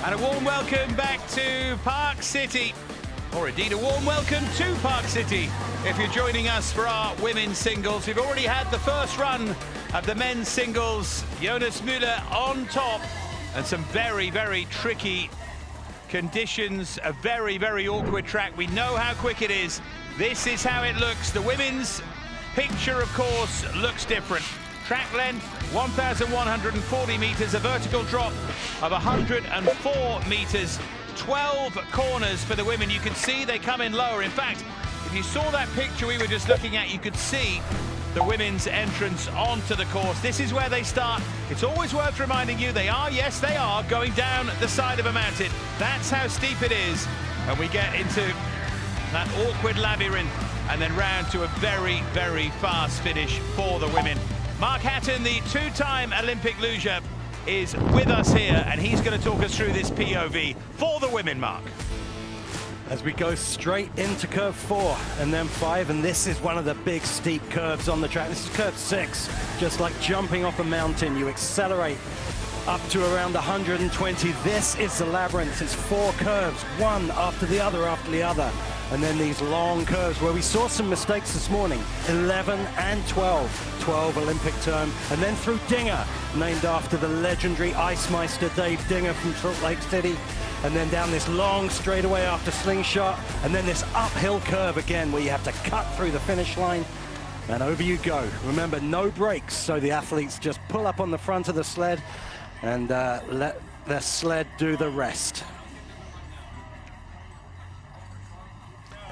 And a warm welcome back to Park City, or indeed a warm welcome to Park City if you're joining us for our women's singles. We've already had the first run of the men's singles. Jonas Müller on top, and some very, very tricky conditions, a very, very awkward track. We know how quick it is. This is how it looks. The women's picture, of course, looks different. Track length, 1,140 meters, a vertical drop of 104 meters, 12 corners for the women. You can see they come in lower. In fact, if you saw that picture we were just looking at, you could see the women's entrance onto the course. This is where they start. It's always worth reminding you, they are, yes, they are going down the side of a mountain. That's how steep it is. And we get into that awkward labyrinth and then round to a very, very fast finish for the women. Mark Hatton, the two-time Olympic luger, is with us here, and he's going to talk us through this POV for the women, Mark. As we go straight into curve 4 and then 5, and this is one of the big steep curves on the track. This is curve 6, just like jumping off a mountain. You accelerate up to around 120. This is the labyrinth. It's 4 curves, one after the other after the other. And then these long curves where we saw some mistakes this morning, 11 and 12. 12 Olympic term, and then through Dinger, named after the legendary Ice Meister Dave Dinger from Salt Lake City, and then down this long straightaway after Slingshot, and then this uphill curve again where you have to cut through the finish line, and over you go. Remember, no brakes, so the athletes just pull up on the front of the sled and let the sled do the rest.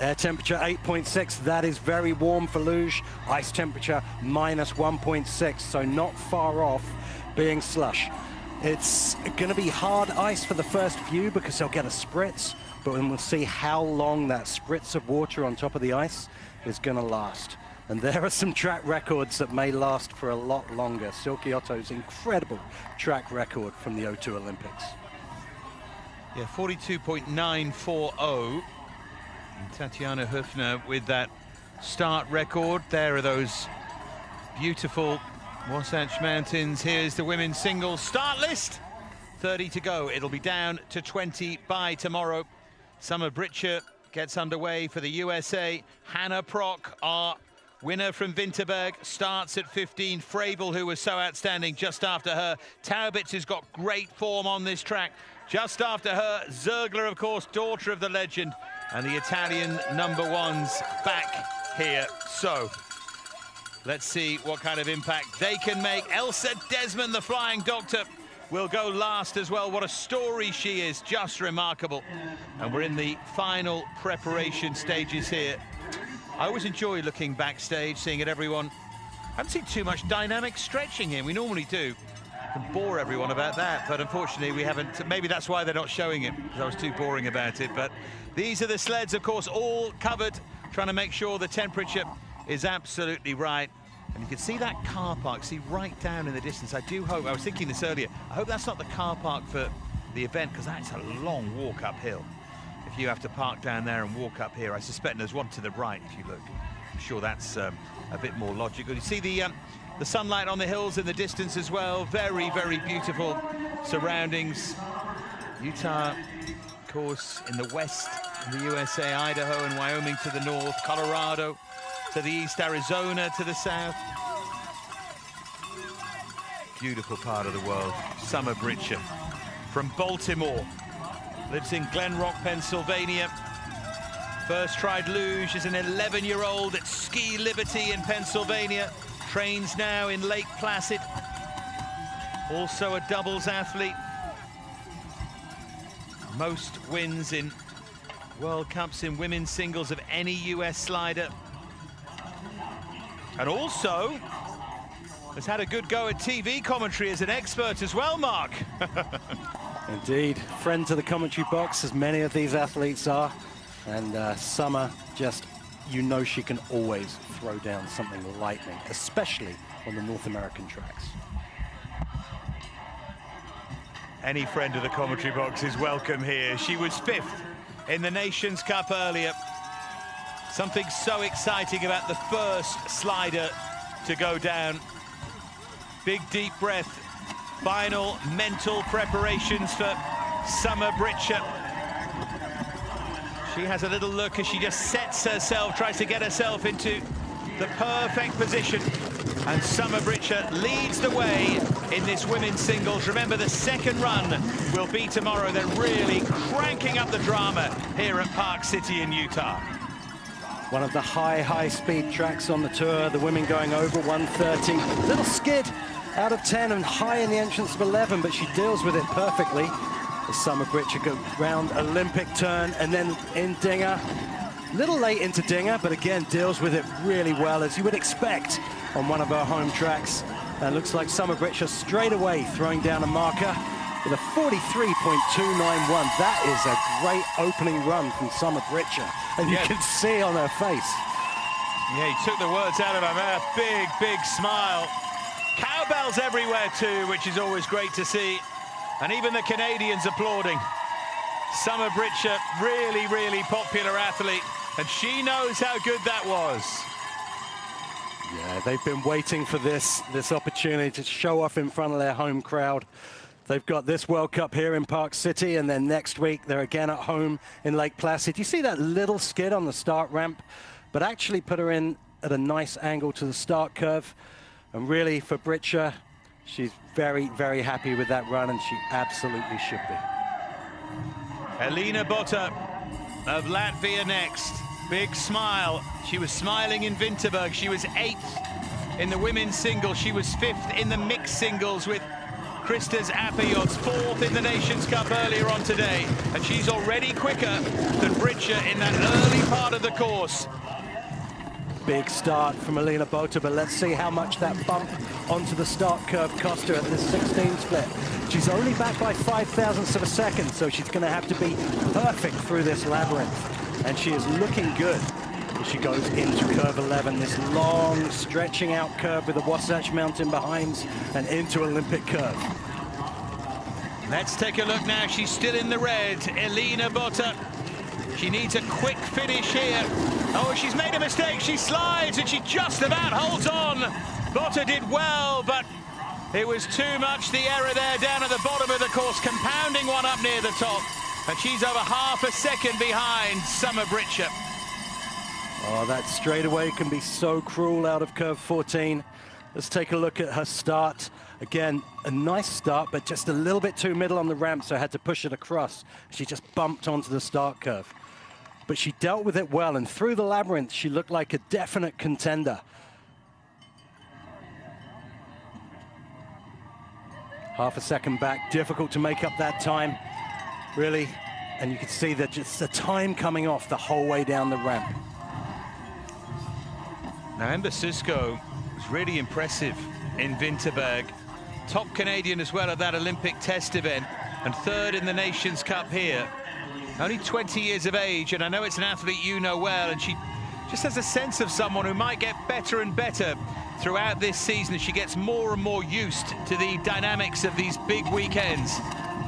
Air temperature 8.6, that is very warm for luge. Ice temperature minus 1.6, so not far off being slush. It's going to be hard ice for the first few because they'll get a spritz, but then we'll see how long that spritz of water on top of the ice is going to last. And there are some track records that may last for a lot longer. Silke Otto's incredible track record from the O2 Olympics. Yeah, 42.940. And Tatjana Höfner with that start record. There are those beautiful Wasatch Mountains. Here's the women's singles start list. 30 to go. It'll be down to 20 by tomorrow. Summer Britcher gets underway for the USA. Hannah Prock, our winner from Winterberg, starts at 15. Frabel, who was so outstanding, just after her. Taubitz has got great form on this track. Just after her, Zergler, of course, daughter of the legend. And the Italian #1's back here. So let's see what kind of impact they can make. Elsa Desmond, the flying doctor, will go last as well. What a story she is, just remarkable. And we're in the final preparation stages here. I always enjoy looking backstage, seeing at everyone. I haven't seen too much dynamic stretching here. We normally do. I can bore everyone about that, but unfortunately we haven't. Maybe that's why they're not showing it, because I was too boring about it. But these are the sleds, of course, all covered, trying to make sure the temperature is absolutely right. And you can see that car park, see right down in the distance. I do hope, I was thinking this earlier, I hope that's not the car park for the event, because that's a long walk uphill. If you have to park down there and walk up here, I suspect there's one to the right if you look. I'm sure that's a bit more logical. You see the sunlight on the hills in the distance as well. Very, very beautiful surroundings. Utah, of course, in the west, in the USA, Idaho and Wyoming to the north, Colorado to the east, Arizona to the south. Beautiful part of the world. Summer Britcher from Baltimore. Lives in Glen Rock, Pennsylvania. First tried luge as an 11-year-old at Ski Liberty in Pennsylvania. Trains now in Lake Placid. Also a doubles athlete. Most wins in World Cups in women's singles of any US slider. And also has had a good go at TV commentary as an expert as well, Mark. Indeed, friend to the commentary box, as many of these athletes are. And Summer, just, you know she can always throw down something lightning, especially on the North American tracks. Any friend of the commentary box is welcome here. She was 5th in the Nations Cup earlier. Something so exciting about the first slider to go down. Big deep breath. Final mental preparations for Summer-Britcher. She has a little look as she just sets herself, tries to get herself into the perfect position. And Summer-Britcher leads the way in this women's singles. Remember, the second run will be tomorrow. They're really cranking up the drama here at Park City in Utah. One of the high speed tracks on the tour. The women going over 130. Little skid out of 10 and high in the entrance of 11, but she deals with it perfectly. The Summer-Britcher goes round Olympic turn and then in Dinger. Little late into Dinger, but again deals with it really well, as you would expect on one of her home tracks. And looks like Summer-Britcher straight away throwing down a marker with a 43.291. That is a great opening run from Summer-Britcher, and you can see on her face. Yeah, he took the words out of her mouth. Big smile. Cowbells everywhere too, which is always great to see. And even the Canadians applauding. Summer-Britcher, really popular athlete, and she knows how good that was. Yeah, they've been waiting for this opportunity to show off in front of their home crowd. They've got this World Cup here in Park City, and then next week they're again at home in Lake Placid. You see that little skid on the start ramp, but actually put her in at a nice angle to the start curve. And really, for Britcher, she's very happy with that run, and she absolutely should be. Elina Botta of Latvia next. Big smile. She was smiling in Winterberg. She was 8th in the women's singles. She was 5th in the mixed singles with Kristas Apajots, 4th in the Nations Cup earlier on today. And she's already quicker than Britcher in that early part of the course. Big start from Elina Botta, but let's see how much that bump onto the start curve cost her at this 16 split. She's only back by 0.05 of a second, so she's going to have to be perfect through this labyrinth. And she is looking good as she goes into curve 11, this long stretching out curve with the Wasatch Mountain behind and into Olympic curve. Let's take a look now. She's still in the red. Elina Botta. She needs a quick finish here. Oh, she's made a mistake. She slides and she just about holds on. Botta did well, but it was too much. The error there down at the bottom of the course, compounding one up near the top. And she's over half a second behind Summer-Britcher. Oh, that straightaway can be so cruel out of curve 14. Let's take a look at her start. Again, a nice start, but just a little bit too middle on the ramp, so I had to push it across. She just bumped onto the start curve. But she dealt with it well, and through the labyrinth, she looked like a definite contender. Half a second back, difficult to make up that time, really. And you can see that just the time coming off the whole way down the ramp. Now, EBERSPAECHER was really impressive in Winterberg. Top Canadian as well at that Olympic test event, and 3rd in the Nations Cup here. Only 20 years of age, and I know it's an athlete you know well, and she just has a sense of someone who might get better and better throughout this season as she gets more and more used to the dynamics of these big weekends.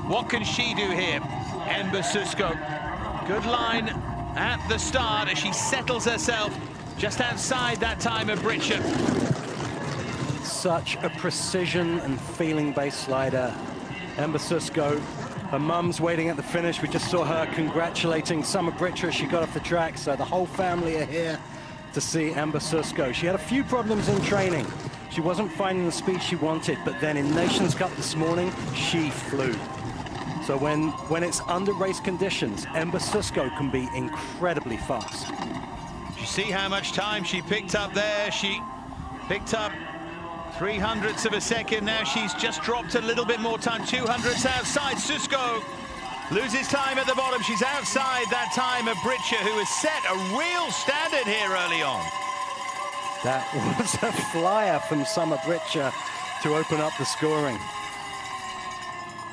What can she do here? EBERSPAECHER. Good line at the start as she settles herself just outside that time of Britcher. Such a precision and feeling-based slider. EBERSPAECHER. Her mum's waiting at the finish. We just saw her congratulating Summer-Britcher as she got off the track. So the whole family are here to see EBERSPAECHER. She had a few problems in training. She wasn't finding the speed she wanted, but then in Nations Cup this morning, she flew. So when it's under race conditions, EBERSPAECHER can be incredibly fast. You see how much time she picked up there. She picked up 0.03 of a second. Now she's just dropped a little bit more time. 200ths outside. Susko loses time at the bottom. She's outside that time of Britcher, who has set a real standard here early on. That was a flyer from Summer-Britcher to open up the scoring.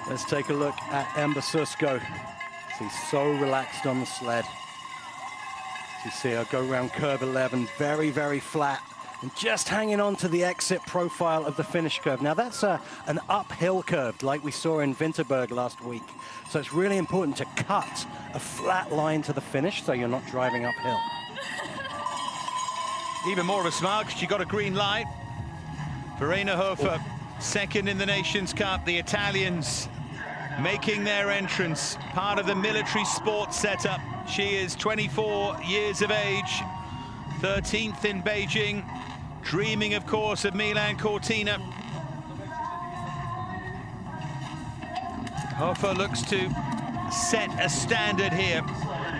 Let's take a look at EBERSPAECHER. She's so relaxed on the sled. You see her go around curve 11, very flat, and just hanging on to the exit profile of the finish curve. Now that's an uphill curve like we saw in Winterberg last week. So it's really important to cut a flat line to the finish so you're not driving uphill. Even more of a smile because she got a green light. Verena Hofer, 2nd in the Nations Cup. The Italians making their entrance, part of the military sports setup. She is 24 years of age, 13th in Beijing, dreaming, of course, of Milan Cortina. Hofer looks to set a standard here.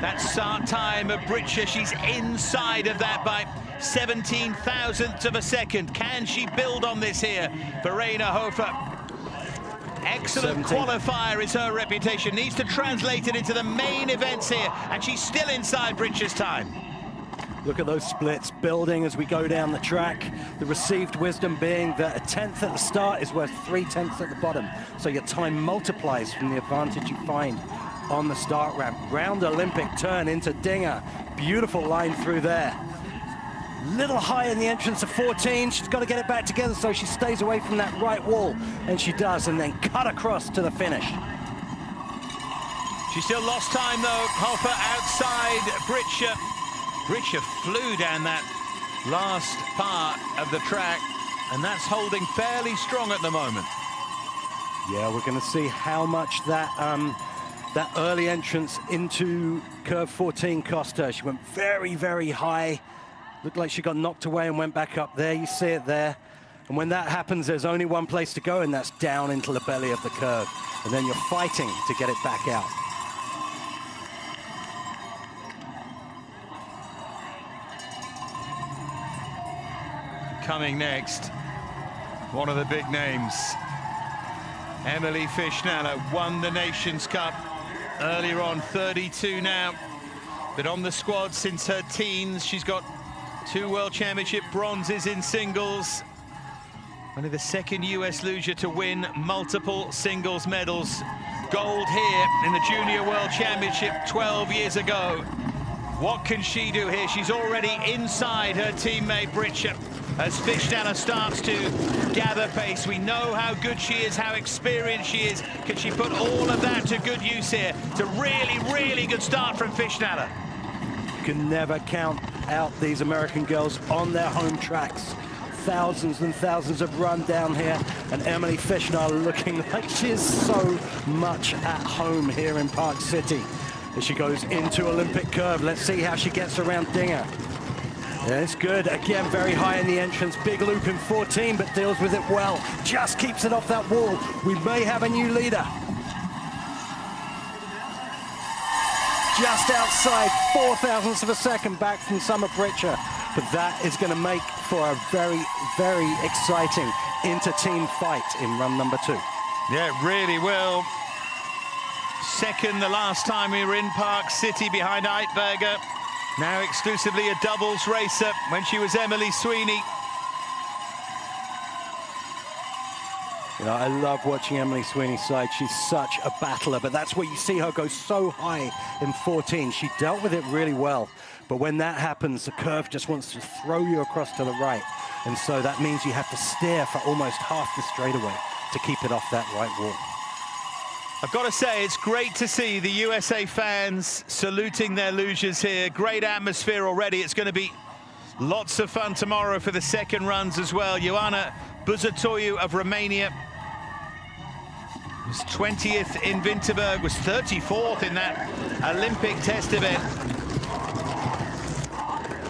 That start time of Britscher, she's inside of that by 17 thousandths of a second. Can she build on this here? Verena Hofer. Excellent 17. Qualifier is her reputation. Needs to translate it into the main events here, and she's still inside Britscher's time. Look at those splits building as we go down the track. The received wisdom being that a 10th at the start is worth 3/10 at the bottom. So your time multiplies from the advantage you find on the start ramp. Round Olympic turn into Dinger. Beautiful line through there. Little high in the entrance of 14. She's got to get it back together so she stays away from that right wall. And she does, and then cut across to the finish. She still lost time though. Hofer outside Britscher. Britscher flew down that last part of the track, and that's holding fairly strong at the moment. Yeah, we're going to see how much that that early entrance into curve 14 cost her. She went very, very high. Looked like she got knocked away and went back up there. You see it there. And when that happens, there's only one place to go, and that's down into the belly of the curve. And then you're fighting to get it back out. Coming next, one of the big names. Emily Fischnaller won the Nations Cup earlier on, 32 now, but on the squad since her teens. She's got 2 World Championship bronzes in singles. Only the second US luger to win multiple singles medals. Gold here in the Junior World Championship 12 years ago. What can she do here? She's already inside her teammate Britscher as Fischnaller starts to gather pace. We know how good she is, how experienced she is. Can she put all of that to good use here? It's a really, really good start from Fischnaller. You can never count out these American girls on their home tracks. Thousands and thousands have run down here, and Emily Fischnaller looking like she is so much at home here in Park City. As she goes into Olympic curve, let's see how she gets around Dinger. Yeah, it's good. Again, very high in the entrance. Big loop in 14, but deals with it well. Just keeps it off that wall. We may have a new leader. Just outside 4 thousandths of a second back from Summer Britscher. But that is going to make for a very, very exciting inter-team fight in run number 2. Yeah, it really will. Second the last time we were in Park City behind Eidberger. Now exclusively a doubles racer when she was Emily Sweeney. You know, I love watching Emily Sweeney's side. She's such a battler, but that's what you see her go so high in 14. She dealt with it really well, but when that happens, the curve just wants to throw you across to the right. And so that means you have to steer for almost half the straightaway to keep it off that right wall. I've got to say, it's great to see the USA fans saluting their lugers here. Great atmosphere already. It's going to be lots of fun tomorrow for the second runs as well. Ioana Buzătoiu of Romania was 20th in Winterberg, was 34th in that Olympic test event.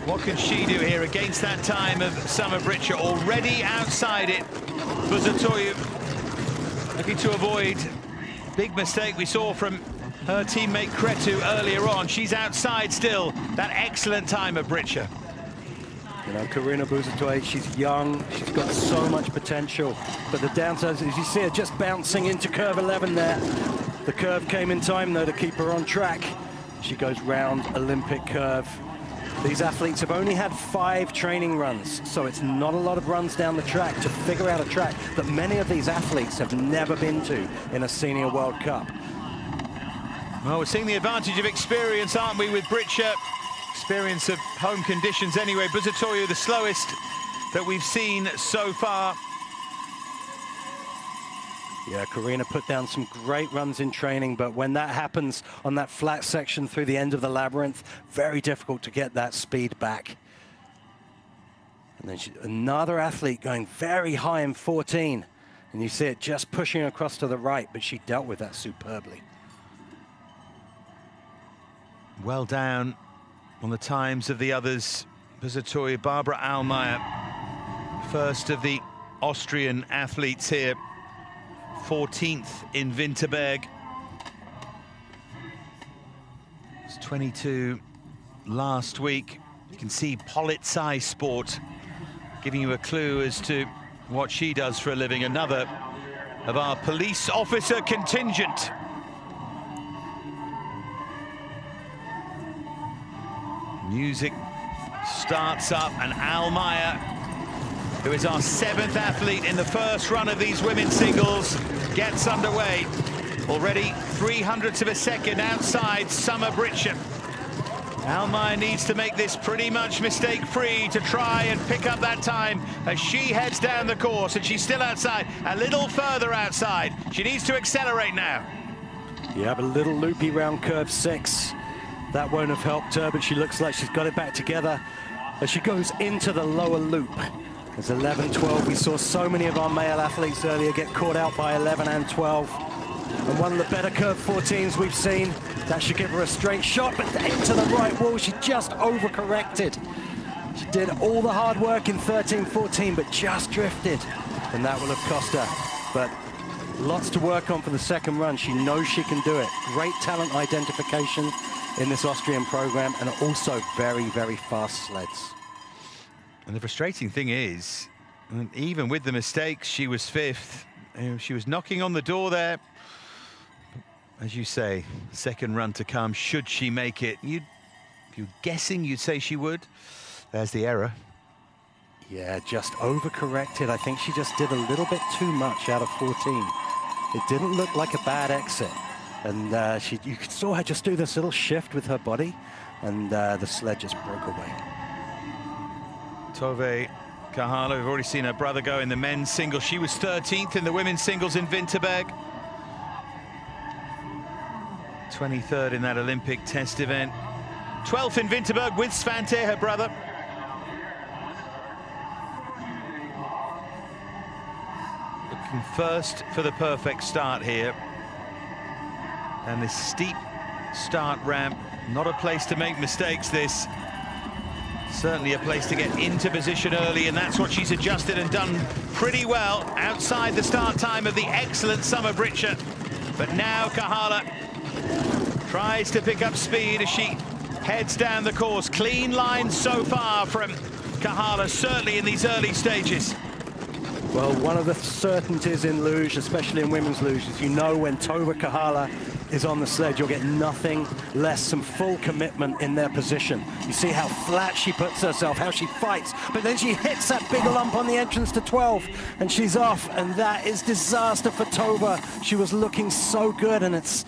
What can she do here against that time of Summer Britscher? Already outside it. Buzătoiu looking to avoid big mistake we saw from her teammate Cretu earlier on. She's outside still. That excellent time of Britscher. You know, Karina Buzătoiu, she's young, she's got so much potential, but the downside is you see her just bouncing into curve 11 there. The curve came in time though to keep her on track. She goes round Olympic curve. These athletes have only had 5 training runs, so it's not a lot of runs down the track to figure out a track that many of these athletes have never been to in a Senior World Cup. Well, we're seeing the advantage of experience, aren't we, with Britscher? Experience of home conditions anyway. Buzătoiu, the slowest that we've seen so far. Yeah, Karina put down some great runs in training, but when that happens on that flat section through the end of the labyrinth, very difficult to get that speed back. And then another athlete going very high in 14. And you see it just pushing across to the right, but she dealt with that superbly. Well down on the times of the others. Visitoria Barbara Almayer, first of the Austrian athletes here, 14th in Winterberg. It's 22 last week. You can see Polizei Sport giving you a clue as to what she does for a living. Another of our police officer contingent. Music starts up, and Almayer, who is our 7th athlete in the first run of these women's singles, gets underway. Already 300ths of a second outside Summer Britcher. Almayer needs to make this pretty much mistake-free to try and pick up that time as she heads down the course, and she's still outside, a little further outside. She needs to accelerate now. Yeah, but a little loopy round curve 6. That won't have helped her, but she looks like she's got it back together as she goes into the lower loop. As 11-12, we saw so many of our male athletes earlier get caught out by 11 and 12. And one of the better curve 14s we've seen. That should give her a straight shot, but into the right wall, she just overcorrected. She did all the hard work in 13-14, but just drifted. And that will have cost her. But lots to work on for the second run. She knows she can do it. Great talent identification in this Austrian program, and also very, very fast sleds. And the frustrating thing is, even with the mistakes, she was 5th. She was knocking on the door there. As you say, second run to come, should she make it? If you're guessing, you'd say she would. There's the error. Yeah, just overcorrected. I think she just did a little bit too much out of 14. It didn't look like a bad exit. And you saw her just do this little shift with her body, and the sled just broke away. Tove Kahala, we've already seen her brother go in the men's singles. She was 13th in the women's singles in Winterberg. 23rd in that Olympic test event. 12th in Winterberg with Svante, her brother. Looking first for the perfect start here. And this steep start ramp, not a place to make mistakes, this. Certainly a place to get into position early, and that's what she's adjusted and done pretty well outside the start time of the excellent Summer Britcher. But now Kahala tries to pick up speed as she heads down the course. Clean line so far from Kahala, certainly in these early stages. Well, one of the certainties in luge, especially in women's luge, is you know when Tove Kahala is on the sled, you'll get nothing less than full commitment in their position. You see how flat she puts herself, how she fights, but then she hits that big lump on the entrance to 12, and she's off, and that is disaster for Tove. She was looking so good, and it's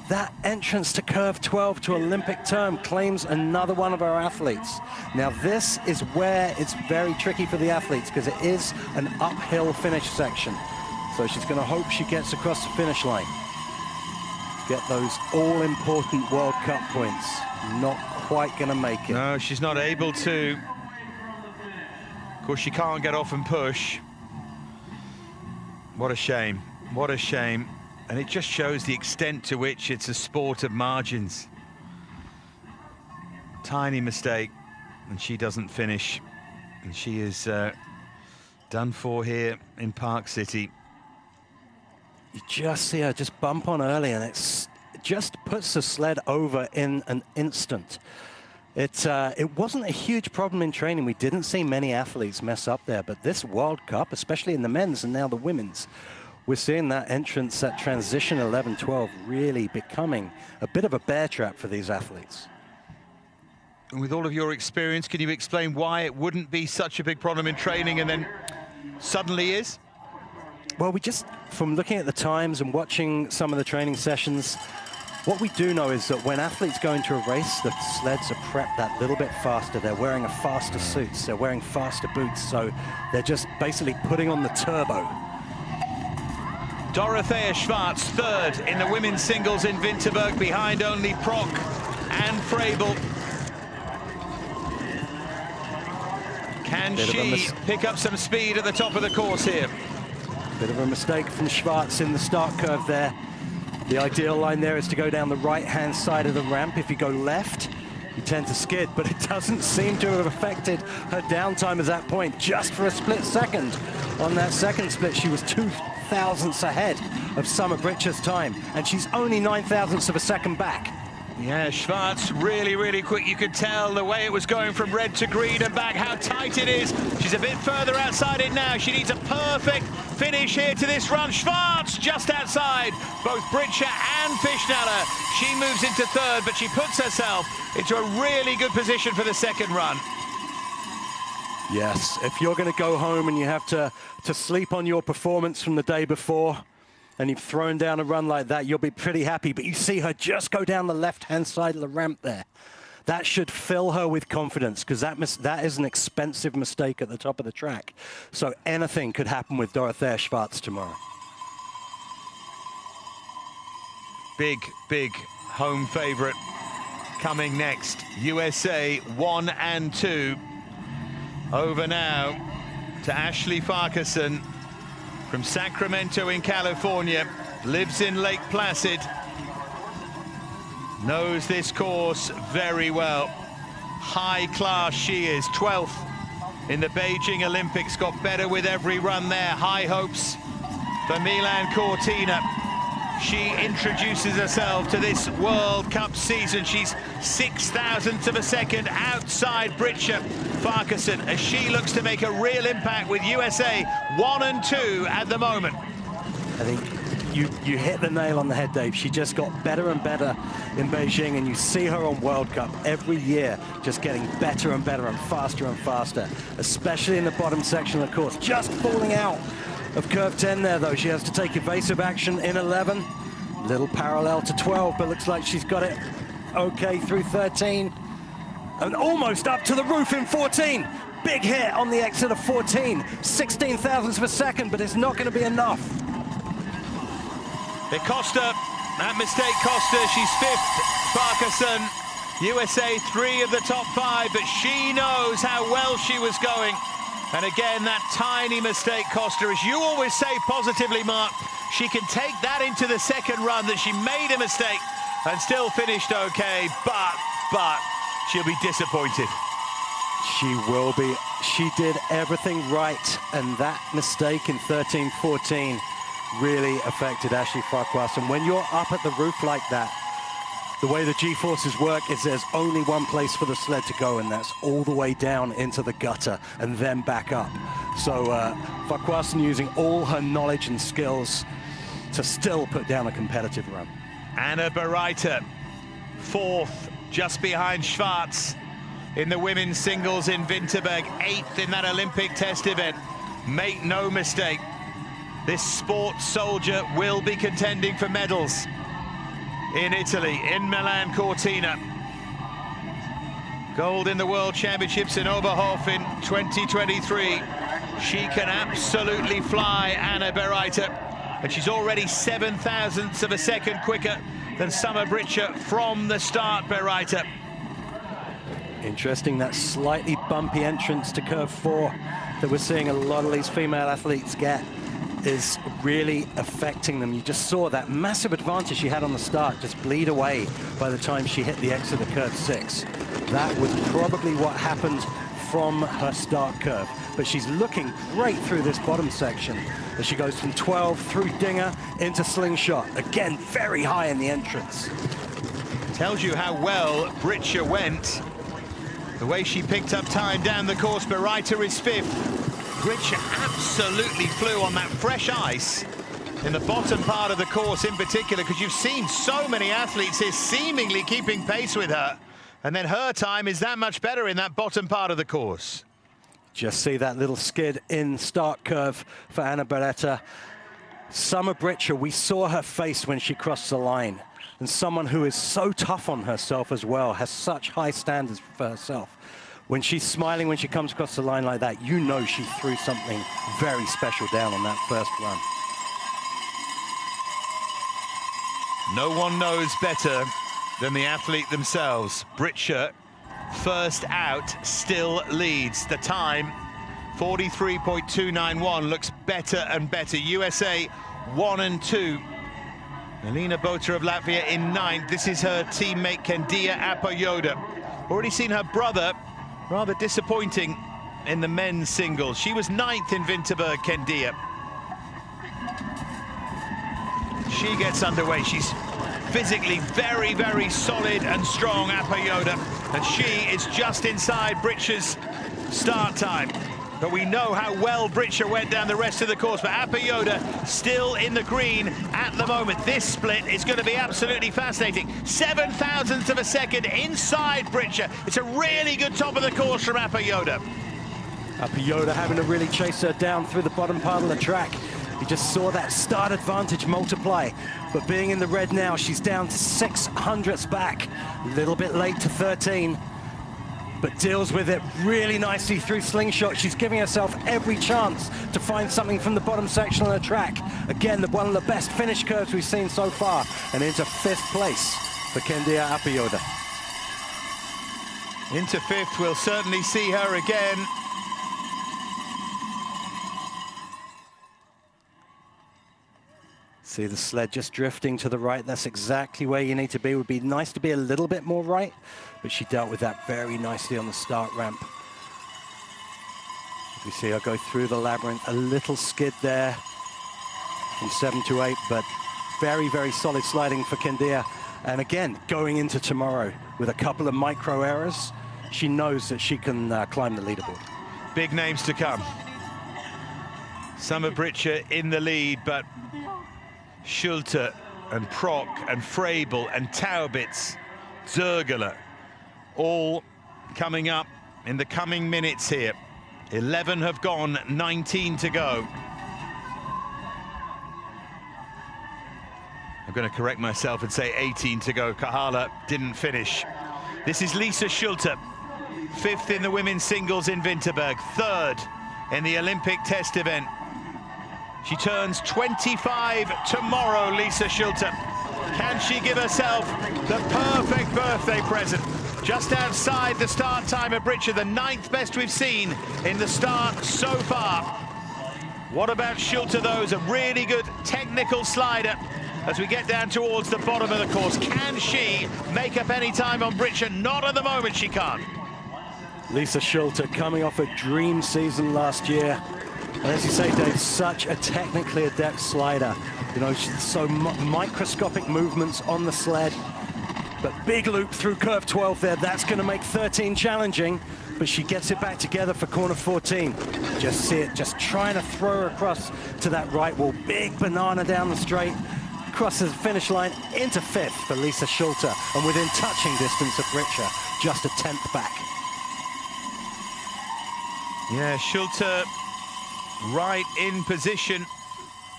that entrance to curve 12 to Olympic term claims another one of our athletes. Now this is where it's very tricky for the athletes, because it is an uphill finish section. So she's going to hope she gets across the finish line. Get those all-important World Cup points. Not quite going to make it. No, she's not able to. Of course, she can't get off and push. What a shame. What a shame. And it just shows the extent to which it's a sport of margins. Tiny mistake, and she doesn't finish. And she is done for here in Park City. You just see her just bump on early, and it just puts the sled over in an instant. It wasn't a huge problem in training. We didn't see many athletes mess up there, but this World Cup, especially in the men's and now the women's, we're seeing that entrance, that transition 11-12 really becoming a bit of a bear trap for these athletes. And with all of your experience, can you explain why it wouldn't be such a big problem in training and then suddenly is? Well, we just, from looking at the times and watching some of the training sessions, what we do know is that when athletes go into a race, the sleds are prepped that little bit faster. They're wearing a faster suits, they're wearing faster boots, so they're just basically putting on the turbo. Dorothea Schwarz, third in the women's singles in Winterberg, behind only Prock and Frabel. Can she pick up some speed at the top of the course here? Bit of a mistake from Schwarz in the start curve there. The ideal line there is to go down the right-hand side of the ramp. If you go left, you tend to skid, but it doesn't seem to have affected her downtime at that point. Just for a split second. On that second split, she was 2 thousandths ahead of Summer Britcher's time, and she's only 9 thousandths of a second back. Yeah, Schwarz really, really quick. You could tell the way it was going from red to green and back, how tight it is. She's a bit further outside it now. She needs a perfect finish here to this run. Schwarz just outside both Britscher and Fischnaller. She moves into third, but she puts herself into a really good position for the second run. Yes, if you're going to go home and you have to sleep on your performance from the day before, and you've thrown down a run like that, you'll be pretty happy. But you see her just go down the left-hand side of the ramp there. That should fill her with confidence, because that is an expensive mistake at the top of the track. So anything could happen with Dorothea Schwarz tomorrow. Big, big home favorite coming next. USA 1 and 2. Over now to Ashley Farquharson from Sacramento in California, lives in Lake Placid, knows this course very well. High class she is, 12th in the Beijing Olympics, got better with every run there. High hopes for Milan Cortina. She introduces herself to this World Cup season. She's 6 thousandths of a second outside Britscher Farquharson as she looks to make a real impact with USA 1 and 2 at the moment. I think you hit the nail on the head, Dave. She just got better and better in Beijing, and you see her on World Cup every year just getting better and better and faster, especially in the bottom section of the course. Just falling out of curve 10 there, though. She has to take evasive action in 11. Little parallel to 12, but looks like she's got it okay through 13. And almost up to the roof in 14. Big hit on the exit of 14. 16 thousandths of a second, but it's not going to be enough. It cost her. That mistake cost her. She's 5th, Farquharson. USA 3 of the top 5, but she knows how well she was going. And again, that tiny mistake cost her. As you always say positively, Mark, she can take that into the second run, that she made a mistake and still finished okay, but she'll be disappointed. She will be. She did everything right, and that mistake in 13-14 really affected Ashley Farquharson. When you're up at the roof like that, the way the G-forces work is there's only one place for the sled to go, and that's all the way down into the gutter and then back up. So Farquharson using all her knowledge and skills to still put down a competitive run. Anna Bereiter, 4th, just behind Schwarz in the women's singles in Winterberg, 8th in that Olympic test event. Make no mistake, this sports soldier will be contending for medals in Italy, in Milan Cortina. Gold in the World Championships in Oberhof in 2023. She can absolutely fly, Anna Bereiter, and she's already 7 thousandths of a second quicker than Summer Britcher from the start, Bereiter. Interesting, that slightly bumpy entrance to curve 4 that we're seeing a lot of these female athletes get is really affecting them. You just saw that massive advantage she had on the start just bleed away by the time she hit the exit of curve 6. That was probably what happened from her start curve. But she's looking great through this bottom section as she goes from 12 through Dinger into Slingshot. Again, very high in the entrance. Tells you how well Britcher went. The way she picked up time down the course. Bereiter is 5th. Britcher absolutely flew on that fresh ice in the bottom part of the course in particular, because you've seen so many athletes here seemingly keeping pace with her, and then her time is that much better in that bottom part of the course. Just see that little skid in start curve for Anna Bereiter. Summer Britcher, we saw her face when she crossed the line, and someone who is so tough on herself as well, has such high standards for herself. When she's smiling when she comes across the line like that, you know she threw something very special down on that first run. No one knows better than the athlete themselves. Britcher, first out, still leads. The time, 43.291, looks better and better. USA 1 and 2. Elina Bota of Latvia in 9th. This is her teammate Kendia Apoyoda. Already seen her brother, rather disappointing in the men's singles. She was 9th in Winterberg, Kendia. She gets underway. She's physically very, very solid and strong, Apoyoda, and she is just inside Britcher's start time. But we know how well Britcher went down the rest of the course. But Apoyoda still in the green at the moment. This split is going to be absolutely fascinating. 7 thousandths of a second inside Britcher. It's a really good top of the course from Apoyoda. Apoyoda having to really chase her down through the bottom part of the track. You just saw that start advantage multiply. But being in the red now, she's down to 600ths back. A little bit late to 13. But deals with it really nicely through slingshot. She's giving herself every chance to find something from the bottom section of the track. Again, one of the best finish curves we've seen so far, and into 5th place for Kendia Apoyoda. Into 5th, we'll certainly see her again. See the sled just drifting to the right. That's exactly where you need to be. It would be nice to be a little bit more right, but she dealt with that very nicely on the start ramp. If you see her go through the labyrinth, a little skid there from 7 to 8, but very, very solid sliding for Kendia. And again, going into tomorrow with a couple of micro errors, she knows that she can climb the leaderboard. Big names to come. Summer Britcher in the lead, but Schulte and Prock and Frabel and Taubitz, Zergele, all coming up in the coming minutes here. 11 have gone, 19 to go. I'm going to correct myself and say 18 to go. Kahala didn't finish. This is Lisa Schulte, 5th in the women's singles in Winterberg, 3rd in the Olympic test event. She turns 25 tomorrow, Lisa Schulte. Can she give herself the perfect birthday present? Just outside the start time of Britcher, the 9th best we've seen in the start so far. What about Schulte, though? Is a really good technical slider as we get down towards the bottom of the course. Can she make up any time on Britcher? Not at the moment, she can't. Lisa Schulte coming off a dream season last year. And as you say, Dave, such a technically adept slider. You know, so microscopic movements on the sled. But big loop through curve 12 there. That's going to make 13 challenging. But she gets it back together for corner 14. Just see it, just trying to throw her across to that right wall. Big banana down the straight. Crosses the finish line into 5th for Lisa Schulte. And within touching distance of Britcher, just a 10th back. Yeah, Schulte right in position.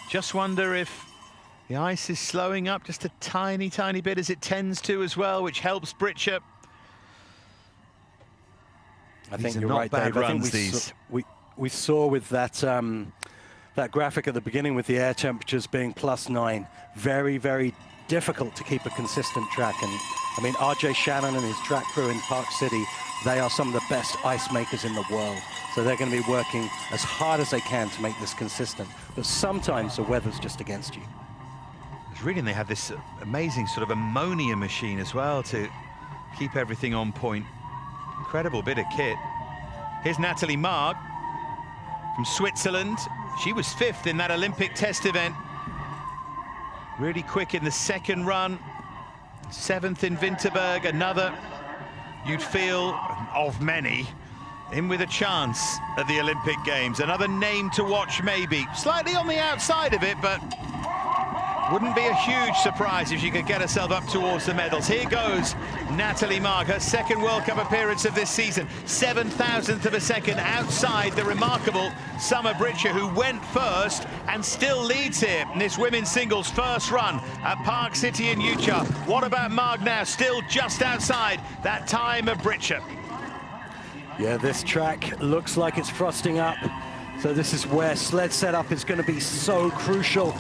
Just wonder if the ice is slowing up just a tiny, tiny bit, as it tends to as well, which helps Britcher. I think you're right, Dave. I think we saw with that that graphic at the beginning with the air temperatures being +9, very, very difficult to keep a consistent track. And I mean, RJ Shannon and his track crew in Park City, they are some of the best ice makers in the world. So they're going to be working as hard as they can to make this consistent. But sometimes the weather's just against you. I was reading they have this amazing sort of ammonia machine as well to keep everything on point. Incredible bit of kit. Here's Natalie Mark from Switzerland. She was 5th in that Olympic test event. Really quick in the second run. 7th in Winterberg, another, you'd feel, of many, in with a chance at the Olympic Games. Another name to watch, maybe. Slightly on the outside of it, but wouldn't be a huge surprise if she could get herself up towards the medals. Here goes Natalie Mark, her 2nd World Cup appearance of this season. 7,000th of a second outside the remarkable Summer Britcher, who went first and still leads here in this women's singles first run at Park City in Utah. What about Mark now? Still just outside that time of Britcher. Yeah, this track looks like it's frosting up. So this is where sled setup is going to be so crucial.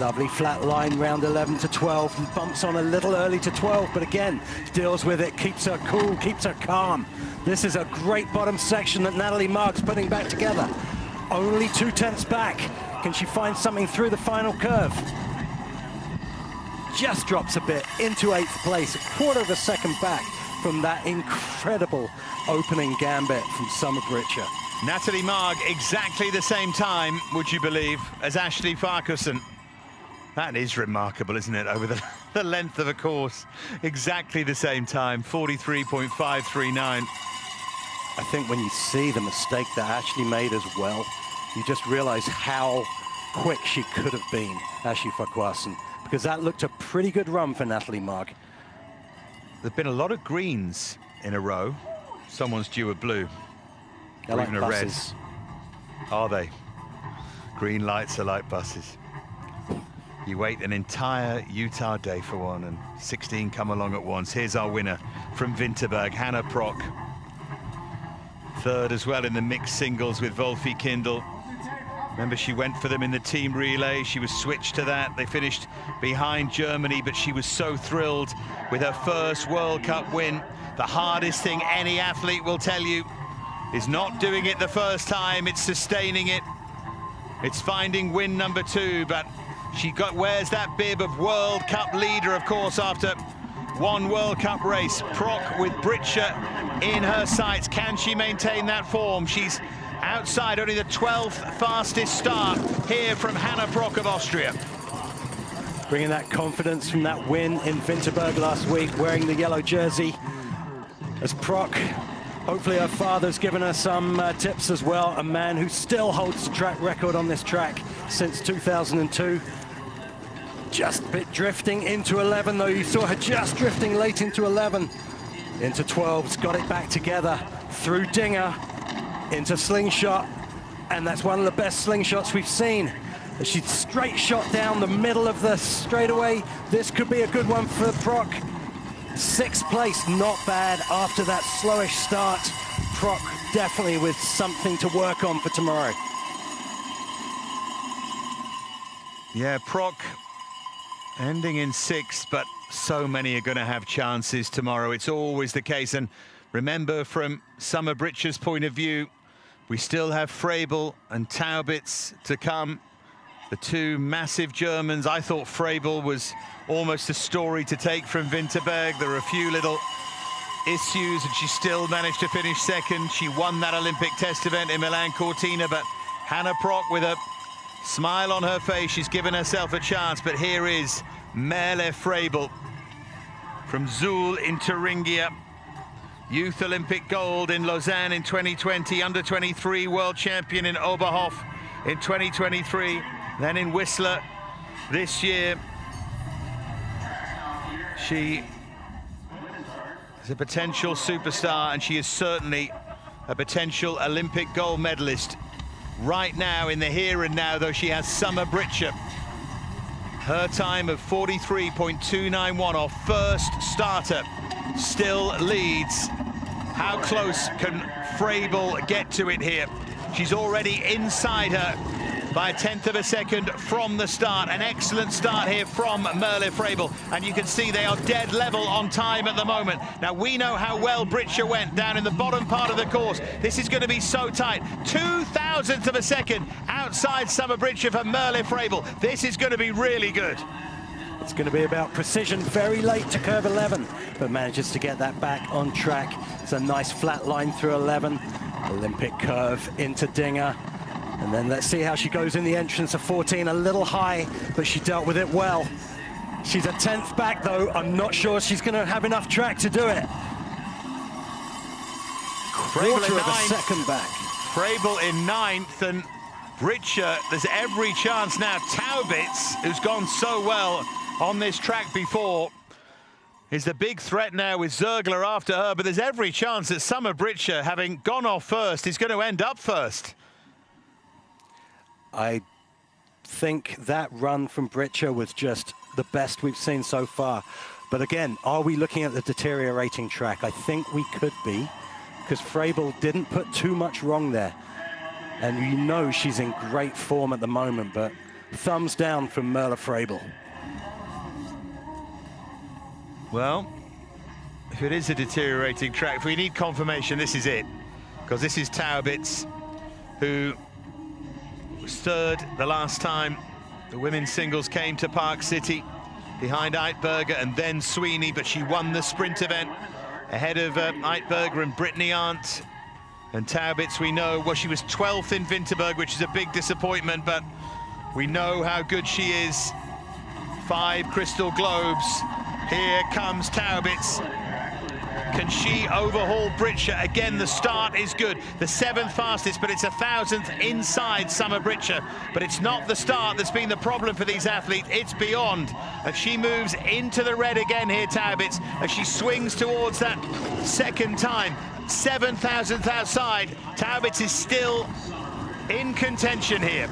Lovely flat line, round 11 to 12, and bumps on a little early to 12, but again, deals with it, keeps her cool, keeps her calm. This is a great bottom section that Natalie Mark's putting back together. only 2/10 back. Can she find something through the final curve? Just drops a bit into 8th place, a quarter of a second back from that incredible opening gambit from Summer Britcher. Natalie Marg, exactly the same time, would you believe, as Ashley Farquharson. That is remarkable, isn't it, over the length of a course. Exactly the same time, 43.539. I think when you see the mistake that Ashley made as well, you just realize how quick she could have been, Ashley Farquharson, because that looked a pretty good run for Natalie Marg. There've been a lot of greens in a row. Someone's due a blue. They're like even buses. A red. Are they? Green lights are like buses. You wait an entire Utah day for one, and 16 come along at once. Here's our winner from Winterberg, Hannah Prock. Third as well in the mixed singles with Wolfie Kindle. Remember, she went for them in the team relay. She was switched to that. They finished behind Germany, but she was so thrilled with her first World Cup win. The hardest thing any athlete will tell you is not doing it the first time, it's sustaining it. It's finding win number 2, but she wears that bib of World Cup leader, of course, after one World Cup race. Prock with Britcher in her sights. Can she maintain that form? She's outside, only the 12th fastest start here from Hannah Prock of Austria. Bringing that confidence from that win in Winterberg last week, wearing the yellow jersey. As Prock, hopefully her father's given her some tips as well. A man who still holds the track record on this track since 2002. Just a bit drifting into 11, though. You saw her just drifting late into 11. Into 12's got it back together through Dinger into slingshot, and that's one of the best slingshots we've seen. She's straight shot down the middle of the straightaway. This could be a good one for Prock. 6th place, not bad after that slowish start. Prock definitely with something to work on for tomorrow. Yeah, Prock ending in 6th, but so many are going to have chances tomorrow. It's always the case. And remember, from Summer Britcher's point of view, we still have Frebel and Taubitz to come. The two massive Germans. I thought Frebel was almost a story to take from Winterberg. There were a few little issues, and she still managed to finish 2nd. She won that Olympic test event in Milan Cortina, but Hannah Prock with a smile on her face. She's given herself a chance, but here is Merle Frebel from Zuul in Thuringia. Youth Olympic gold in Lausanne in 2020, under-23 world champion in Oberhof in 2023, then in Whistler this year. She is a potential superstar, and she is certainly a potential Olympic gold medalist. Right now, in the here and now, though, she has Summer Britcher. Her time of 43.291, our first starter, still leads. How close can Frebel get to it here? She's already inside her by 1/10 of a second from the start. An excellent start here from Merle Frebel, and you can see they are dead level on time at the moment. Now, we know how well Britcher went down in the bottom part of the course. This is going to be so tight. 0.02 of a second outside Summer Britcher for Merle Frebel. This is going to be really good. It's going to be about precision very late to curve 11, but manages to get that back on track. It's a nice flat line through 11. Olympic curve into Dinger. And then let's see how she goes in the entrance of 14. A little high, but she dealt with it well. She's a 10th back, though. I'm not sure she's going to have enough track to do it. Quarter of a second back. Frebel in 9th, and Britcher, there's every chance now. Taubitz, who's gone so well on this track before, is the big threat now with Zergler after her, but there's every chance that Summer Britcher, having gone off first, is going to end up first. I think that run from Britcher was just the best we've seen so far. But again, are we looking at the deteriorating track? I think we could be, because Frebel didn't put too much wrong there. And you know she's in great form at the moment, but thumbs down from Merle Frebel. Well, if it is a deteriorating track, if we need confirmation, this is it. Because this is Taubitz, who was third the last time the women's singles came to Park City, behind Eitberger and then Sweeney, but she won the sprint event ahead of Eitberger and Brittany Arndt. And Taubitz, we know, well, she was 12th in Winterberg, which is a big disappointment, but we know how good she is. 5 crystal globes. Here comes Taubitz. Can she overhaul Britscher? Again, the start is good. The 7th fastest, but it's 1,000th inside Summer Britscher. But it's not the start that's been the problem for these athletes. It's beyond. And she moves into the red again here, Taubitz, as she swings towards that second time. 7,000th outside. Taubitz is still in contention here.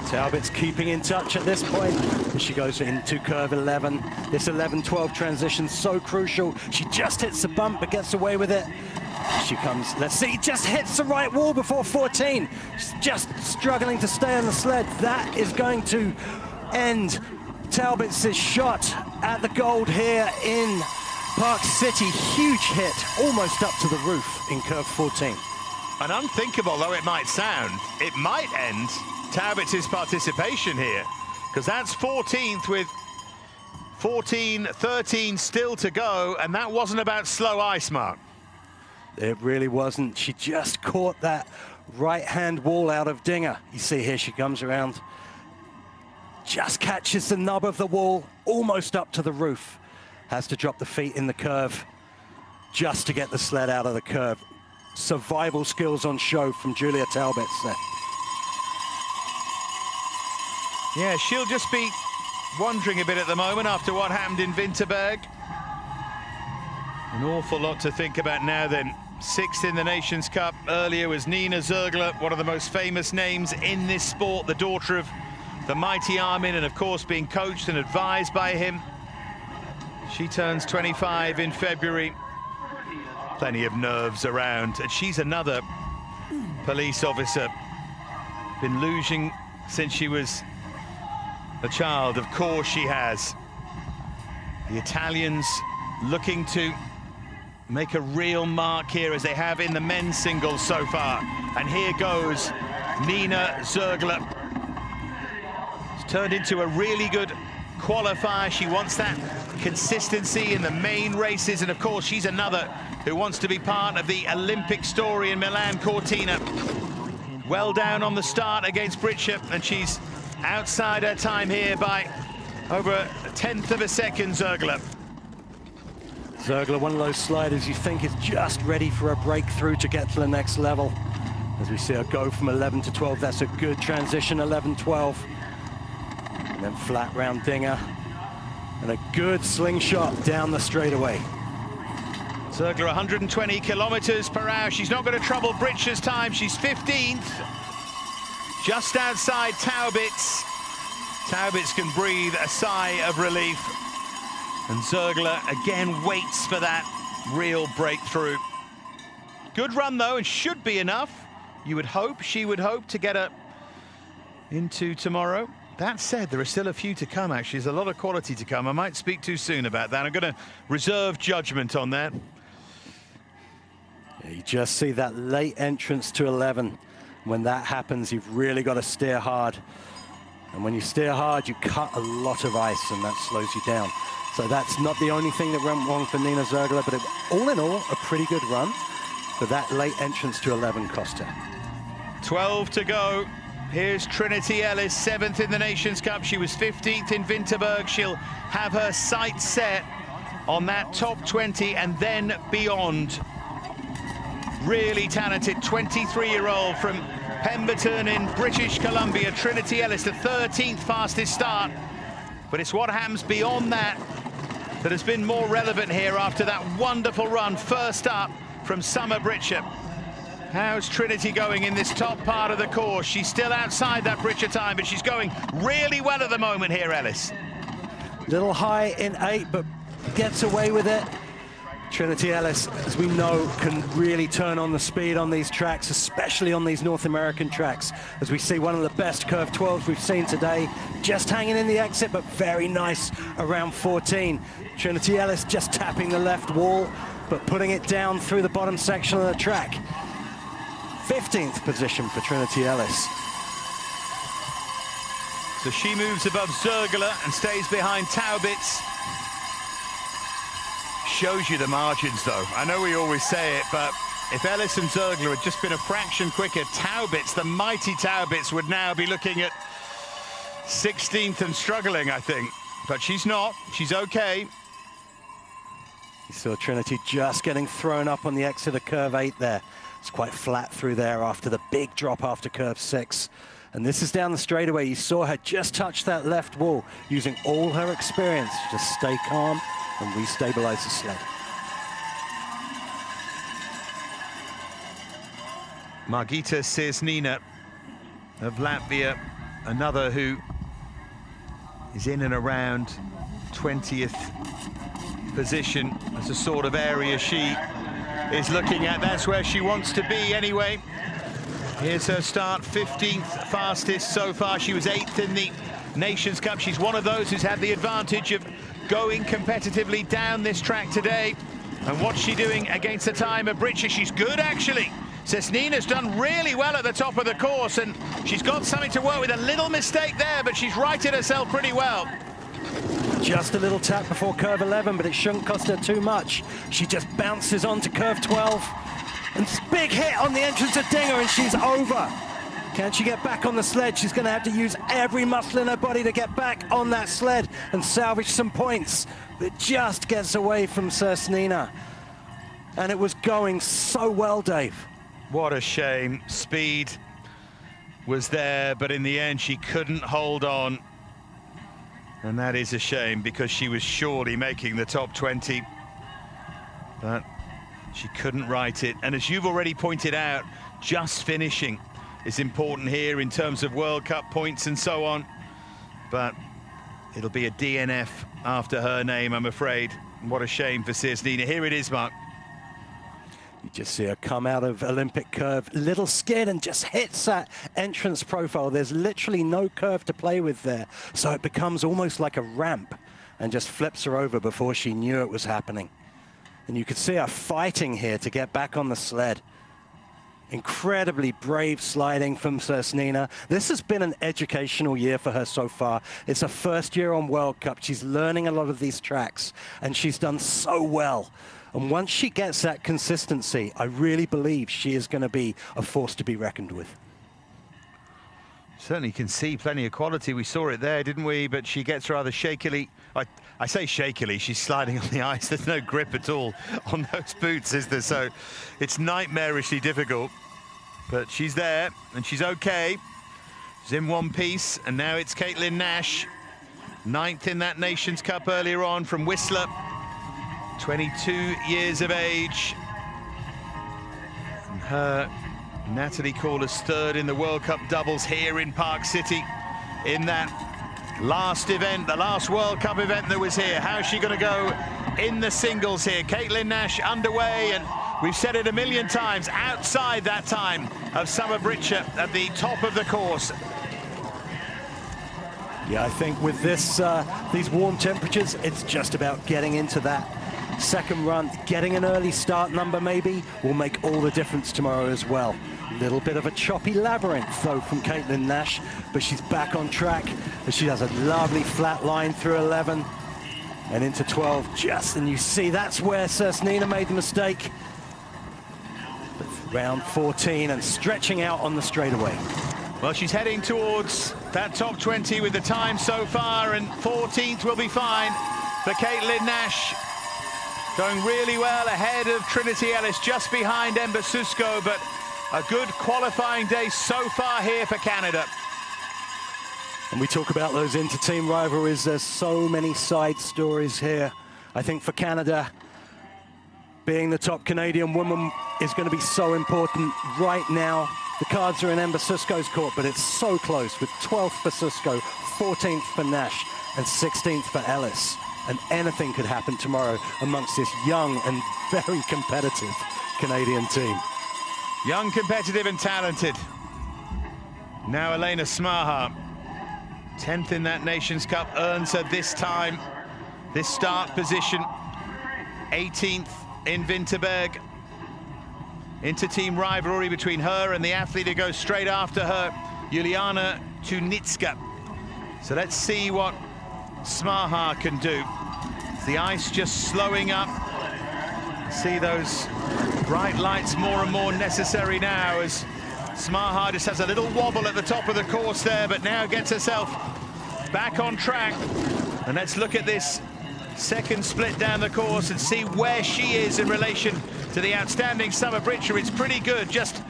Taubitz keeping in touch at this point as she goes into curve 11. This 11-12 transition so crucial. She just hits the bump but gets away with it. She comes, let's see, just hits the right wall before 14. She's just struggling to stay on the sled. That is going to end Taubitz's shot at the gold here in Park City. Huge hit, almost up to the roof in curve 14. And unthinkable though it might sound, it might end Taubitz's participation here, because that's 14th with 14, 13 still to go, and that wasn't about slow ice, Mark. It really wasn't. She just caught that right-hand wall out of Dinger. You see here she comes around, just catches the nub of the wall, almost up to the roof. Has to drop the feet in the curve just to get the sled out of the curve. Survival skills on show from Julia Taubitz there. Yeah, she'll just be wondering a bit at the moment after what happened in Winterberg. An awful lot to think about now then. 6th in the Nations Cup. Earlier was Nina Zergler, one of the most famous names in this sport, the daughter of the mighty Armin, and of course being coached and advised by him. She turns 25 in February. Plenty of nerves around, and she's another police officer. Been luging since she was a child, of course she has. The Italians looking to make a real mark here, as they have in the men's singles so far. And here goes Nina Zergler. It's turned into a really good qualifier. She wants that consistency in the main races, and of course she's another who wants to be part of the Olympic story in Milan Cortina. Well down on the start against Britscher, and she's outside her time here by over 1/10 of a second, Zergler. Zergler, one of those sliders you think is just ready for a breakthrough to get to the next level. As we see her go from 11 to 12, that's a good transition, 11-12. And then flat round Dinger. And a good slingshot down the straightaway. Zergler 120 kilometers per hour. She's not going to trouble Britscher's time. She's 15th. Just outside Taubitz. Taubitz can breathe a sigh of relief. And Zergler again waits for that real breakthrough. Good run though, and should be enough. You would hope, she would hope, to get her into tomorrow. That said, there are still a few to come, actually. There's a lot of quality to come. I might speak too soon about that. I'm going to reserve judgment on that. Yeah, you just see that late entrance to 11. When that happens, you've really got to steer hard. And when you steer hard, you cut a lot of ice, and that slows you down. So that's not the only thing that went wrong for Nina Zergler, but all in all, a pretty good run. But that late entrance to 11 cost her. 12 to go. Here's Trinity Ellis, 7th in the Nations Cup. She was 15th in Winterberg. She'll have her sights set on that top 20 and then beyond. Really talented 23-year-old from Pemberton in British Columbia. Trinity Ellis, the 13th fastest start. But it's what happens beyond that that has been more relevant here after that wonderful run first up from Summer Britscher. How's Trinity going in this top part of the course? She's still outside that Britscher time, but she's going really well at the moment here, Ellis. Little high in 8, but gets away with it. Trinity Ellis, as we know, can really turn on the speed on these tracks, especially on these North American tracks. As we see one of the best curve 12s we've seen today, just hanging in the exit, but very nice around 14. Trinity Ellis just tapping the left wall, but putting it down through the bottom section of the track. 15th position for Trinity Ellis. So she moves above Zergler and stays behind Taubitz. Shows you the margins, though. I know we always say it, but if Ellis and Zergler had just been a fraction quicker, Taubitz, the mighty Taubitz, would now be looking at 16th and struggling, I think. But she's not. She's okay. You saw Trinity just getting thrown up on the exit of curve 8 there. It's quite flat through there after the big drop after curve 6. And this is down the straightaway. You saw her just touch that left wall using all her experience. Just stay calm and restabilize the sled. Margita Sirsnina of Latvia, another who is in and around 20th position. That's the sort of area she is looking at. That's where she wants to be anyway. Here's her start, 15th fastest so far. She was 8th in the Nations Cup. She's one of those who's had the advantage of going competitively down this track today. And what's she doing against the time of Britcher? She's good, actually. Sirsnina's done really well at the top of the course, and she's got something to work with. A little mistake there, but she's righted herself pretty well. Just a little tap before curve 11, but it shouldn't cost her too much. She just bounces onto curve 12. And big hit on the entrance of Dinger, and she's over. Can she get back on the sled? She's going to have to use every muscle in her body to get back on that sled and salvage some points. But it just gets away from Sirsnina. And it was going so well, Dave. What a shame. Speed was there, but in the end she couldn't hold on. And that is a shame, because she was surely making the top 20. But she couldn't right it. And as you've already pointed out, just finishing is important here in terms of World Cup points and so on. But it'll be a DNF after her name, I'm afraid. What a shame for Sirsnina. Here it is, Mark. You just see her come out of Olympic curve, little skid, and just hits that entrance profile. There's literally no curve to play with there. So it becomes almost like a ramp and just flips her over before she knew it was happening. And you could see her fighting here to get back on the sled. Incredibly brave sliding from Sirsnina. This has been an educational year for her so far. It's her first year on World Cup. She's learning a lot of these tracks, and she's done so well. And once she gets that consistency, I really believe she is going to be a force to be reckoned with. Certainly can see plenty of quality. We saw it there, didn't we? But she gets rather shakily. I say shakily, she's sliding on the ice. There's no grip at all on those boots, is there? So it's nightmarishly difficult. But she's there, and she's okay. She's in one piece, and now it's Caitlin Nash. 9th in that Nations Cup earlier on from Whistler. 22 years of age. And her Natalie Corless 3rd in the World Cup doubles here in Park City in that last event, the last World Cup event that was here. How's she going to go in the singles here? Caitlin Nash underway, and we've said it a million times, outside that time of Summer Britcher at the top of the course. Yeah, I think with this, these warm temperatures, it's just about getting into that second run. Getting an early start number maybe will make all the difference tomorrow as well. A little bit of a choppy labyrinth though from Caitlin Nash, but she's back on track as she does a lovely flat line through 11 and into 12 just, and you see that's where Sirsnina made the mistake. But round 14 and stretching out on the straightaway. Well, she's heading towards that top 20 with the time so far, and 14th will be fine for Caitlin Nash. Going really well ahead of Trinity Ellis, just behind Ember Susko, but a good qualifying day so far here for Canada. And we talk about those inter-team rivalries. There's so many side stories here. I think for Canada, being the top Canadian woman is going to be so important right now. The cards are in Ember Susko's court, but it's so close with 12th for Susko, 14th for Nash, and 16th for Ellis. And anything could happen tomorrow amongst this young and very competitive Canadian team. Young, competitive and talented. Now Elena Smaha, 10th in that Nations Cup, earns her this time, this start position. 18th in Winterberg. Inter-team rivalry between her and the athlete who goes straight after her, Juliana Tunitska. So let's see what Smaha can do. Is the ice just slowing up? See those bright lights more and more necessary now as Smaha just has a little wobble at the top of the course there, but now gets herself back on track. And let's look at this second split down the course and see where she is in relation to the outstanding Summer Britcher. It's pretty good, just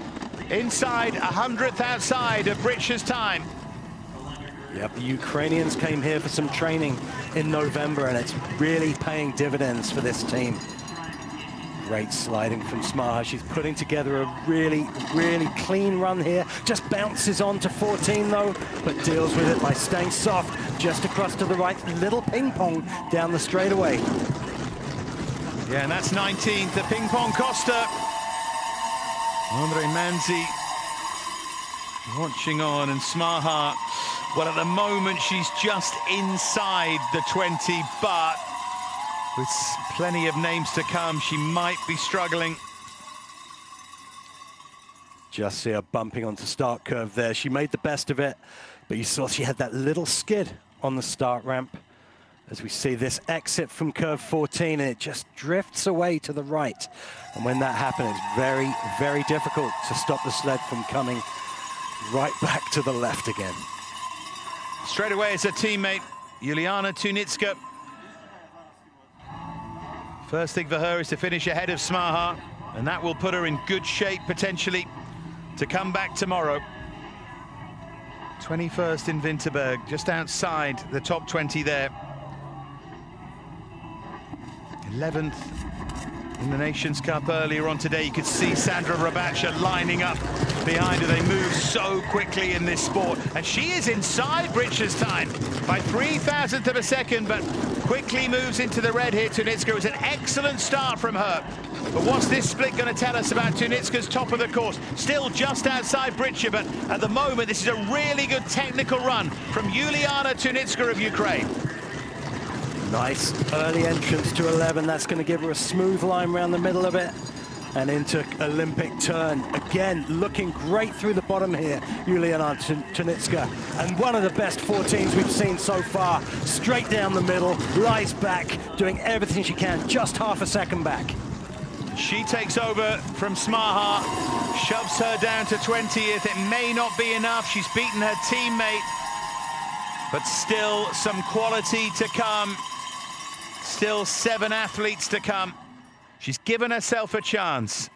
inside 100th outside of Britcher's time. Yep, the Ukrainians came here for some training in November, and it's really paying dividends for this team. Great sliding from Smaha. She's putting together a really, really clean run here. Just bounces on to 14 though, but deals with it by staying soft just across to the right. Little ping pong down the straightaway. Yeah, and that's 19th. The ping pong Costa. Andre Manzi watching on, and Smaha, well, at the moment she's just inside the 20, but with plenty of names to come, she might be struggling. Just see her bumping onto start curve there. She made the best of it, but you saw she had that little skid on the start ramp as we see this exit from curve 14, and it just drifts away to the right. And when that happens, it's very, very difficult to stop the sled from coming right back to the left again. Straight away it's a teammate, Juliana Tunitska. First thing for her is to finish ahead of Smaha, and that will put her in good shape potentially to come back tomorrow. 21st in Winterberg, just outside the top 20 there. 11th in the Nations Cup earlier on today. You could see Sandra Robacha lining up behind her. They move so quickly in this sport, and she is inside Britcher's time by 3,000th of a second, but quickly moves into the red here. Tunitska. It was an excellent start from her, but what's this split going to tell us about Tunitska's top of the course? Still just outside Britcher, but at the moment this is a really good technical run from Juliana Tunitska of Ukraine. Nice early entrance to 11. That's going to give her a smooth line around the middle of it and into Olympic turn. Again, looking great through the bottom here, Juliana Tunitska. And one of the best 14s we've seen so far. Straight down the middle, lies back, doing everything she can, just half a second back. She takes over from Smaha, shoves her down to 20th. It may not be enough. She's beaten her teammate, but still some quality to come. Still 7 athletes to come. She's given herself a chance.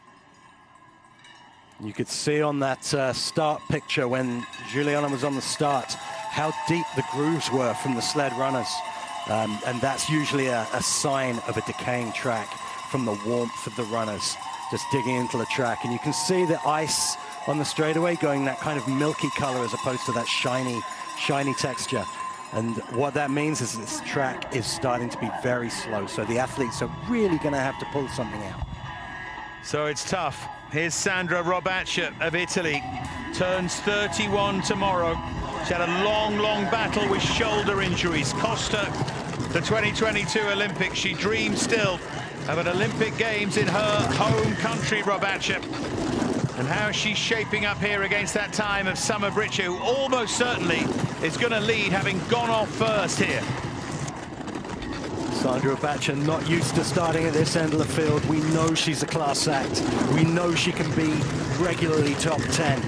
You could see on that start picture when Juliana was on the start how deep the grooves were from the sled runners. And that's usually a sign of a decaying track from the warmth of the runners just digging into the track. And you can see the ice on the straightaway going that kind of milky color as opposed to that shiny texture. And what that means is this track is starting to be very slow. So the athletes are really going to have to pull something out. So it's tough. Here's Sandra Robacha of Italy. Turns 31 tomorrow. She had a long, long battle with shoulder injuries. Cost her the 2022 Olympics. She dreams still of an Olympic Games in her home country, Robacha. And how she's shaping up here against that time of Summer Britcher, who almost certainly is going to lead, having gone off first here. Sandra Robacha not used to starting at this end of the field. We know she's a class act. We know she can be regularly top 10.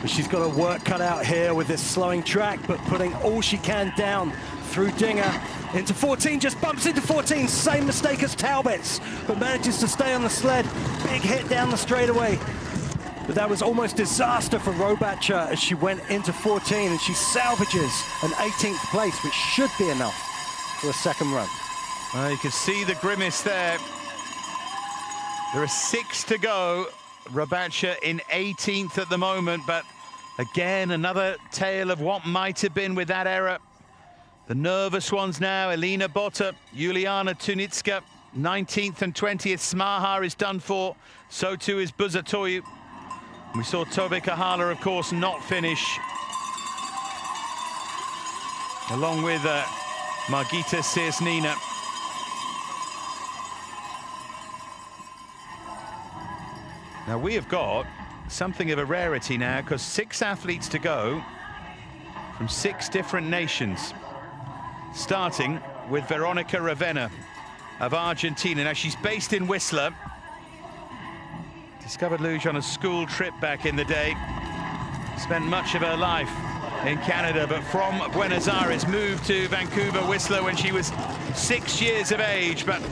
But she's got her work cut out here with this slowing track, but putting all she can down through Dinger into 14, just bumps into 14, same mistake as Talbot's, but manages to stay on the sled. Big hit down the straightaway. But that was almost disaster for Robacha as she went into 14, and she salvages an 18th place, which should be enough for a second run. Well, you can see the grimace there. There are 6 to go. Robacha in 18th at the moment, but again, another tale of what might have been with that error. The nervous ones now, Elina Botta, Juliana Tunitska, 19th and 20th. Smaha is done for, so too is Buzatoyu. We saw Tove Kahala, of course, not finish, along with Margita Sirsnina. Now we have got something of a rarity now, because 6 athletes to go. from 6 different nations, starting with Veronica Ravenna of Argentina. Now, she's based in Whistler. Discovered luge on a school trip back in the day. Spent much of her life in Canada, but from Buenos Aires moved to Vancouver, Whistler when she was 6 years of age. But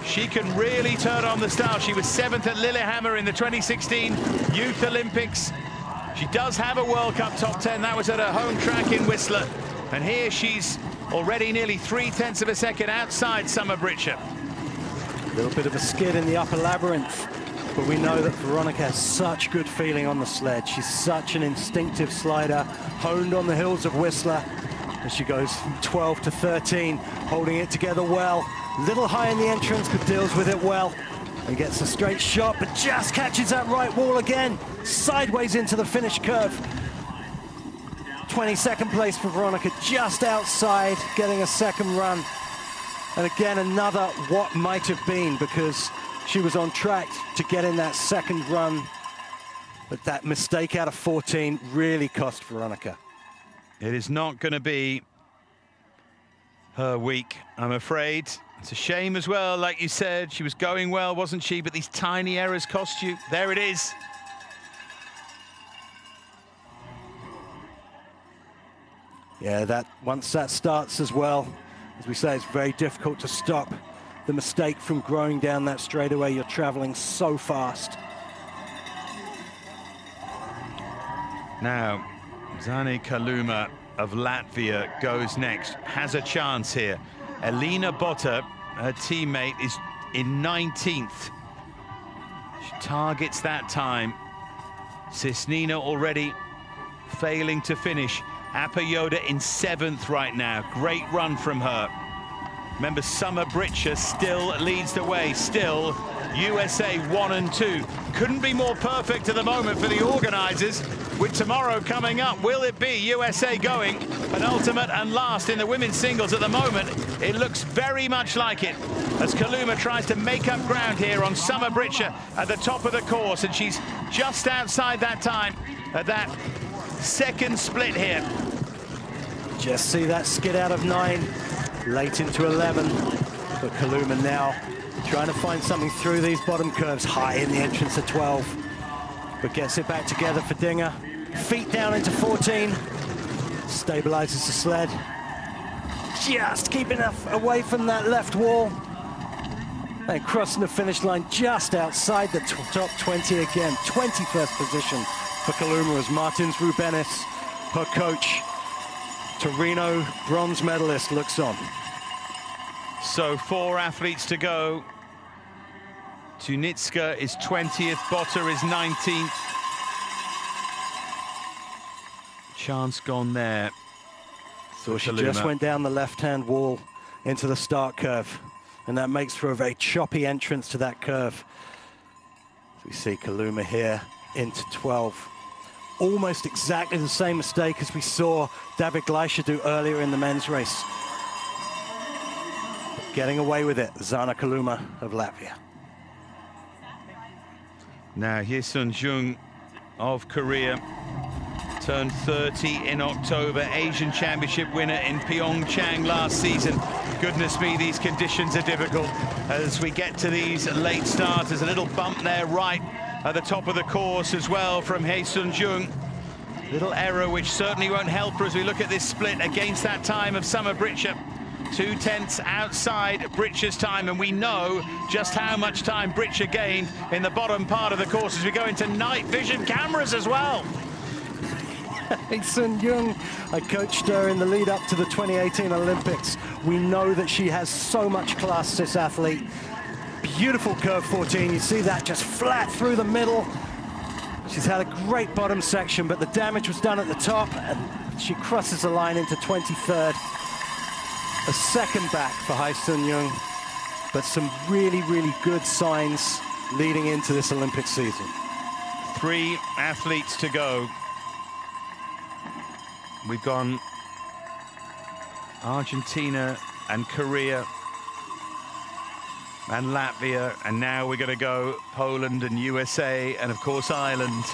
she can really turn on the style. She was 7th at Lillehammer in the 2016 Youth Olympics. She does have a World Cup top 10. That was at her home track in Whistler. And here she's already nearly 0.3 of a second outside Summer Britcher. A little bit of a skid in the upper labyrinth, but we know that Veronica has such good feeling on the sled. She's such an instinctive slider, honed on the hills of Whistler, as she goes from 12 to 13, holding it together well. Little high in the entrance, but deals with it well. And gets a straight shot, but just catches that right wall again, sideways into the finish curve. 22nd place for Veronica, just outside, getting a second run. And again, another what might have been, because she was on track to get in that second run. But that mistake out of 14 really cost Veronica. It is not going to be her week, I'm afraid. It's a shame as well, like you said. She was going well, wasn't she? But these tiny errors cost you. There it is. Yeah, once that starts as well, as we say, it's very difficult to stop the mistake from growing down that straightaway. You're traveling so fast. Now, Zani Kaluma of Latvia goes next, has a chance here. Elina Botta, her teammate, is in 19th. She targets that time. Cisnina already failing to finish. Apayoda in 7th right now. Great run from her. Remember, Summer Britcher still leads the way. Still USA 1 and 2. Couldn't be more perfect at the moment for the organizers. With tomorrow coming up, will it be USA going penultimate and last in the women's singles at the moment? It looks very much like it, as Kaluma tries to make up ground here on Summer Britcher at the top of the course, and she's just outside that time at that second split here. Just see that skid out of 9, late into 11. But Kaluma now trying to find something through these bottom curves, high in the entrance at 12. But gets it back together for Dinger. Feet down into 14. Stabilizes the sled. Just keeping away from that left wall. And crossing the finish line just outside the top 20 again. 21st position for Kaluma as Martins Rubenis, her coach, Torino bronze medalist, looks on. So 4 athletes to go. Tunitska is 20th, Botta is 19th. Chance gone there. So she just went down the left-hand wall into the start curve, and that makes for a very choppy entrance to that curve. We see Kaluma here into 12. Almost exactly the same mistake as we saw David Gleischer do earlier in the men's race. But getting away with it, Zana Kaluma of Latvia. Now Hye-sun Jung of Korea turned 30 in October, Asian Championship winner in Pyeongchang last season. Goodness me, these conditions are difficult as we get to these late starters. A little bump there right at the top of the course as well from Hye-sun Jung. Little error which certainly won't help her as we look at this split against that time of Summer Britcher. 2/10 outside Britcher's time, and we know just how much time Britcher gained in the bottom part of the course as we go into night vision cameras as well. Hye-sun Jung, I coached her in the lead up to the 2018 Olympics. We know that she has so much class, this athlete. Beautiful curve 14, you see that just flat through the middle. She's had a great bottom section, but the damage was done at the top, and she crosses the line into 23rd. A second back for Hye-sun Jung, but some really, really good signs leading into this Olympic season. 3 athletes to go. We've gone Argentina and Korea and Latvia, and now we're going to go Poland and USA and of course Ireland.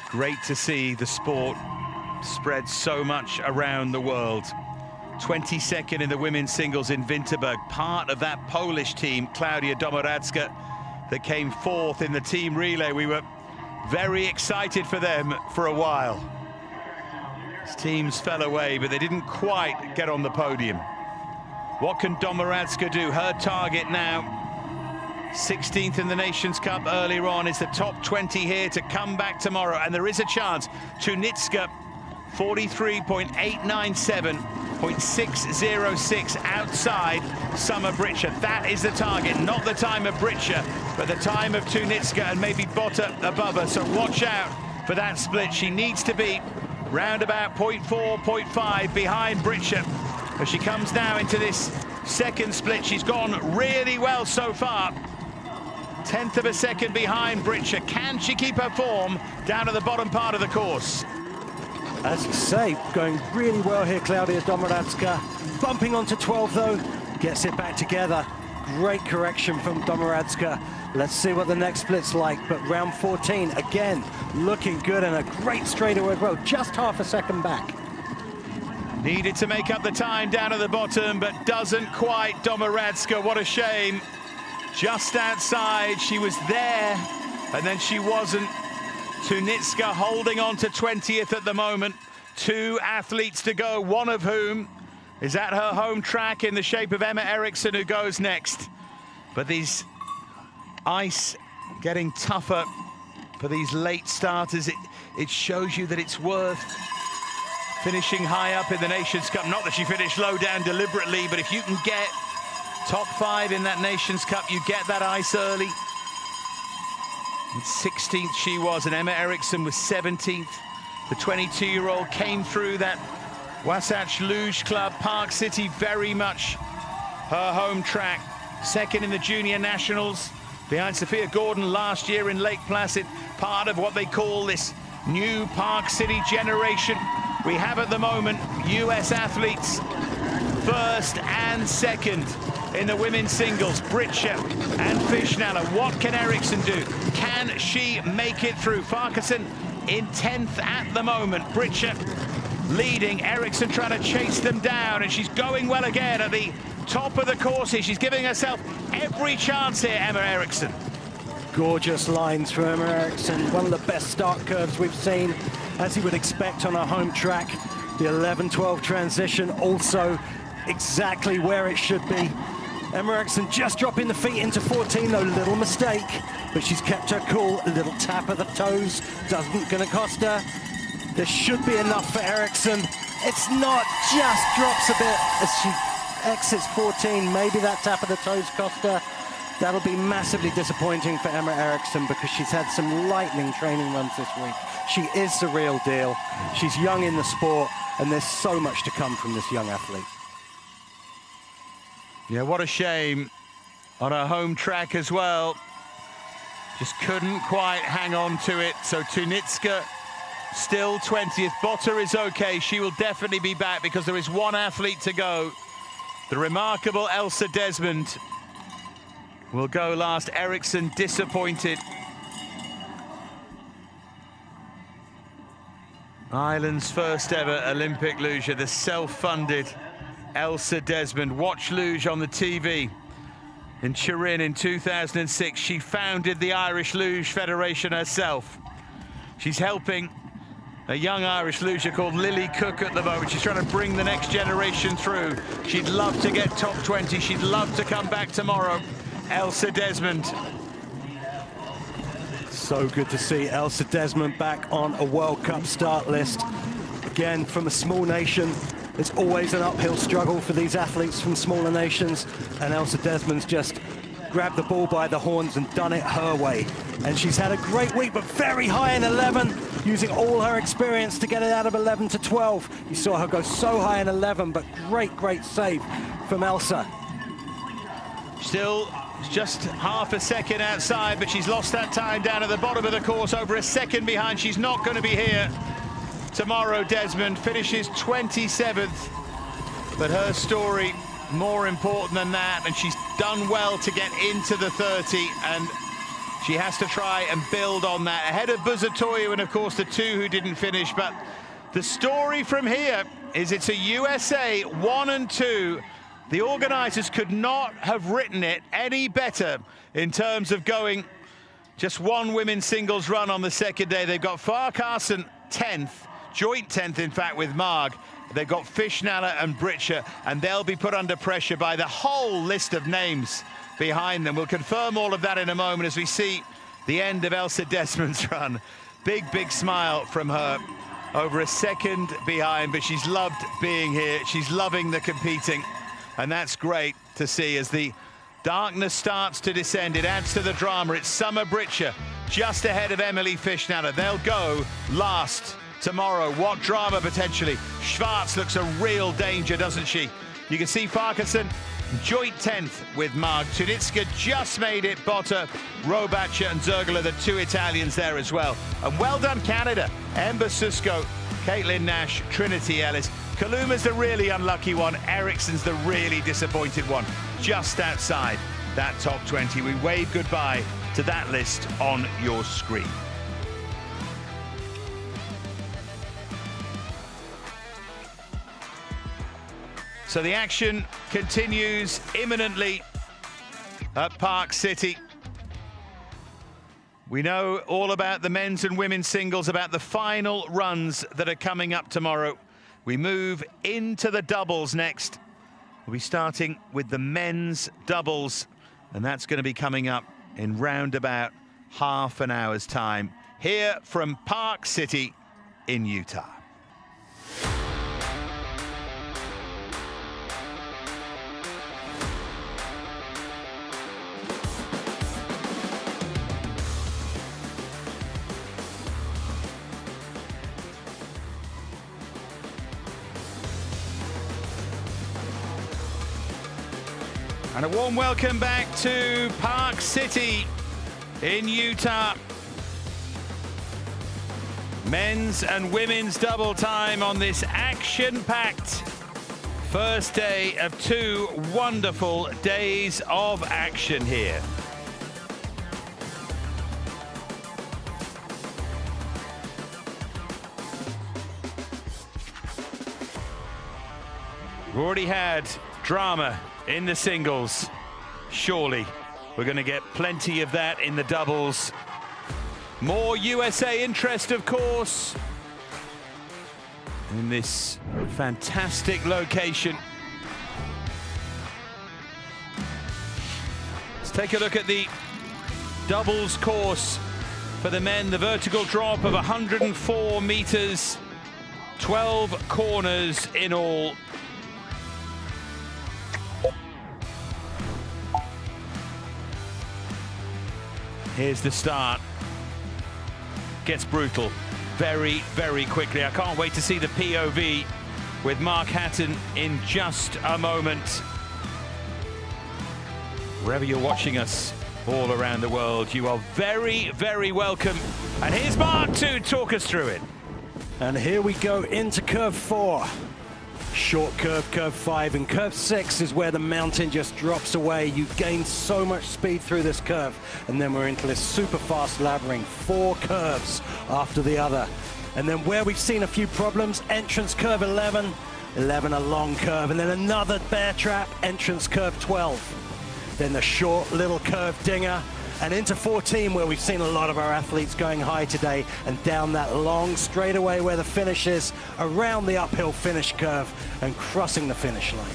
Great to see the sport spread so much around the world. 22nd in the women's singles in Wintersport, part of that Polish team, Klaudia Domoradska, that came fourth in the team relay. We were very excited for them for a while. His teams fell away, but they didn't quite get on the podium. What can Domoradska do? Her target now, 16th in the Nations Cup earlier on, is the top 20 here to come back tomorrow, and there is a chance. Tunitska, 43.897, 0.606 outside Summer Britcher. That is the target, not the time of Britcher, but the time of Tunitska and maybe Botta above her. So watch out for that split. She needs to be round about 0.4, 0.5 behind Britcher. As she comes now into this second split, she's gone really well so far. 1/10 of a second behind Britcher. Can she keep her form down at the bottom part of the course? As you say, going really well here, Klaudia Domoradska. Bumping onto 12 though, gets it back together. Great correction from Domoradska. Let's see what the next split's like, but round 14, again, looking good and a great straightaway row, just half a second back. Needed to make up the time down at the bottom, but doesn't quite. Domoradska, what a shame. Just outside, she was there, and then she wasn't. Tunitska holding on to 20th at the moment. 2 athletes to go, one of whom is at her home track in the shape of Emma Eriksson, who goes next. But these ice getting tougher for these late starters. It shows you that it's worth finishing high up in the Nations Cup. Not that she finished low down deliberately, but if you can get top 5 in that Nations Cup, you get that ice early. And 16th she was, and Emma Eriksson was 17th. The 22-year-old came through that Wasatch Luge Club, Park City, very much her home track. Second in the Junior Nationals, behind Sophia Gordon last year in Lake Placid, part of what they call this new Park City generation. We have at the moment US athletes first and second in the women's singles, Britcher and Fischnaller. What can Eriksson do? Can she make it through? Farquharson in 10th at the moment. Britcher leading, Eriksson trying to chase them down, and she's going well again at the top of the course here. She's giving herself every chance here, Emma Eriksson. Gorgeous lines from Emma Eriksson. One of the best start curves we've seen, as you would expect on our home track. The 11-12 transition also exactly where it should be. Emma Eriksson just dropping the feet into 14 though, little mistake, but she's kept her cool. A little tap of the toes, doesn't gonna cost her. There should be enough for Eriksson. It's not, just drops a bit as she exits 14. Maybe that tap of the toes cost her. That'll be massively disappointing for Emma Eriksson because she's had some lightning training runs this week. She is the real deal. She's young in the sport, and there's so much to come from this young athlete. Yeah, what a shame on her home track as well. Just couldn't quite hang on to it. So Tunitska still 20th. Botta is okay. She will definitely be back because there is one athlete to go. The remarkable Elsa Desmond will go last. Eriksson disappointed. Ireland's first ever Olympic luger, the self-funded Elsa Desmond. Watch Luge on the TV in Turin in 2006. She founded the Irish Luge Federation herself. She's helping a young Irish luger called Lily Cook at the moment. She's trying to bring the next generation through. She'd love to get top 20. She'd love to come back tomorrow. Elsa Desmond. So good to see Elsa Desmond back on a World Cup start list. Again, from a small nation, it's always an uphill struggle for these athletes from smaller nations, and Elsa Desmond's just grabbed the bull by the horns and done it her way. And she's had a great week, but very high in 11, using all her experience to get it out of 11 to 12. You saw her go so high in 11, but great save from Elsa. Still just half a second outside, but she's lost that time down at the bottom of the course, over a second behind. She's not going to be here tomorrow. Desmond finishes 27th, but her story more important than that, and she's done well to get into the 30, and She has to try and build on that. Ahead of Buzatoyu and, of course, the two who didn't finish. But the story from here is it's a USA 1 and 2. The organisers could not have written it any better in terms of going just one women's singles run on the second day. They've got Farquharson 10th, joint 10th, in fact, with Marg. They've got Fishnala and Britscher, and they'll be put under pressure by the whole list of names behind them. We'll confirm all of that in a moment as we see the end of Elsa Desmond's run. Big, big smile from her. Over a second behind, but she's loved being here. She's loving the competing, and that's great to see as the darkness starts to descend. It adds to the drama. It's Summer Britscher just ahead of Emily Fishnala. They'll go last tomorrow. What drama potentially. Schwarz looks a real danger, doesn't she? You can see Farquharson joint 10th with Marg. Tunitska just made it. Botta, Robacher and Zergler, the two Italians there as well. And well done, Canada. Ember Susko, Caitlin Nash, Trinity Ellis. Kaluma's the really unlucky one. Eriksson's the really disappointed one. Just outside that top 20. We wave goodbye to that list on your screen. So the action continues imminently at Park City. We know all about the men's and women's singles, about the final runs that are coming up tomorrow. We move into the doubles next. We'll be starting with the men's doubles, and that's going to be coming up in round about half an hour's time here from Park City in Utah. And a warm welcome back to Park City in Utah. Men's and women's double time on this action-packed first day of 2 wonderful days of action here. We've already had drama in the singles. Surely we're going to get plenty of that in the doubles. More USA interest, of course, in this fantastic location. Let's take a look at the doubles course for the men. The vertical drop of 104 meters, 12 corners in all. Here's the start. Gets brutal very, very quickly. I can't wait to see the POV with Mark Hatton in just a moment. Wherever you're watching us all around the world, you are very, very welcome. And here's Mark to talk us through it. And here we go into curve 4. Short curve, curve 5, and curve 6 is where the mountain just drops away. You gain so much speed through this curve, and then we're into this super fast labyrinth, 4 curves after the other. And then where we've seen a few problems, entrance curve 11, a long curve, and then another bear trap, entrance curve 12. Then the short little curve dinger, and into 14 where we've seen a lot of our athletes going high today, and down that long straightaway where the finish is, around the uphill finish curve and crossing the finish line.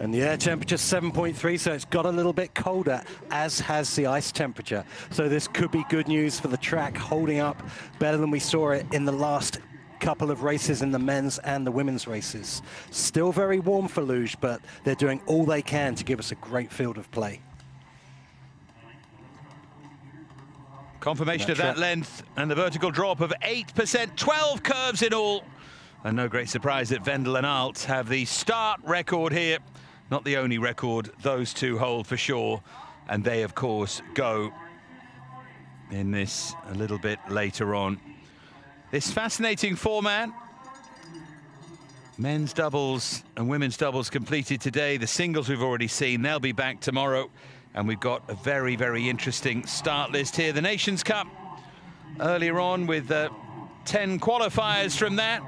And the air temperature 7.3, so it's got a little bit colder, as has the ice temperature. So this could be good news for the track, holding up better than we saw it in the last couple of races in the men's and the women's races. Still very warm for Luge, but they're doing all they can to give us a great field of play. Confirmation of that length and the vertical drop of 8%, 12 curves in all. And no great surprise that Vendel and Alt have the start record here. Not the only record those two hold for sure. And they, of course, go in this a little bit later on. This fascinating format Men's doubles and women's doubles completed today. The singles we've already seen, they'll be back tomorrow. And we've got a very, very interesting start list here. The Nations Cup earlier on with 10 qualifiers from that,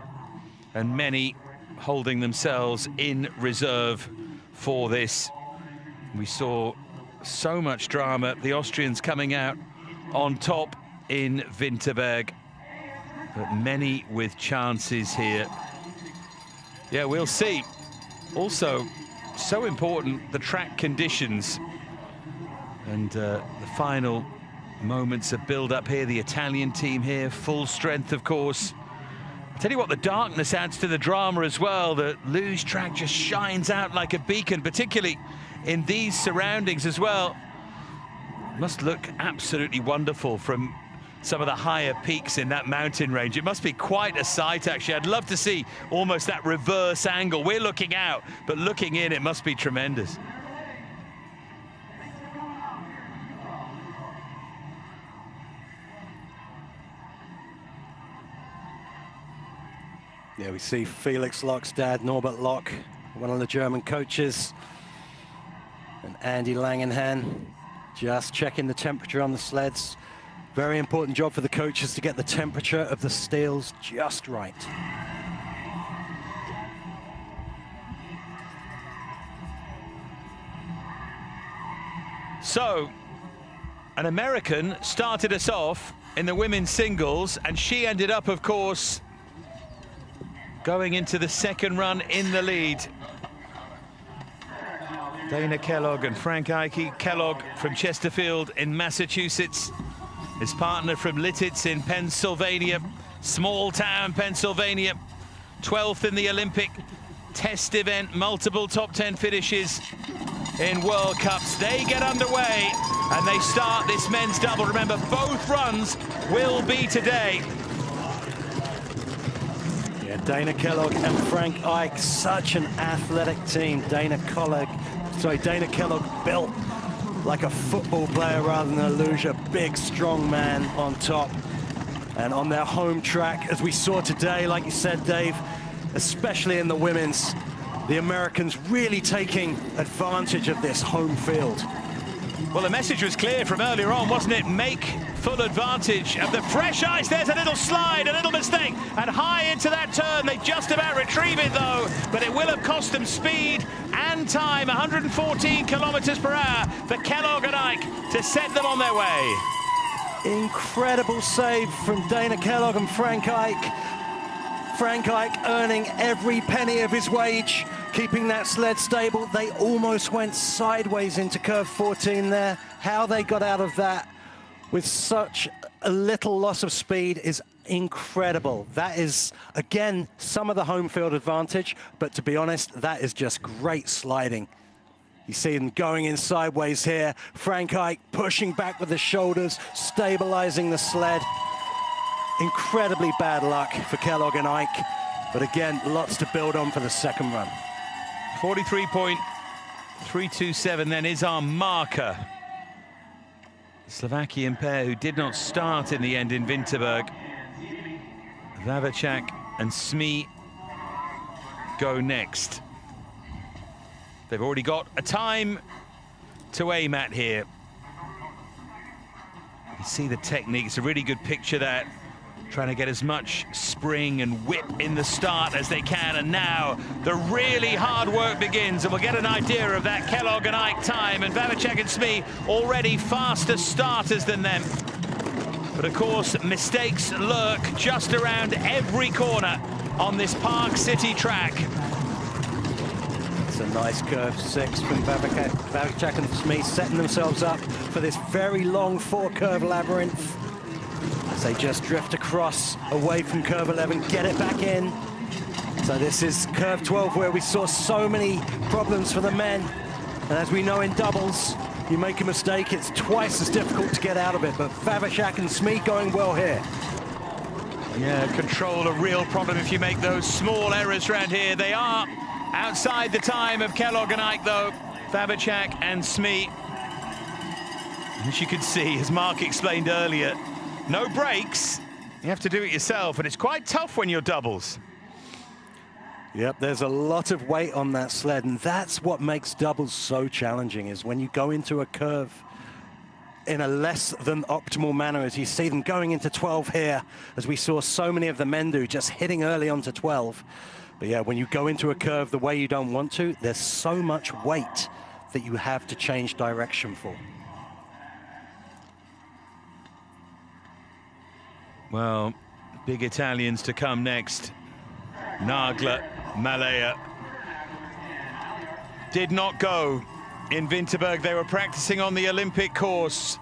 and many holding themselves in reserve for this. We saw so much drama, the Austrians coming out on top in Winterberg, but many with chances here. Yeah, we'll see. Also, so important, the track conditions and the final moments of build-up here. The Italian team here, full strength, of course. I tell you what, the darkness adds to the drama as well. The luge track just shines out like a beacon, particularly in these surroundings as well. Must look absolutely wonderful from some of the higher peaks in that mountain range. It must be quite a sight, actually. I'd love to see almost that reverse angle. We're looking out, but looking in, it must be tremendous. Yeah, we see Felix Loch's dad, Norbert Loch, one of the German coaches, and Andy Langenhan just checking the temperature on the sleds. Very important job for the coaches to get the temperature of the steels just right. So, an American started us off in the women's singles, and she ended up, of course, going into the second run in the lead. Dana Kellogg and Frank Eicke. Kellogg from Chesterfield in Massachusetts. His partner from Lititz in Pennsylvania. Small town Pennsylvania. 12th in the Olympic test event. Multiple top 10 finishes in World Cups. They get underway and they start this men's double. Remember, both runs will be today. Dana Kellogg and Frank Eicke, such an athletic team. Dana Kellogg built like a football player rather than a luge, a big, strong man on top. And on their home track, as we saw today, like you said, Dave, especially in the women's, the Americans really taking advantage of this home field. Well, the message was clear from earlier on, wasn't it? Make full advantage of the fresh ice. There's a little slide, a little mistake, and high into that turn. They just about retrieve it, though, but it will have cost them speed and time. 114 kilometers per hour for Kellogg and Eicke to set them on their way. Incredible save from Dana Kellogg and Frank Eicke. Frank Eicke earning every penny of his wage, keeping that sled stable. They almost went sideways into curve 14 there. How they got out of that with such a little loss of speed is incredible. That is, again, some of the home field advantage, but to be honest, that is just great sliding. You see them going in sideways here. Frank Eicke pushing back with the shoulders, stabilizing the sled. Incredibly bad luck for Kellogg and Eicke, but again, lots to build on for the second run. 43.327 then is our marker. The Slovakian pair who did not start in the end in Winterberg. Vavacek and Smee go next. They've already got a time to aim at here. You see the technique, it's a really good picture that. Trying to get as much spring and whip in the start as they can, and now the really hard work begins, and we'll get an idea of that Kellogg and Eicke time, and Vavacek and Smee already faster starters than them. But of course, mistakes lurk just around every corner on this Park City track. It's a nice curve 6 from Vavacek and Smee, setting themselves up for this very long 4-curve labyrinth. As they just drift across, away from curve 11, get it back in. So this is curve 12, where we saw so many problems for the men. And as we know in doubles, you make a mistake, it's twice as difficult to get out of it. But Vavacek and Smee going well here. Yeah, control a real problem if you make those small errors around here. They are outside the time of Kellogg and Eicke, though, Vavacek and Smee. As you can see, as Mark explained earlier, no brakes, you have to do it yourself, and it's quite tough when you're doubles. Yep, there's a lot of weight on that sled, and that's what makes doubles so challenging, is when you go into a curve in a less than optimal manner, as you see them going into 12 here, as we saw so many of the men do, just hitting early onto 12. But yeah, when you go into a curve the way you don't want to, there's so much weight that you have to change direction for. Well, big Italians to come next. Nagla, Malaya. Did not go in Winterberg. They were practicing on the Olympic course.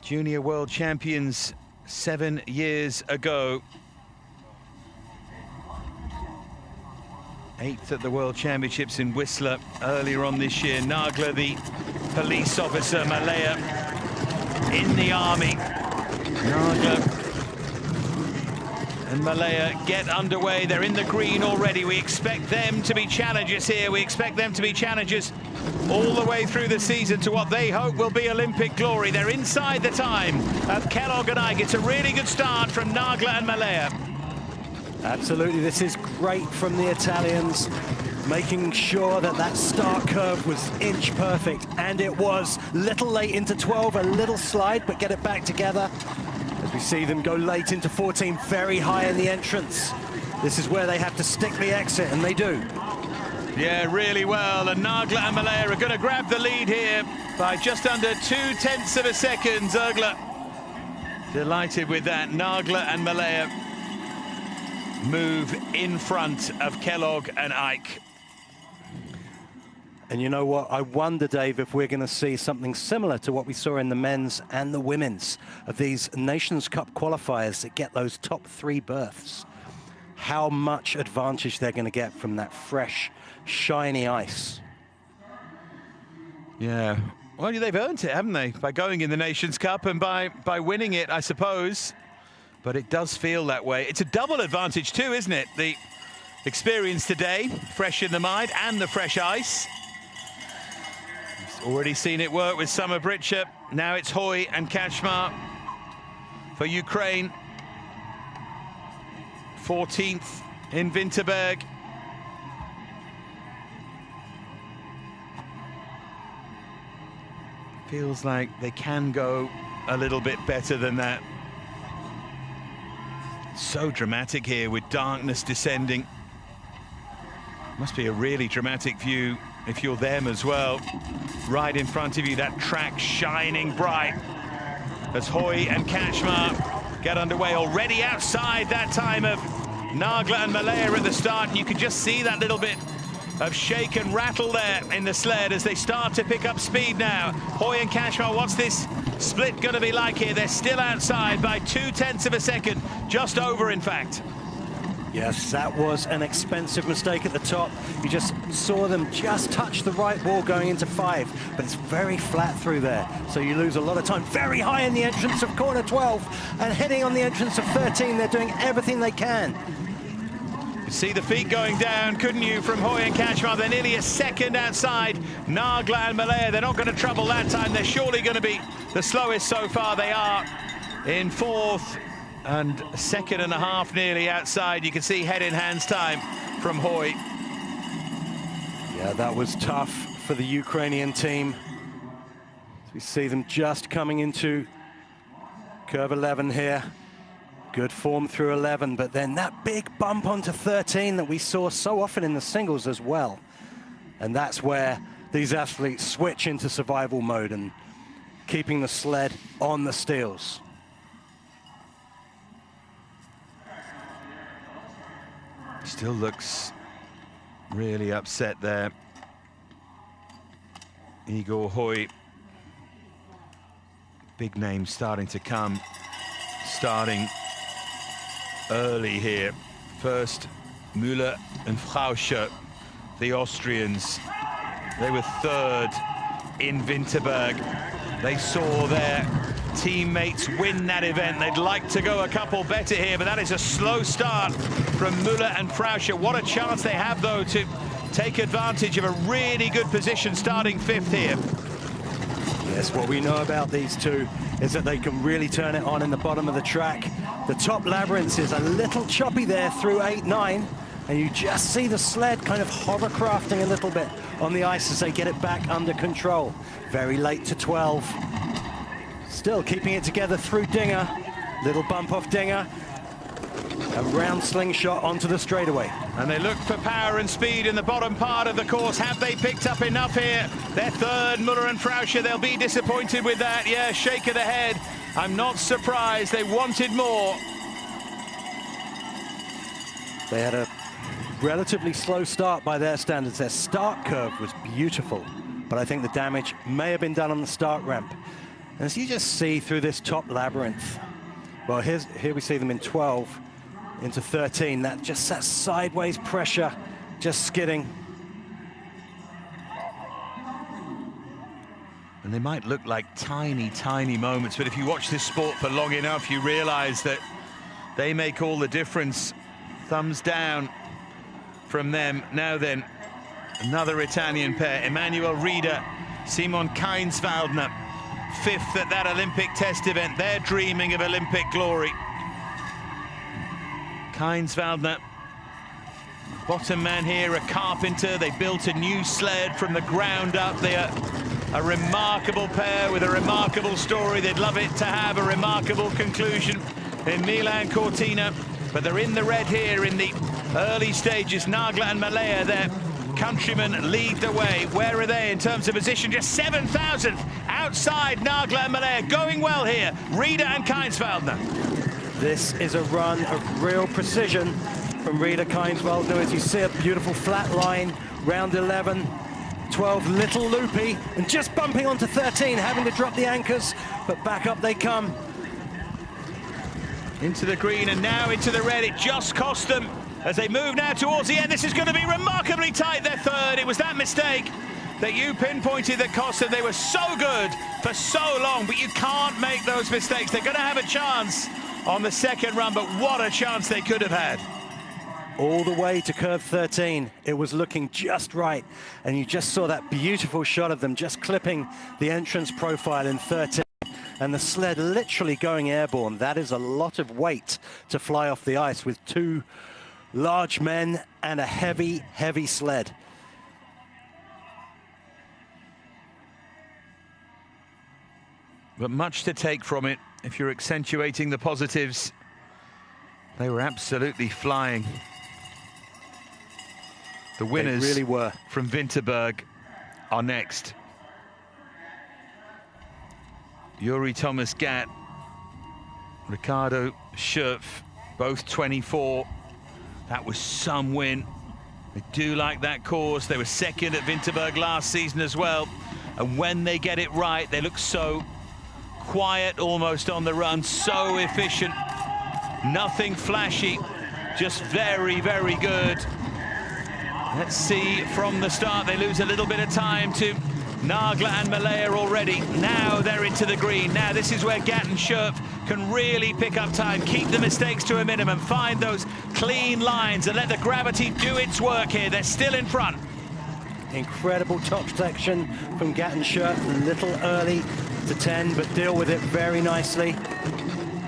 Junior world champions 7 years ago. 8th at the World Championships in Whistler earlier on this year. Nagla, the police officer, Malaya in the army. Nagla and Malaya get underway. They're in the green already. We expect them to be challengers here. We expect them to be challengers all the way through the season to what they hope will be Olympic glory. They're inside the time of Kellogg and Ike. It's a really good start from Nagla and Malaya. Absolutely, this is great from the Italians, making sure that that start curve was inch perfect, and it was. Little late into 12, a little slide, but get it back together. As we see them go late into 14, very high in the entrance. This is where they have to stick the exit, and they do. Yeah, really well, and Nagla and Malaya are going to grab the lead here by just under 0.2 of a second. Zergler delighted with that. Nagla and Malaya move in front of Kellogg and Ike. And you know what? I wonder, Dave, if we're going to see something similar to what we saw in the men's and the women's of these Nations Cup qualifiers that get those top 3 berths. How much advantage they're going to get from that fresh, shiny ice. Yeah, well, they've earned it, haven't they? By going in the Nations Cup and by winning it, I suppose. But it does feel that way. It's a double advantage too, isn't it? The experience today, fresh in the mind, and the fresh ice. We've already seen it work with Summer Britcher. Now it's Hoy and Kaczmar for Ukraine. 14th in Winterberg. Feels like they can go a little bit better than that. So dramatic here with darkness descending. Must be a really dramatic view if you're them as well. Right in front of you, that track shining bright as Hoy and Kaczmar get underway. Already outside that time of Nagla and Malaya at the start. You could just see that little bit of shake and rattle there in the sled as they start to pick up speed now. Hoy and Kaczmar, what's this split going to be like here? They're still outside by 0.2 of a second, just over in fact. Yes, that was an expensive mistake at the top. You just saw them just touch the right wall going into 5, but it's very flat through there, so you lose a lot of time. Very high in the entrance of corner 12 and heading on the entrance of 13. They're doing everything they can. You see the feet going down, couldn't you, from Hoy and Kaczmar? They're nearly a second outside Nagla and Malaya. They're not going to trouble that time. They're surely going to be the slowest so far. They are in 4th and a second and a half nearly outside. You can see head in hands time from Hoy. Yeah, that was tough for the Ukrainian team. We see them just coming into curve 11 here. Good form through 11, but then that big bump onto 13 that we saw so often in the singles as well. And that's where these athletes switch into survival mode and keeping the sled on the steels. Still looks really upset there. Igor Hoy. Big names starting to come, starting early here. First, Müller and Frauscher, the Austrians. They were 3rd in Winterberg. They saw their teammates win that event. They'd like to go a couple better here, but that is a slow start from Müller and Frauscher. What a chance they have, though, to take advantage of a really good position starting 5th here. Yes, what we know about these two is that they can really turn it on in the bottom of the track. The top labyrinth is a little choppy there through 8, 9, And you just see the sled kind of hovercrafting a little bit on the ice as they get it back under control. Very late to 12. Still keeping it together through Dinger. Little bump off Dinger. A round slingshot onto the straightaway. And they look for power and speed in the bottom part of the course. Have they picked up enough here? Their third, Muller and Frauscher, they'll be disappointed with that. Yeah, shake of the head. I'm not surprised. They wanted more. They had a relatively slow start by their standards. Their start curve was beautiful, but I think the damage may have been done on the start ramp. And as you just see through this top labyrinth, well, here we see them in 12 into 13. That sideways pressure, just skidding. And they might look like tiny, tiny moments, but if you watch this sport for long enough, you realize that they make all the difference. Thumbs down from them. Now then, another Italian pair, Emanuel Rieder, Simon Keinswaldner, fifth at that Olympic test event. They're dreaming of Olympic glory. Keinswaldner, bottom man here, a carpenter. They built a new sled from the ground up. They are a remarkable pair with a remarkable story. They'd love it to have a remarkable conclusion in Milan Cortina, but they're in the red here in the early stages. Nagler and Malaya, their countrymen, lead the way. Where are they in terms of position? Just 7,000th outside Nagler and Malaya. Going well here, Rieder and Keinswaldner. This is a run of real precision from Rieder Keinswaldner. As you see, a beautiful flat line, round 11, 12 little loopy, and just bumping onto 13, having to drop the anchors, but back up they come. Into the green and now into the red. It just cost them as they move now towards the end. This is going to be remarkably tight, their third. It was that mistake that you pinpointed that cost them. They were so good for so long, but you can't make those mistakes. They're going to have a chance on the second run, but what a chance they could have had. All the way to curve 13, it was looking just right, and you just saw that beautiful shot of them just clipping the entrance profile in 13, and the sled literally going airborne. That is a lot of weight to fly off the ice with two large men and a heavy, heavy sled. But much to take from it if you're accentuating the positives. They were absolutely flying. The winners they really were. From Winterberg are next. Yuri Thomas Gatt, Ricardo Schurf, both 24. That was some win. They do like that course. They were second at Winterberg last season as well. And when they get it right, they look so quiet almost on the run, so efficient. Nothing flashy, just very, very good. Let's see from the start. They lose a little bit of time to Nagler and Malaya already. Now they're into the green. Now this is where Gatt and Schurf can really pick up time, keep the mistakes to a minimum, find those clean lines and let the gravity do its work here. They're still in front. Incredible top section from Gatt and Schurf, a little early to 10, but deal with it very nicely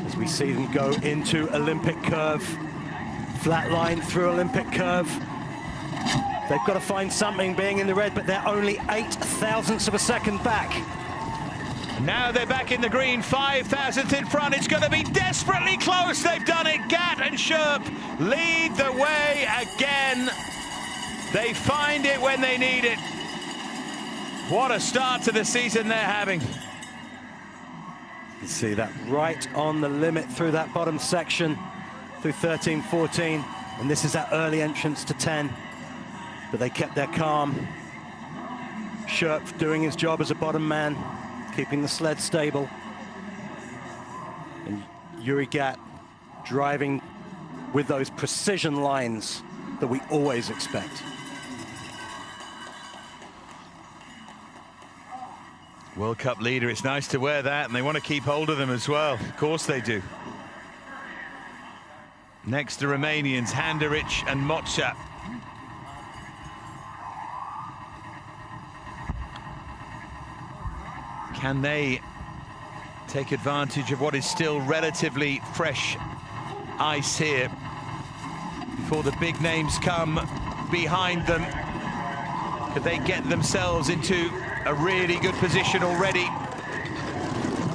as we see them go into Olympic curve. Flat line through Olympic curve. They've got to find something being in the red, but they're only 0.08 of a second back. Now they're back in the green, 5,000th in front. It's going to be desperately close. They've done it. Gatt and Schurf lead the way again. They find it when they need it. What a start to the season they're having. You see that right on the limit through that bottom section, through 13, 14, and this is that early entrance to 10. But they kept their calm. Schurf doing his job as a bottom man, keeping the sled stable. And Yuri Gatt driving with those precision lines that we always expect. World Cup leader, it's nice to wear that, and they want to keep hold of them as well. Of course they do. Next, the Romanians, Handeric and Mocha. Can they take advantage of what is still relatively fresh ice here? before the big names come behind them. Could they get themselves into a really good position already?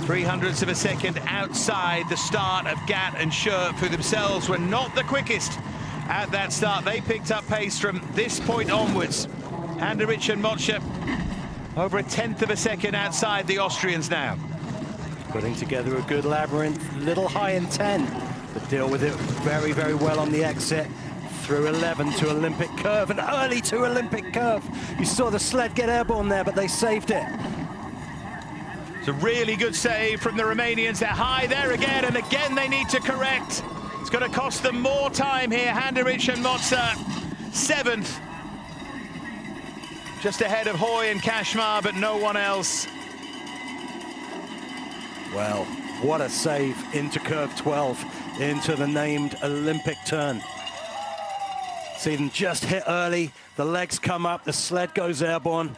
300ths of a second outside the start of Gat and Schurf, who themselves were not the quickest at that start. They picked up pace from this point onwards. Handerich and Motscher over a 1/10 of a second outside the Austrians now. Putting together a good labyrinth, little high in 10, but deal with it very, very well on the exit. Through 11 to Olympic curve, and early to Olympic curve. You saw the sled get airborne there, but they saved it. It's a really good save from the Romanians. They're high there again, and again they need to correct. It's going to cost them more time here. Handerich and Motscher, 7th. Just ahead of Hoy and Kashmar, but no one else. Well, what a save into curve 12, into the named Olympic turn. See them just hit early, the legs come up, the sled goes airborne.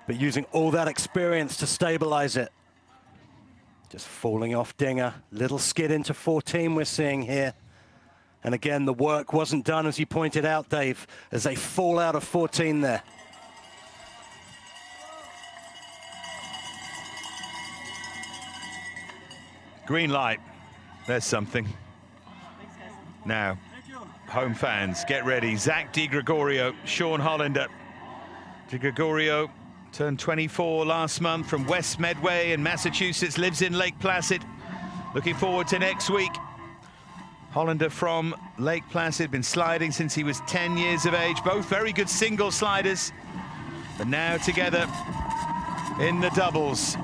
But using all that experience to stabilize it. Just falling off Dinger, little skid into 14 we're seeing here. And again, the work wasn't done, as you pointed out, Dave, as they fall out of 14 there. Green light, there's something. Now, home fans, get ready. Zach Di Gregorio, Sean Hollander. Di Gregorio turned 24 last month from West Medway in Massachusetts, lives in Lake Placid. Looking forward to next week. Hollander from Lake Placid, been sliding since he was 10 years of age. Both very good single sliders, but now together in the doubles.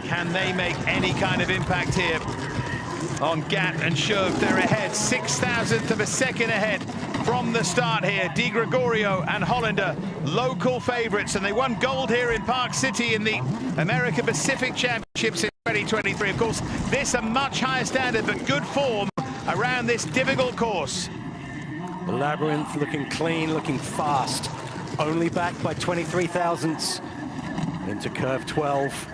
Can they make any kind of impact here on Gat and Schurf? They're ahead, 6,000th of a second ahead from the start here. Di Gregorio and Hollander, local favorites, and they won gold here in Park City in the American Pacific Championships in 2023. Of course, this a much higher standard, but good form around this difficult course. The labyrinth looking clean, looking fast. Only back by 23 thousandths into curve 12.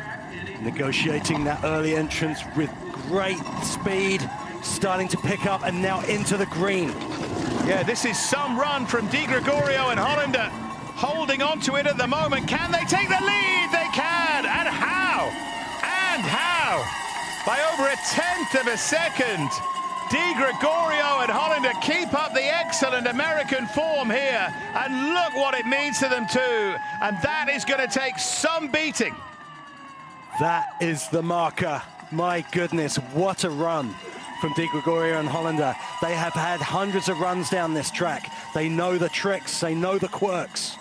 Negotiating that early entrance with great speed, starting to pick up, and now into the green. Yeah, this is some run from Di Gregorio and Hollander, holding on to it at the moment. Can they take the lead? They can, and how? And how? By over a 1/10 of a second. Di Gregorio and Hollander keep up the excellent American form here, and look what it means to them too. And that is going to take some beating. That is the marker. My goodness, what a run from Di Gregorio and Hollander. They have had hundreds of runs down this track. They know the tricks, they know the quirks,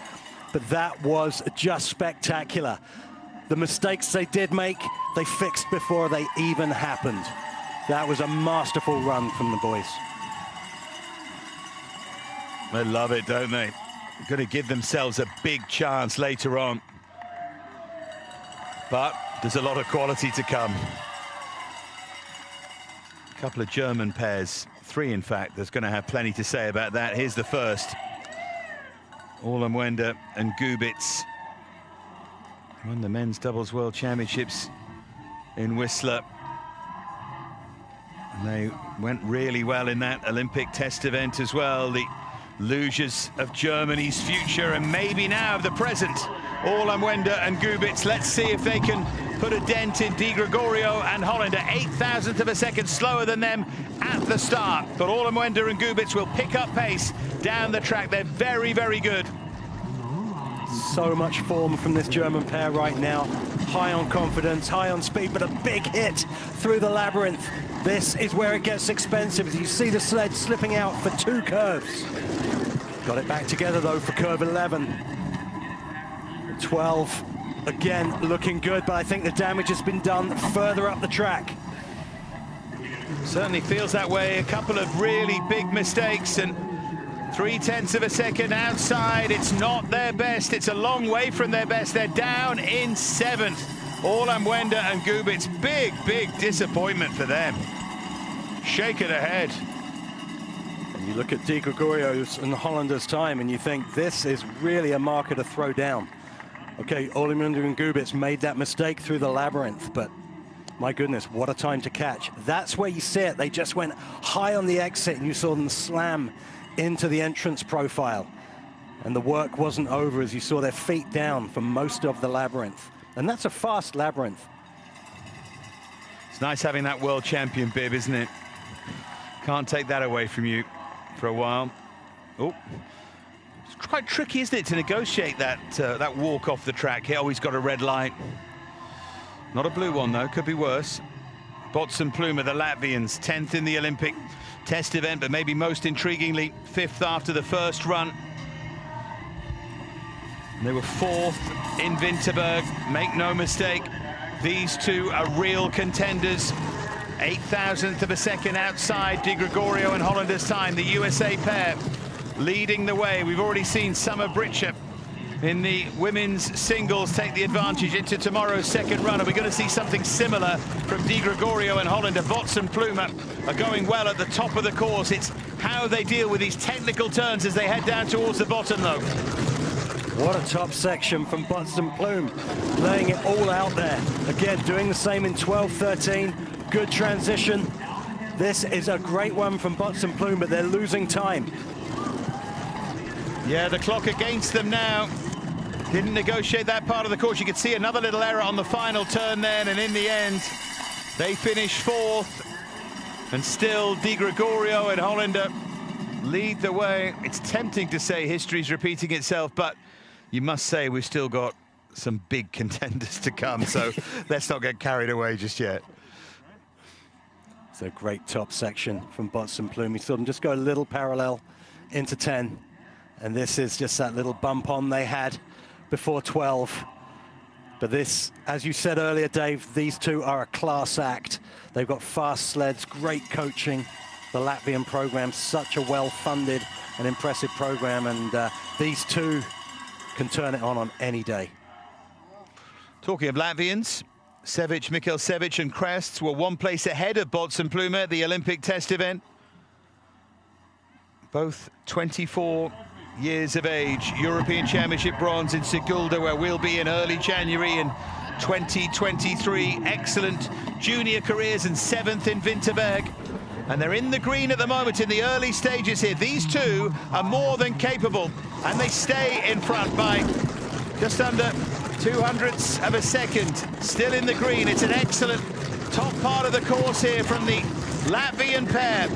but that was just spectacular. The mistakes they did make, they fixed before they even happened. That was a masterful run from the boys. They love it, don't they? They're going to give themselves a big chance later on. But there's a lot of quality to come. A couple of German pairs, 3 in fact, that's going to have plenty to say about that. Here's the first. Olamwenda and Gubitz won the men's doubles world championships in Whistler. And they went really well in that Olympic test event as well. The luges of Germany's future, and maybe now of the present. Olamwenda and Gubitz, let's see if they can put a dent in Di Gregorio and Hollander. 8,000th of a second slower than them at the start. But Olamwenda and Gubitz will pick up pace down the track. They're very, very good. So much form from this German pair right now. High on confidence, high on speed, but a big hit through the labyrinth. This is where it gets expensive, as you see the sled slipping out for 2 curves. Got it back together though for curve 11. 12, again, looking good, but I think the damage has been done further up the track. Certainly feels that way. A couple of really big mistakes, and 0.3 of a second outside. It's not their best. It's a long way from their best. They're down in 7th. Olamwenda and Gubitz, big, big disappointment for them. Shaking ahead. And you look at Di Gregorio's and Hollander's time, and you think this is really a marker to throw down. Okay, Olamwenda and Gubitz made that mistake through the labyrinth, but My goodness, what a time to catch. That's where you see it. They just went high on the exit and you saw them slam into the entrance profile. And the work wasn't over as you saw their feet down for most of the labyrinth. And that's a fast labyrinth. It's nice having that world champion bib, isn't it? Can't take that away from you for a while. Oh, it's quite tricky, isn't it, to negotiate that that walk off the track here. Oh, he's got a red light. Not a blue one, though. Could be worse. Bots and Plumer, the Latvians, 10th in the Olympic test event, but maybe most intriguingly, 5th after the first run. They were 4th in Winterberg. Make no mistake, these two are real contenders. 8,000th of a second outside Di Gregorio and Hollander's time. The USA pair leading the way. We've already seen Summer Britcher in the women's singles take the advantage into tomorrow's second run. Are we going to see something similar from Di Gregorio and Hollander? Bots and Plumer are going well at the top of the course. It's how they deal with these technical turns as they head down towards the bottom, though. What a top section from Bots and Plume, laying it all out there. Again, doing the same in 12-13. Good transition. This is a great one from Bots and Plume, but they're losing time. Yeah, the clock against them now. Didn't negotiate that part of the course. You could see another little error on the final turn then, and in the end, they finish 4th. And still, Di Gregorio and Hollander lead the way. It's tempting to say history's repeating itself, but you must say we've still got some big contenders to come, so let's not get carried away just yet. It's a great top section from Bots and Plume. You saw them just go a little parallel into 10. And this is just that little bump on they had before 12. But this, as you said earlier, Dave, these two are a class act. They've got fast sleds, great coaching. The Latvian program, such a well-funded and impressive program, and these two can turn it on any day. Talking of Latvians, Sevic, Mikhail Sevic and Krests were one place ahead of Bots and Plumer at the Olympic test event. Both 24 years of age. European Championship bronze in Sigulda, where we'll be in early January in 2023. Excellent junior careers and 7th in Winterberg. And they're in the green at the moment in the early stages here. These two are more than capable, and they stay in front by just under 200ths of a second. Still in the green. It's an excellent top part of the course here from the Latvian pair.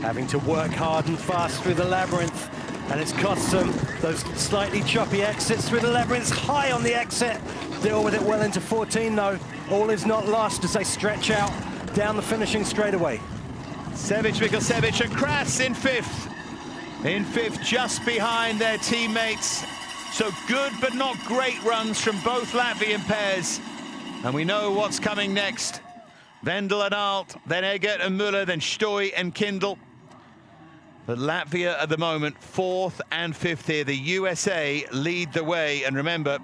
Having to work hard and fast through the labyrinth, and it's cost them those slightly choppy exits through the labyrinth. High on the exit. Deal with it well into 14, though. All is not lost as they stretch out down the finishing straightaway. Sevic, Mikhail Sevic and Krests in 5th. In 5th, just behind their teammates. So good but not great runs from both Latvian pairs. And we know what's coming next. Vendel and Alt, then Eggert and Müller, then Stoy and Kindle. But Latvia at the moment, 4th and 5th here. The USA lead the way. And remember,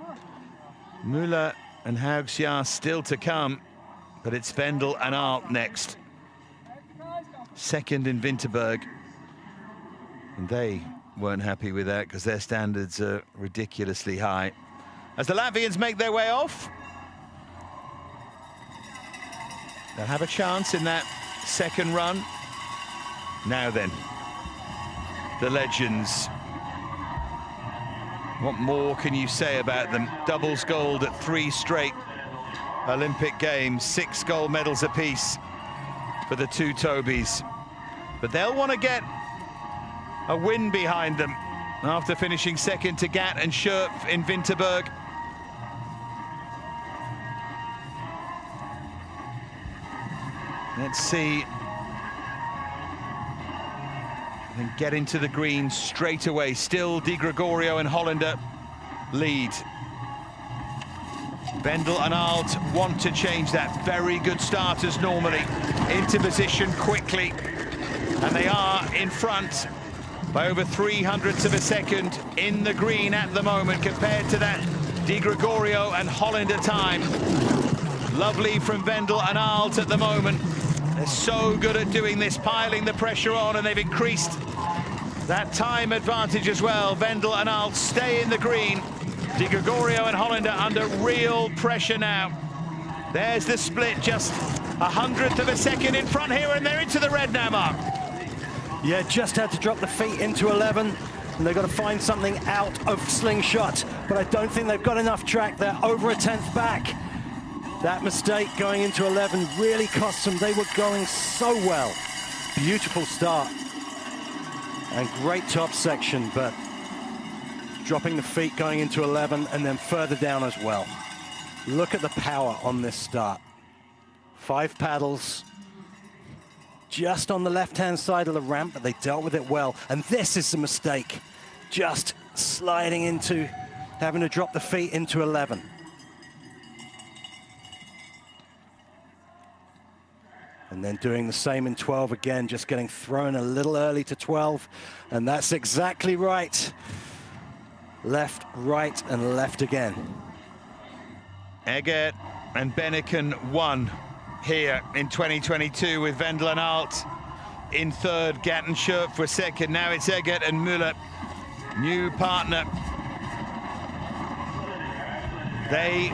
Müller and Haugsjahr still to come. But it's Vendel and Alt next. 2nd in Winterberg. And they weren't happy with that because their standards are ridiculously high. As the Latvians make their way off, they'll have a chance in that second run. Now then, the legends. What more can you say about them? Doubles gold at 3 straight Olympic Games, 6 gold medals apiece for the two Tobys. But they'll want to get a win behind them after finishing 2nd to Gat and Schurpf in Winterberg. Let's see. And get into the green straight away. Still Di Gregorio and Hollander lead. Vendel and Alt want to change that. Very good starters normally. Into position quickly. And they are in front by over 300ths of a second in the green at the moment compared to that Di Gregorio and Hollander time. Lovely from Vendel and Alt at the moment. They're so good at doing this, piling the pressure on, and they've increased that time advantage as well. Vendel and Alt stay in the green. Di Gregorio and Hollander under real pressure now. There's the split, just 100th of a second in front here, and they're into the red now, Mark. Yeah, just had to drop the feet into 11, and they've got to find something out of slingshot, but I don't think they've got enough track. They're over a 10th back. That mistake going into 11 really cost them. They were going so well. Beautiful start and great top section, but dropping the feet going into 11 and then further down as well. Look at the power on this start. 5 paddles just on the left-hand side of the ramp, but they dealt with it well. And this is the mistake, just sliding into having to drop the feet into 11. And then doing the same in 12 again, just getting thrown a little early to 12. And that's exactly right. Left, right, and left again. Eggert and Benneken won here in 2022 with Wendel and Alt in third, Gattenschurp for second. Now it's Eggert and Müller, new partner. They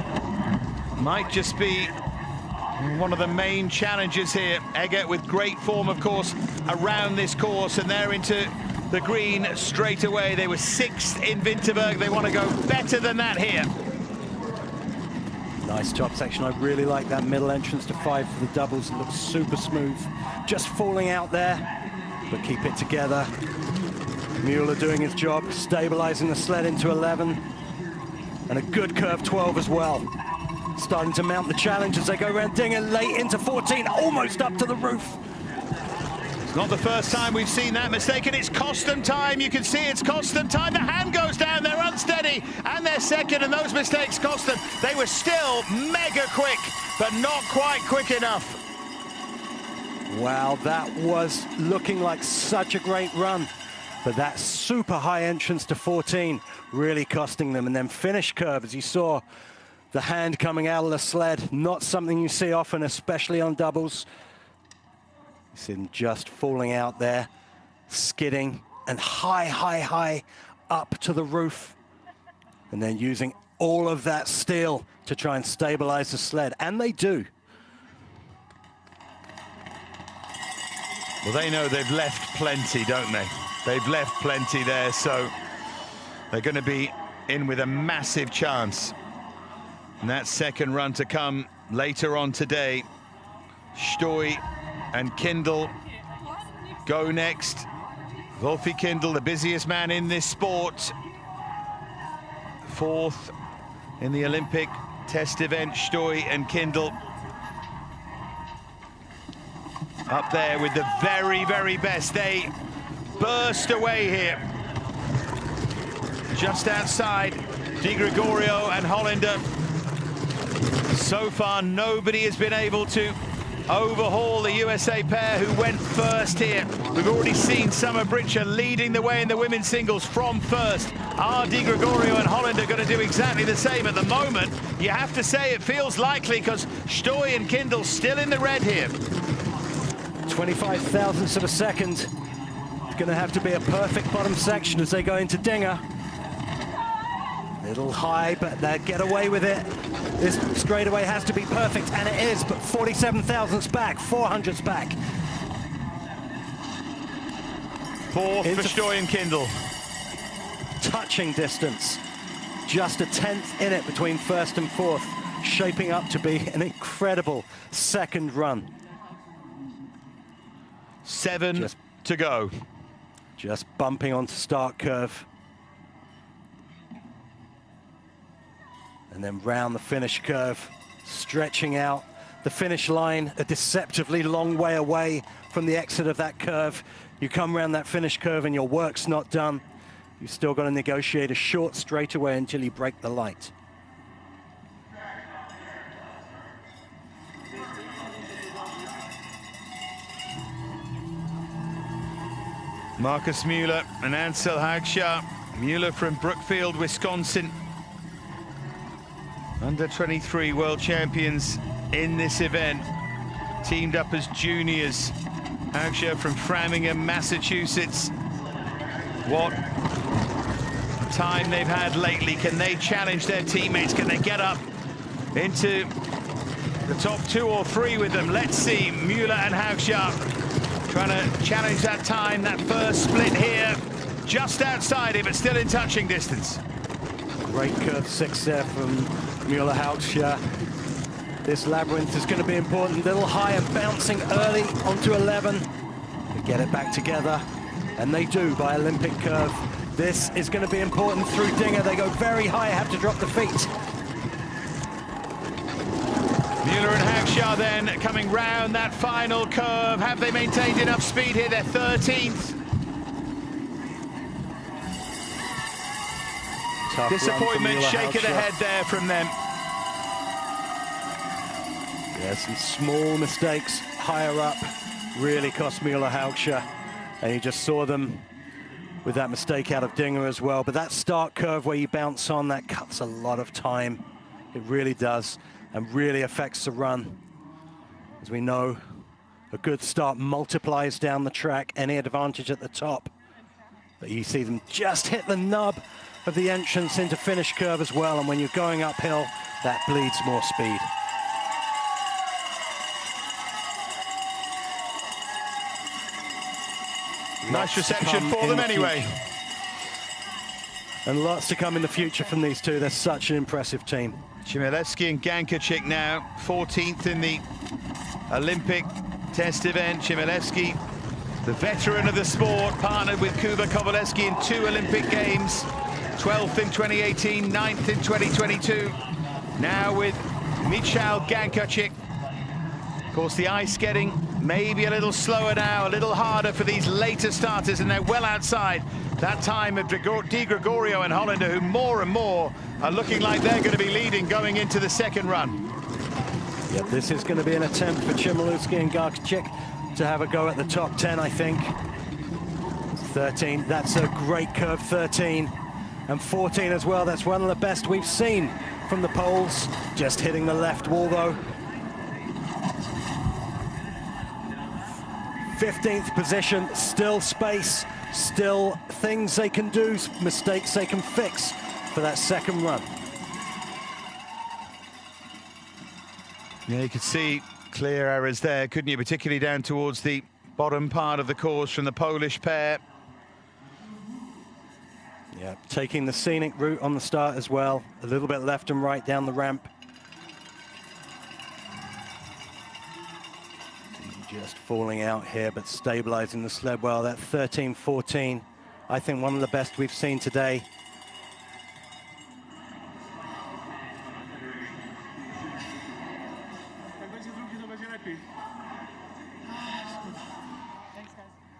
might just be one of the main challenges here. Eggert with great form, of course, around this course, and they're into the green straight away. They were 6th in Winterberg. They want to go better than that here. Nice top section. I really like that middle entrance to 5 for the doubles. It looks super smooth. Just falling out there, but keep it together. Müller doing his job, stabilizing the sled into 11. And a good curve 12 as well. Starting to mount the challenge as they go around Dinger late into 14, almost up to the roof. It's not the first time we've seen that mistake, and it's cost them time. You can see it's cost them time. The hand goes down, they're unsteady, and they're second, and those mistakes cost them. They were still mega quick, but not quite quick enough. Wow, that was looking like such a great run. But that super high entrance to 14 really costing them. And then finish curve, as you saw, the hand coming out of the sled, not something you see often, especially on doubles. You see them just falling out there, skidding, and high up to the roof. And then using all of that steel to try and stabilize the sled, and they do. Well, they know they've left plenty, don't they? They've left plenty there, so they're going to be in with a massive chance. And that second run to come later on today. Stoy and Kindle go next. Wolfie Kindle, the busiest man in this sport. 4th in the Olympic test event. Stoy and Kindle up there with the very, very best. They burst away here. Just outside Di Gregorio and Hollander. So far, nobody has been able to overhaul the USA pair who went first here. We've already seen Summer Britcher leading the way in the women's singles from first. Are Di Gregorio and Hollander going to do exactly the same? At the moment, you have to say it feels likely, because Stoy and Kindle still in the red here. 25 thousandths of a second. It's going to have to be a perfect bottom section as they go into Dinger. Little high, but they get away with it. This straightaway has to be perfect, and it is, but 47 thousandths back, 400ths back. 4th for Stoy and Kindle. Touching distance. Just a 10th in it between 1st and 4th. Shaping up to be an incredible second run. 7 to go. Just bumping onto start curve. And then round the finish curve, stretching out the finish line, a deceptively long way away from the exit of that curve. You come around that finish curve and your work's not done. You've still got to negotiate a short straightaway until you break the light. Marcus Müller and Ansel Hagshaw. Müller from Brookfield, Wisconsin. Under 23 world champions in this event. Teamed up as juniors. Hagshaw from Framingham, Massachusetts. What time they've had lately. Can they challenge their teammates? Can they get up into the top 2 or 3 with them. Let's see, Müller and Haugschar trying to challenge that time. That first split here, just outside it, but still in touching distance. Great curve 6 there from Müller Haugschar. This labyrinth is going to be important. Little higher, bouncing early onto 11. They get it back together, and they do by Olympic curve. This is going to be important through Dinger. They go very high, have to drop the feet. Müller and Haugschar then coming round that final curve. Have they maintained enough speed here? They're 13th. Tough Disappointment, shake of the head there from them. Yeah, some small mistakes higher up really cost Müller Haugschar. And you just saw them with that mistake out of Dinger as well. But that start curve where you bounce on, that cuts a lot of time. It really does, and really affects the run. As we know, a good start multiplies down the track, any advantage at the top. But you see them just hit the nub of the entrance into finish curve as well, and when you're going uphill, that bleeds more speed. Nice reception for them anyway. And lots to come in the future from these two. They're such an impressive team. Chmielewski and Gankarczyk now 14th in the Olympic test event. Chmielewski, the veteran of the sport, partnered with Kuba Kowalewski in 2 Olympic Games. 12th in 2018, 9th in 2022. Now with Michał Gankarczyk. Of course, the ice getting maybe a little slower now, a little harder for these later starters, and they're well outside that time of Di Gregorio and Hollander, who more and more are looking like they're going to be leading going into the second run. Yeah, this is going to be an attempt for Chmielewski and Gankarczyk to have a go at the top 10, I think. 13, that's a great curve, 13. And 14 as well, that's one of the best we've seen from the Poles. Just hitting the left wall, though. 15th position, still space, still things they can do, mistakes they can fix for that second run. Yeah, you could see clear errors there, couldn't you? Particularly down towards the bottom part of the course from the Polish pair. Yeah, taking the scenic route on the start as well. A little bit left and right down the ramp. Just falling out here, but stabilizing the sled well. That 13-14, I think one of the best we've seen today.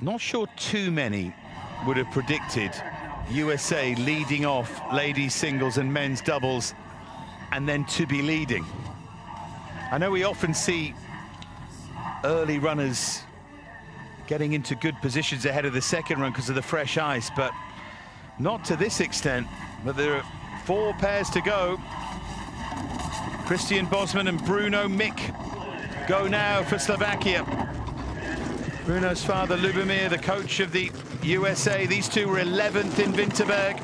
Not sure too many would have predicted USA leading off ladies singles and men's doubles and then to be leading. I know we often see early runners getting into good positions ahead of the second run because of the fresh ice, but not to this extent. But there are 4 pairs to go. Christian Bosman and Bruno Mick go now for Slovakia. Bruno's father, Lubomir, the coach of the USA. These two were 11th in Winterberg.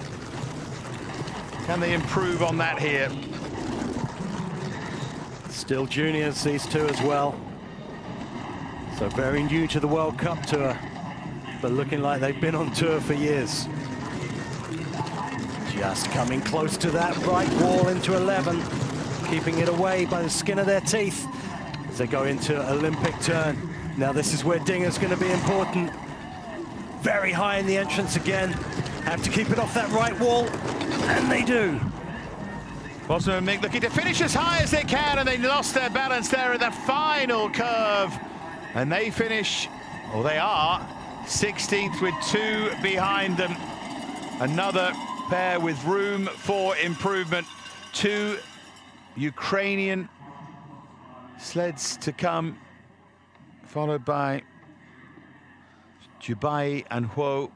Can they improve on that here? Still juniors, these two as well. So very new to the World Cup tour, but looking like they've been on tour for years. Just coming close to that right wall into 11, keeping it away by the skin of their teeth as they go into Olympic turn. Now this is where Dinger's going to be important. Very high in the entrance again. Have to keep it off that right wall, and they do. Bosman and Mick looking to finish as high as they can, and they lost their balance there at the final curve. And they finish, or they are, 16th with 2 behind them. Another pair with room for improvement. 2 Ukrainian sleds to come, followed by Jubai and Huo,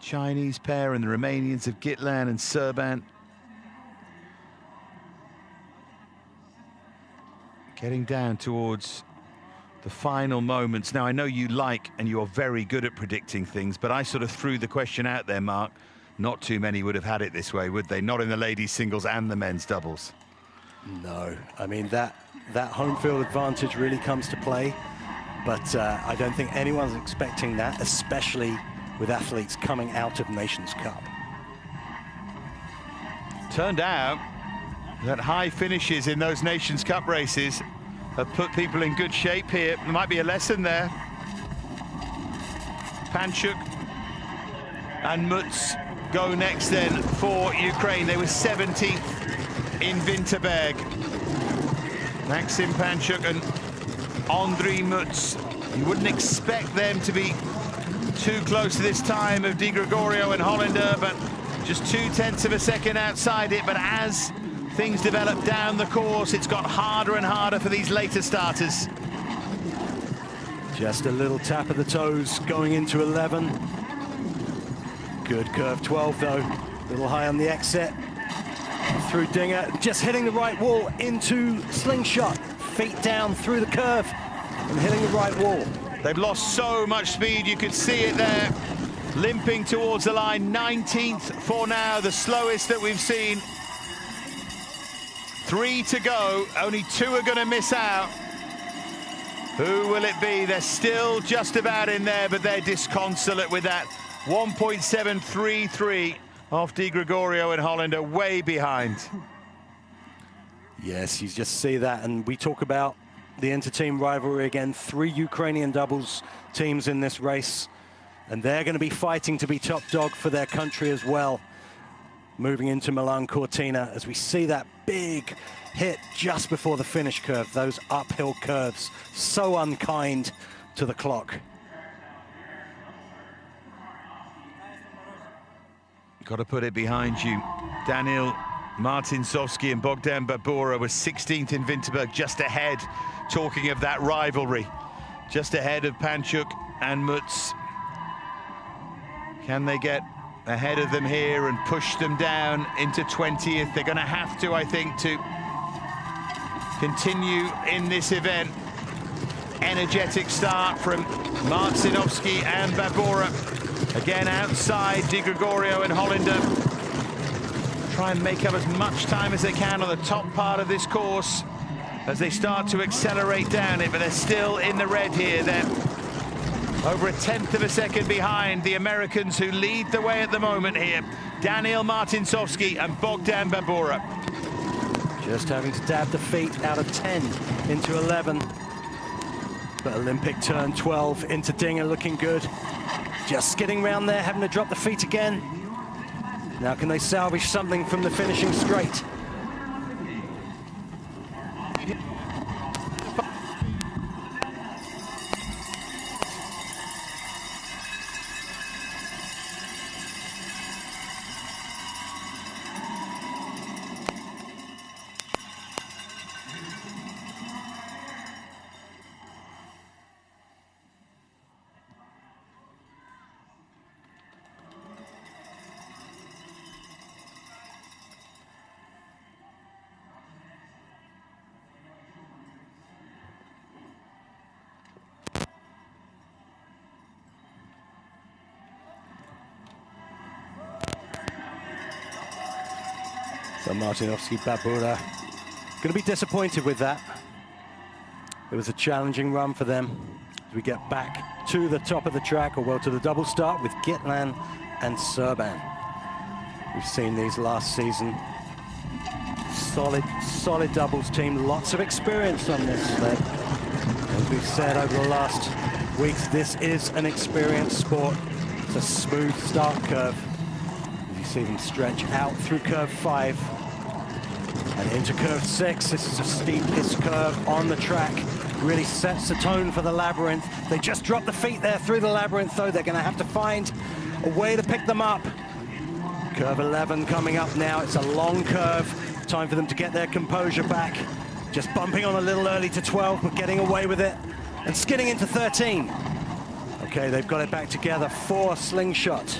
Chinese pair, and the Romanians of Gitlan and Serban. Getting down towards the final moments. Now, I know you like and you're very good at predicting things, but I sort of threw the question out there, Mark. Not too many would have had it this way, would they? Not in the ladies singles and the men's doubles. No, I mean, that that home field advantage really comes to play. But I don't think anyone's expecting that, especially with athletes coming out of Nations Cup. Turned out that high finishes in those Nations Cup races have put people in good shape here. There might be a lesson there. Panchuk and Mutz go next then for Ukraine. They were 17th in Winterberg. Maxim Panchuk and Andriy Mutz. You wouldn't expect them to be too close to this time of Di Gregorio and Hollander, but just 0.2 of a second outside it. But as things develop down the course, it's got harder and harder for these later starters. Just a little tap of the toes going into 11. Good curve 12 though, a little high on the exit. Through Dinger, just hitting the right wall into slingshot. Feet down through the curve and hitting the right wall. They've lost so much speed, you could see it there. Limping towards the line, 19th for now, the slowest that we've seen. 3 to go, only 2 are going to miss out. Who will it be? They're still just about in there, but they're disconsolate with that 1.733 off Di Gregorio and Hollander, way behind. Yes, you just see that, and we talk about the inter-team rivalry again. 3 Ukrainian doubles teams in this race, and they're going to be fighting to be top dog for their country as well. Moving into Milan Cortina, as we see that big hit just before the finish curve, those uphill curves, so unkind to the clock. Got to put it behind you. Daniil Martinsovsky and Bogdan Babura were 16th in Winterberg, just ahead, talking of that rivalry, just ahead of Panchuk and Mutz. Can they get ahead of them here and push them down into 20th? They're going to have to, I think, to continue in this event. Energetic start from Martinovsky and Babura. Again, outside Di Gregorio and Hollander. Try and make up as much time as they can on the top part of this course as they start to accelerate down it, but they're still in the red here. They're over 1/10 of a second behind the Americans who lead the way at the moment here. Daniil Martinsovsky and Bogdan Babura. Just having to dab the feet out of 10 into 11. But Olympic turn 12 into Dinger, looking good. Just skidding around there, having to drop the feet again. Now can they salvage something from the finishing straight? So Martinovsky, Babura, going to be disappointed with that. It was a challenging run for them as we get back to the top of the track, or well, to the double start with Gitlan and Serban. We've seen these last season. Solid doubles team, lots of experience on this sled. As we've said over the last weeks, this is an experienced sport. It's a smooth start curve. You see them stretch out through curve 5 and into curve 6. This is a steepest curve on the track. Really sets the tone for the labyrinth. They just drop the feet there through the labyrinth, though. They're going to have to find a way to pick them up. Curve 11 coming up now. It's a long curve. Time for them to get their composure back. Just bumping on a little early to 12, but getting away with it and skidding into 13. Okay, they've got it back together. 4 slingshot.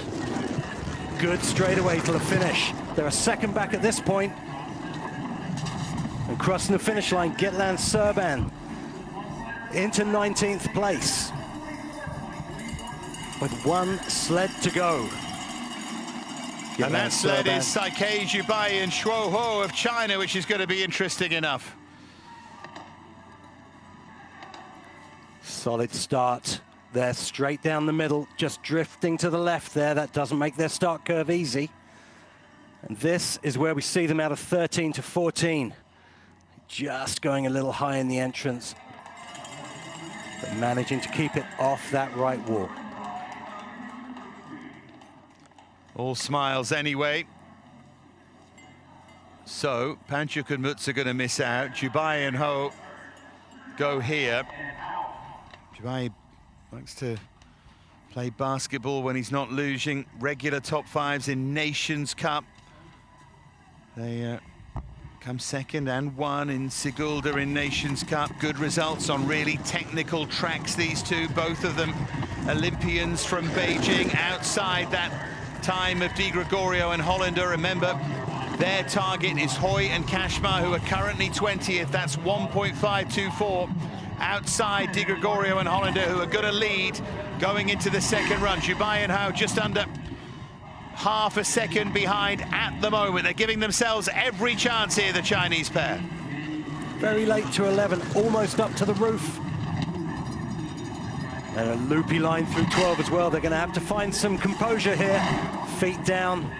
Good straightaway to the finish. They're a second back at this point. And crossing the finish line, Gitlan Serban into 19th place with 1 sled to go. And that sled is Saikei Jubai and Shuo Ho of China, which is going to be interesting enough. Solid start. They're straight down the middle, just drifting to the left there. That doesn't make their start curve easy. And this is where we see them out of 13 to 14. Just going a little high in the entrance, but managing to keep it off that right wall. All smiles anyway. So Panchuk and Mutz are going to miss out. Jubai and Ho go here. Jubai likes to play basketball when he's not losing. Regular top fives in Nations Cup. They come second and one in Sigulda in Nations Cup. Good results on really technical tracks, these two. Both of them Olympians from Beijing, outside that time of Di Gregorio and Hollander. Remember, their target is Hoy and Kashmar, who are currently 20th. That's 1.524. Outside Di Gregorio and Hollander, who are going to lead going into the second run. Jubai and Hao just under half a second behind at the moment. They're giving themselves every chance here, the Chinese pair. Very late to 11, almost up to the roof. And a loopy line through 12 as well. They're going to have to find some composure here. Feet down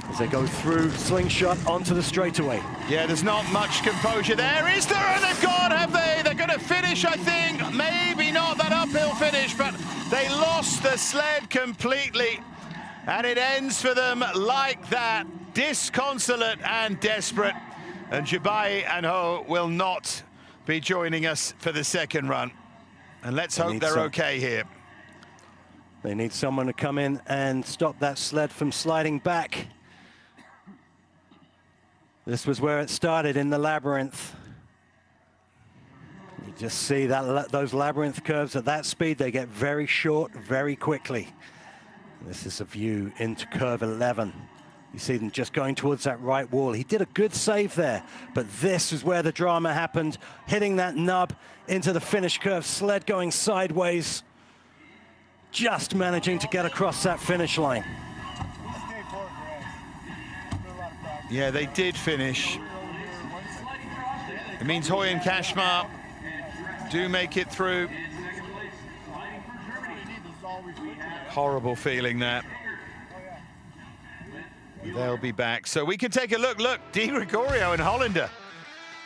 as they go through slingshot onto the straightaway. Yeah, there's not much composure there, is there? And they've gone, have they? They're going to finish, I think. Maybe not that uphill finish, but they lost the sled completely. And it ends for them like that, disconsolate and desperate. And Jubai and Ho will not be joining us for the second run. And let's hope they're okay here. They need someone to come in and stop that sled from sliding back. This was where it started, in the labyrinth. You just see that those labyrinth curves at that speed, they get very short very quickly. This is a view into curve 11. You see them just going towards that right wall. He did a good save there, but this is where the drama happened, hitting that nub into the finish curve, sled going sideways, just managing to get across that finish line. Yeah, they did finish. It means Hoy and Kashmar do make it through. Horrible feeling that. They'll be back. So we can take a look. Look, Di Gregorio and Hollander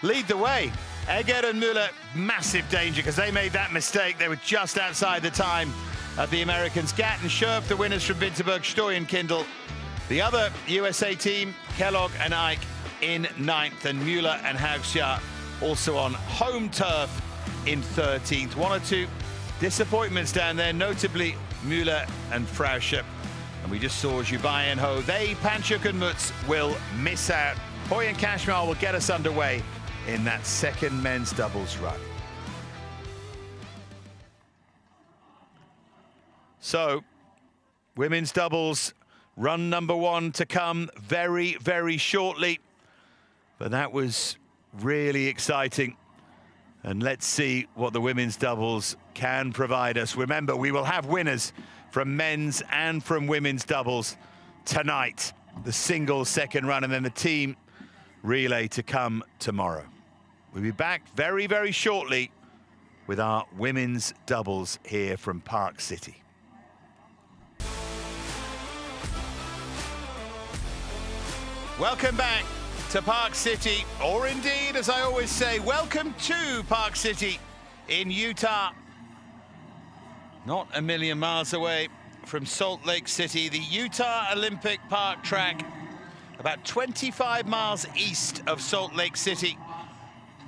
lead the way. Egger and Müller, massive danger because they made that mistake. They were just outside the time of the Americans. Gatt and Scherf, the winners from Winterberg, Stoy and Kindle. The other USA team, Kellogg and Ike, in 9th, and Müller and Hauxia also on home turf in 13th. One or two disappointments down there, notably Müller and Frauscher. And we just saw Jubai and Ho. They, Panchuk and Mutz, will miss out. Hoy and Kashmar will get us underway in that second men's doubles run. So, women's doubles run number one to come very, very shortly. But that was really exciting. And let's see what the women's doubles can provide us. Remember, we will have winners from men's and from women's doubles tonight. The singles second run and then the team relay to come tomorrow. We'll be back very, very shortly with our women's doubles here from Park City. Welcome back to Park City, or indeed, as I always say, welcome to Park City in Utah. Not a million miles away from Salt Lake City, the Utah Olympic Park track, about 25 miles east of Salt Lake City.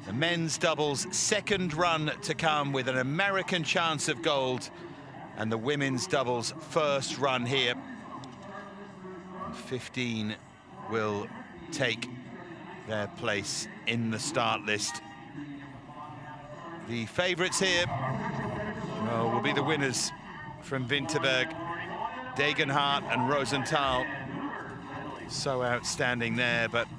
The men's doubles second run to come with an American chance of gold, and the women's doubles first run here. 15 will take their place in the start list. The favorites here will be the winners from Winterberg, Degenhardt and Rosenthal. So outstanding there, but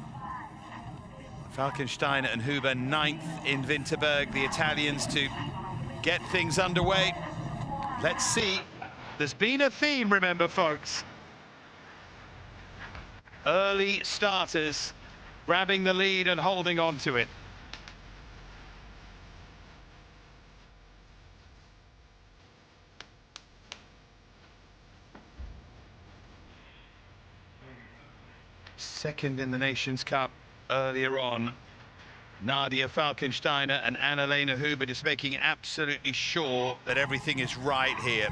Falkensteiner and Huber 9th in Winterberg, the Italians, to get things underway. Let's see. There's been a theme, remember, folks. Early starters grabbing the lead and holding on to it. second in the Nations Cup earlier on. Nadia Falkensteiner and Annalena Huber just making absolutely sure that everything is right here.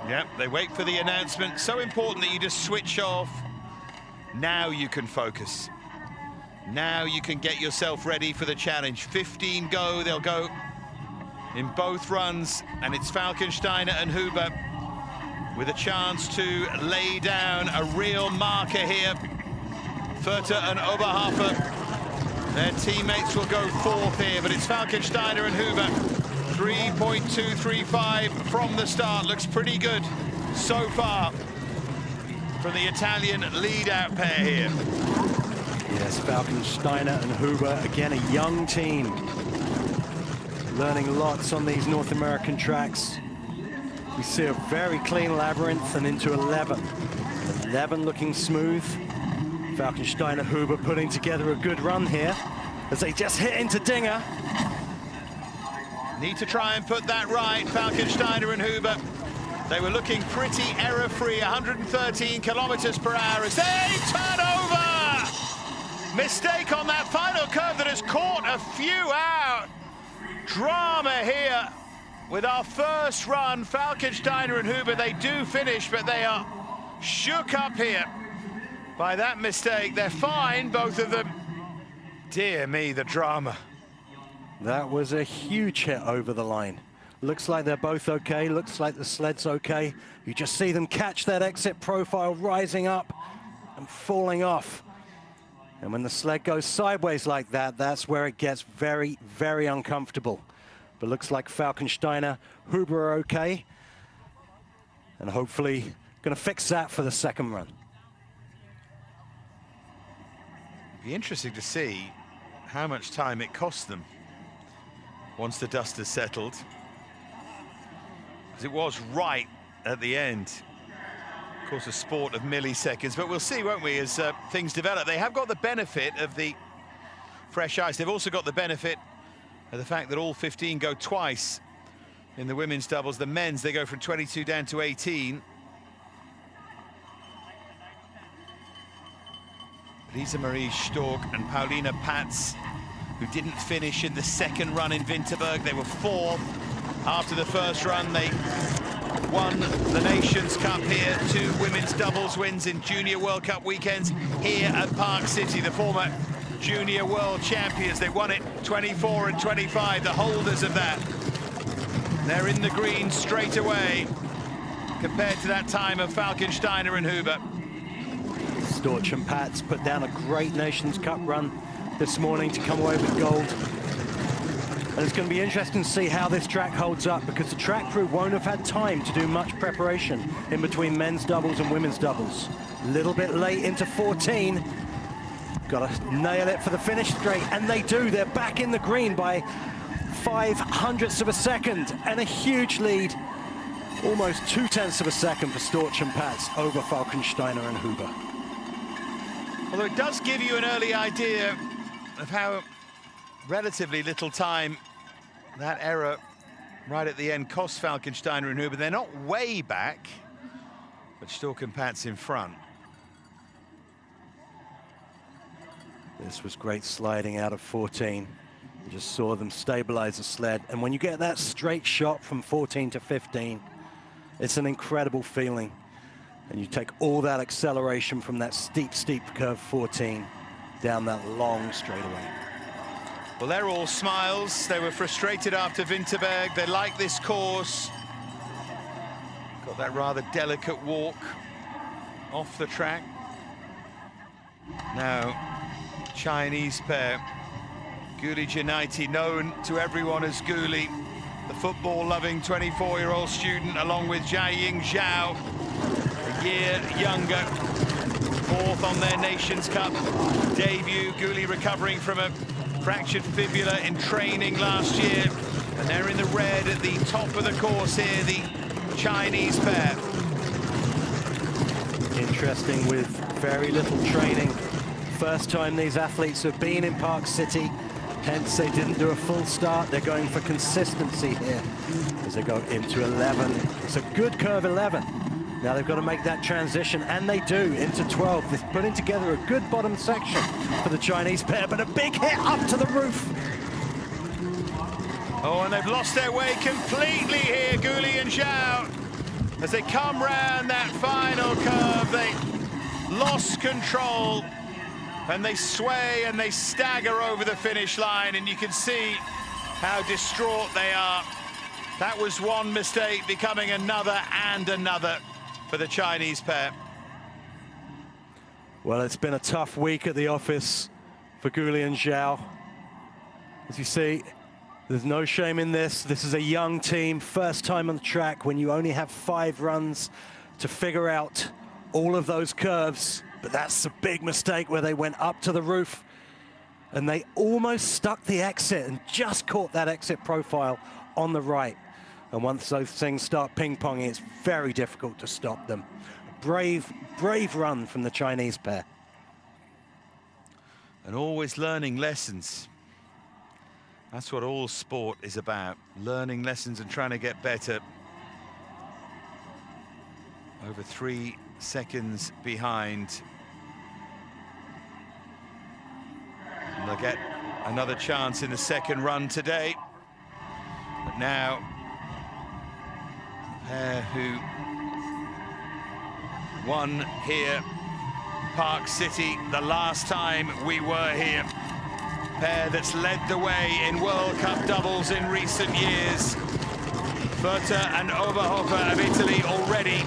Yep, they wait for the announcement. So important that you just switch off. Now you can focus. Now you can get yourself ready for the challenge. 15 go, they'll go in both runs, and it's Falkensteiner and Huber with a chance to lay down a real marker here. Furter and Oberhofer, their teammates will go fourth here, but it's Falkensteiner and Huber. 3.235 from the start, looks pretty good so far from the Italian lead-out pair here. Yes, Falkensteiner and Huber, again a young team, learning lots on these North American tracks. We see a very clean labyrinth and into 11. 11 looking smooth. Falkensteiner, Huber putting together a good run here as they just hit into Dinger. Need to try and put that right, Falkensteiner and Huber. They were looking pretty error-free, 113 kilometers per hour as they turn over! Mistake on that final curve that has caught a few out. Drama here with our first run. Falkensteiner and Huber, they do finish, but they are shook up here by that mistake. They're fine, both of them. Dear me, the drama. That was a huge hit over the line. Looks like they're both okay. Looks like the sled's okay. You just see them catch that exit profile rising up and falling off. And when the sled goes sideways like that, that's where it gets very, very uncomfortable. But looks like Falkensteiner, Huber are okay. And hopefully going to fix that for the second run. Be interesting to see how much time it costs them once the dust has settled. Because it was right at the end. Of course, a sport of milliseconds, but we'll see, won't we, as things develop. They have got the benefit of the fresh ice. They've also got the benefit of the fact that all 15 go twice in the women's doubles. The men's, they go from 22 down to 18. Lisa Marie Stork and Paulina Patz, who didn't finish in the second run in Winterberg. They were fourth after the first run. They won the Nations Cup here, 2 women's doubles wins in Junior World Cup weekends here at Park City. The former Junior World Champions, they won it 24 and 25, the holders of that. They're in the green straight away compared to that time of Falkensteiner and Huber. Storch and Patz put down a great Nations Cup run this morning to come away with gold. And it's going to be interesting to see how this track holds up, because the track crew won't have had time to do much preparation in between men's doubles and women's doubles. A little bit late into 14. Got to nail it for the finish straight, and they do. They're back in the green by 0.05 of a second, and a huge lead. Almost 0.2 of a second for Storch and Patz over Falkensteiner and Huber. Although it does give you an early idea of how relatively little time that error right at the end cost Falkensteiner and Huber. They're not way back, but Stork and Patz in front. This was great sliding out of 14. You just saw them stabilize the sled. And when you get that straight shot from 14 to 15, it's an incredible feeling. And you take all that acceleration from that steep, steep curve 14 down that long straightaway. Well, they're all smiles. They were frustrated after Winterberg. They like this course. Got that rather delicate walk off the track. Now, Chinese pair. Guli Janaiti, known to everyone as Guli, the football-loving 24-year-old student, along with Jiaying Zhao, a year younger, fourth on their Nations Cup debut. Guli recovering from a fractured fibula in training last year, and they're in the red at the top of the course here, the Chinese pair. Interesting, with very little training first time these athletes have been in Park City, hence they didn't do a full start. They're going for consistency here as they go into 11. It's a good curve 11. Now they've got to make that transition, and they do, into 12. They're putting together a good bottom section for the Chinese pair, but a big hit up to the roof. Oh, and they've lost their way completely here, Guli and Zhao. As they come round that final curve, they lost control, and they sway and they stagger over the finish line, and you can see how distraught they are. That was one mistake becoming another and another for the Chinese pair. Well, it's been a tough week at the office for Guli and Zhao. As you see, there's no shame in this. This is a young team, first time on the track when you only have 5 runs to figure out all of those curves. But that's a big mistake where they went up to the roof and they almost stuck the exit and just caught that exit profile on the right. And once those things start ping-ponging, it's very difficult to stop them. Brave, brave run from the Chinese pair. And always learning lessons. That's what all sport is about, learning lessons and trying to get better. Over 3 seconds behind. And they'll get another chance in the second run today. But now, the pair who won here, Park City, the last time we were here. Pair that's led the way in World Cup doubles in recent years. Furter and Oberhofer of Italy already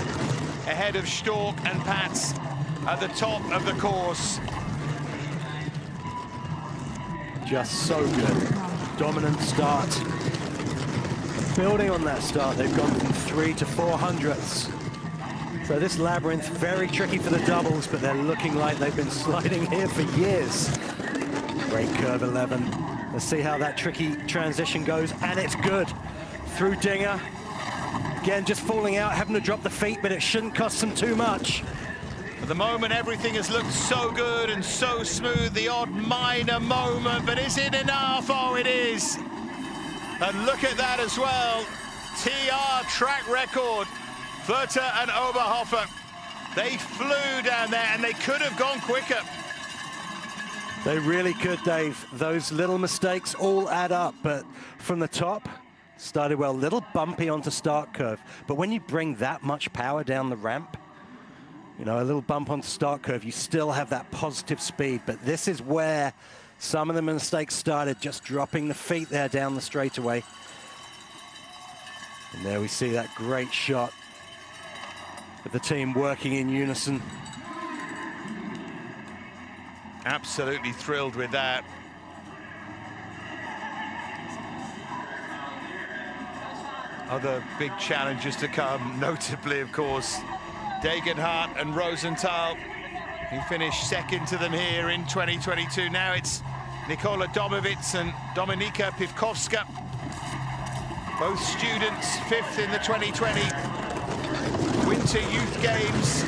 ahead of Stork and Pats at the top of the course. Just so good. Dominant start. Building on that start, they've gone from 3 to 400ths. So this labyrinth, very tricky for the doubles, but they're looking like they've been sliding here for years. Great curve 11. Let's see how that tricky transition goes, and it's good. Through Dinger. Again, just falling out, having to drop the feet, but it shouldn't cost them too much. At the moment, everything has looked so good and so smooth, the odd minor moment, but is it enough? Oh, it is. And look at that as well. TR track record. Furter and Oberhofer. They flew down there, and they could have gone quicker. They really could, Dave. Those little mistakes all add up, but from the top, started well, little bumpy onto start curve. But when you bring that much power down the ramp, you know, a little bump onto start curve, you still have that positive speed. But this is where some of the mistakes started, just dropping the feet there down the straightaway. And there we see that great shot with the team working in unison. Absolutely thrilled with that. Other big challenges to come, notably, of course, Degenhardt and Rosenthal, who finished second to them here in 2022. Now it's Nikola Domovic and Dominika Pivkovska, both students, 5th in the 2020 Winter Youth Games.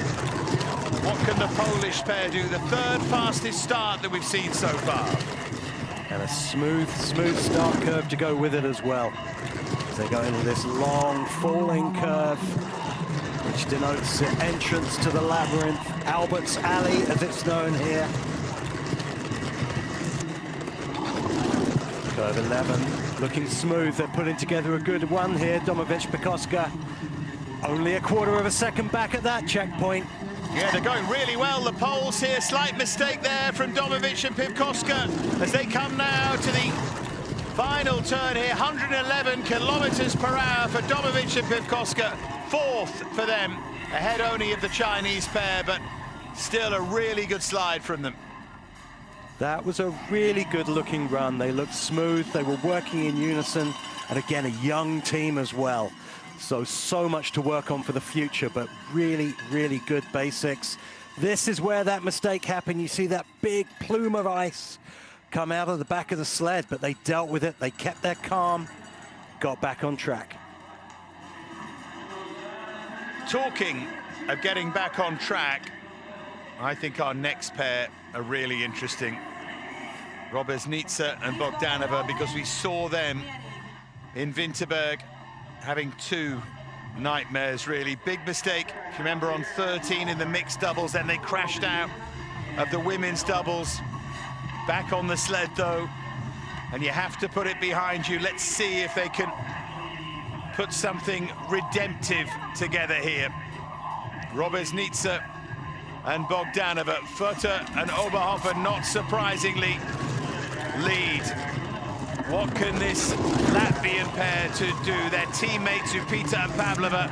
What can the Polish pair do? The 3rd fastest start that we've seen so far. And a smooth start curve to go with it as well. As they go into this long falling curve, which denotes the entrance to the labyrinth, Albert's Alley, as it's known here. Curve 11, looking smooth. They're putting together a good one here. Domovic, Pikoska, only a quarter of a second back at that checkpoint. Yeah, they're going really well, the Poles here. Slight mistake there from Domovic and Pivkovska as they come now to the final turn here. 111 kilometers per hour for Domovic and Pivkovska. 4th for them, ahead only of the Chinese pair, but still a really good slide from them. That was a really good looking run. They looked smooth, they were working in unison, and again, a young team as well. So much to work on for the future, but really, really good basics. This is where that mistake happened. You see that big plume of ice come out of the back of the sled, but they dealt with it. They kept their calm, got back on track. Talking of getting back on track, I think our next pair are really interesting. Roberts-Nitze and Bogdanova, because we saw them in Winterberg having two nightmares, really. Big mistake, if you remember, on 13 in the mixed doubles, then they crashed out of the women's doubles. Back on the sled, though, and you have to put it behind you. Let's see if they can put something redemptive together here. Roberts-Nitze and Bogdanova. Futter and Oberhofer, not surprisingly, lead. What can this Latvian pair to do? Their teammates Upita and Pavlova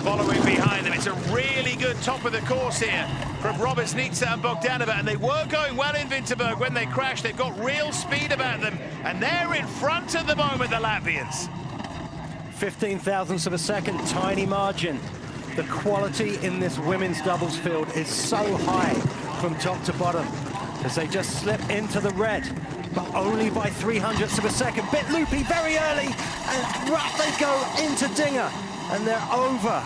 following behind them. It's a really good top of the course here from Roberts-Nitze and Bogdanova, and they were going well in Winterberg when they crashed. They've got real speed about them, and they're in front at the moment, the Latvians. 15 thousandths of a second, tiny margin. The quality in this women's doubles field is so high from top to bottom as they just slip into the red, but only by 300ths of a second. Bit loopy very early, and right they go into Dinger, and they're over.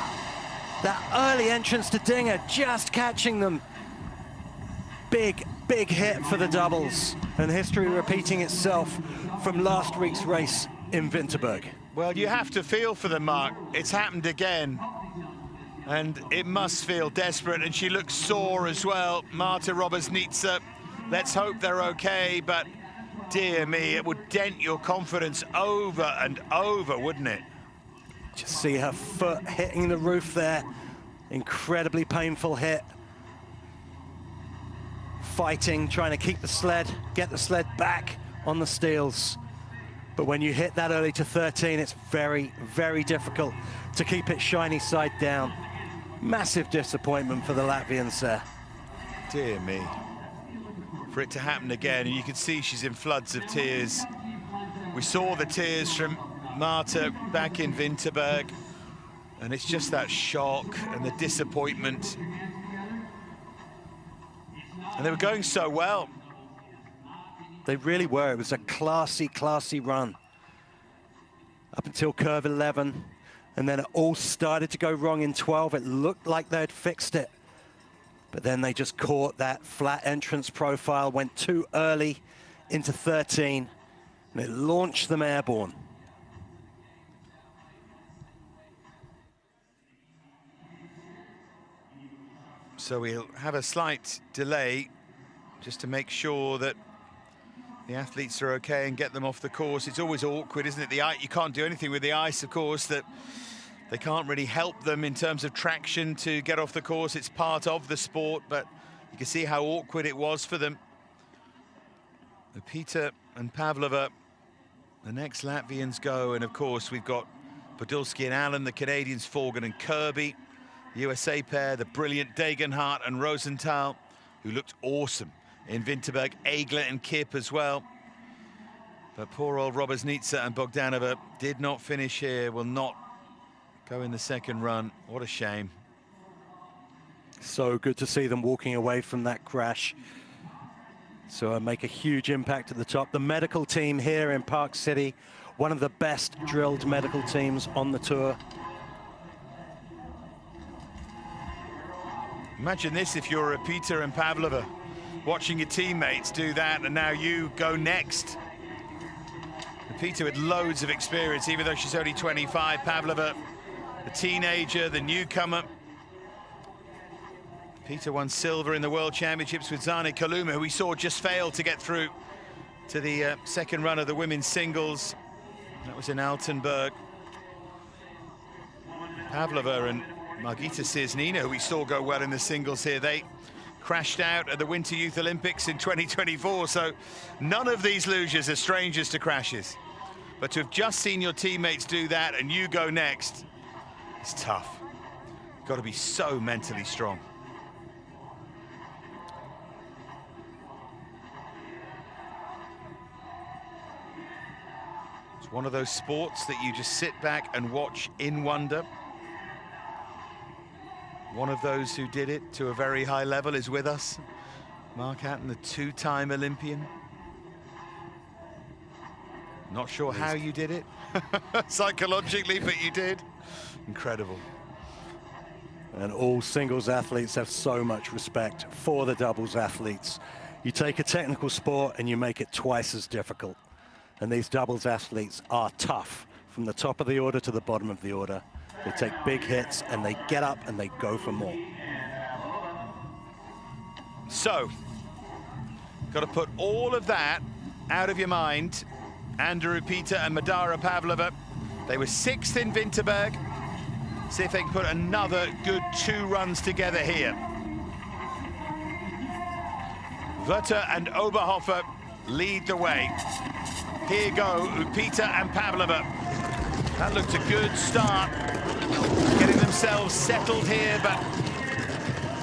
That early entrance to Dinger just catching them. Big, big hit for the doubles, and history repeating itself from last week's race in Winterberg. Well, you have to feel for them, Mark. It's happened again. And it must feel desperate, and she looks sore as well. Marta Roberts-Nitze, let's hope they're okay, but dear me, it would dent your confidence over and over, wouldn't it? Just see her foot hitting the roof there. Incredibly painful hit. Fighting, trying to keep the sled, get the sled back on the steels. But when you hit that early to 13, it's very, very difficult to keep it shiny side down. Massive disappointment for the Latvians there. Dear me. For it to happen again, and you can see she's in floods of tears. We saw the tears from Marta back in Winterberg, and it's just that shock and the disappointment. And they were going so well. They really were. It was a classy, classy run up until curve 11. And then it all started to go wrong in 12. It looked like they'd fixed it. But then they just caught that flat entrance profile, went too early into 13, and it launched them airborne. So we'll have a slight delay just to make sure that the athletes are okay and get them off the course. It's always awkward, isn't it? The ice, you can't do anything with the ice, of course, that they can't really help them in terms of traction to get off the course. It's part of the sport, but you can see how awkward it was for them. Upita and Pavlova, the next Latvians go, and of course we've got Podolsky and Allen, the Canadians, Forgan and Kirby, the USA pair, the brilliant Degenhardt and Rosenthal, who looked awesome in Winterberg, Eigler and Kipp as well. But poor old Roberts-Nitze and Bogdanova did not finish here, will not go in the second run. What a shame. So good to see them walking away from that crash. So make a huge impact at the top. The medical team here in Park City, one of the best drilled medical teams on the tour. Imagine this if you're Upita and Pavlova, watching your teammates do that, and now you go next. Upita with loads of experience, even though she's only 25. Pavlova, the teenager, the newcomer. Peter won silver in the World Championships with Zane Kaluma, who we saw just fail to get through to the second run of the women's singles. That was in Altenburg. Pavlova and Margita Sisnina, who we saw go well in the singles here, they crashed out at the Winter Youth Olympics in 2024, so none of these lugers are strangers to crashes. But to have just seen your teammates do that and you go next, it's tough. You've got to be so mentally strong. It's one of those sports that you just sit back and watch in wonder. One of those who did it to a very high level is with us. Mark Hatton, the two-time Olympian. Not sure how you did it, psychologically, but you did. Incredible. And all singles athletes have so much respect for the doubles athletes. You take a technical sport and you make it twice as difficult. And these doubles athletes are tough from the top of the order to the bottom of the order. They take big hits and they get up and they go for more. So, got to put all of that out of your mind. Andrew Peter and Madara Pavlova, they were 6th in Winterberg. See if they can put another good 2 runs together here. Wörter and Oberhofer lead the way. Here go Upita and Pavlova. That looked a good start. Getting themselves settled here, but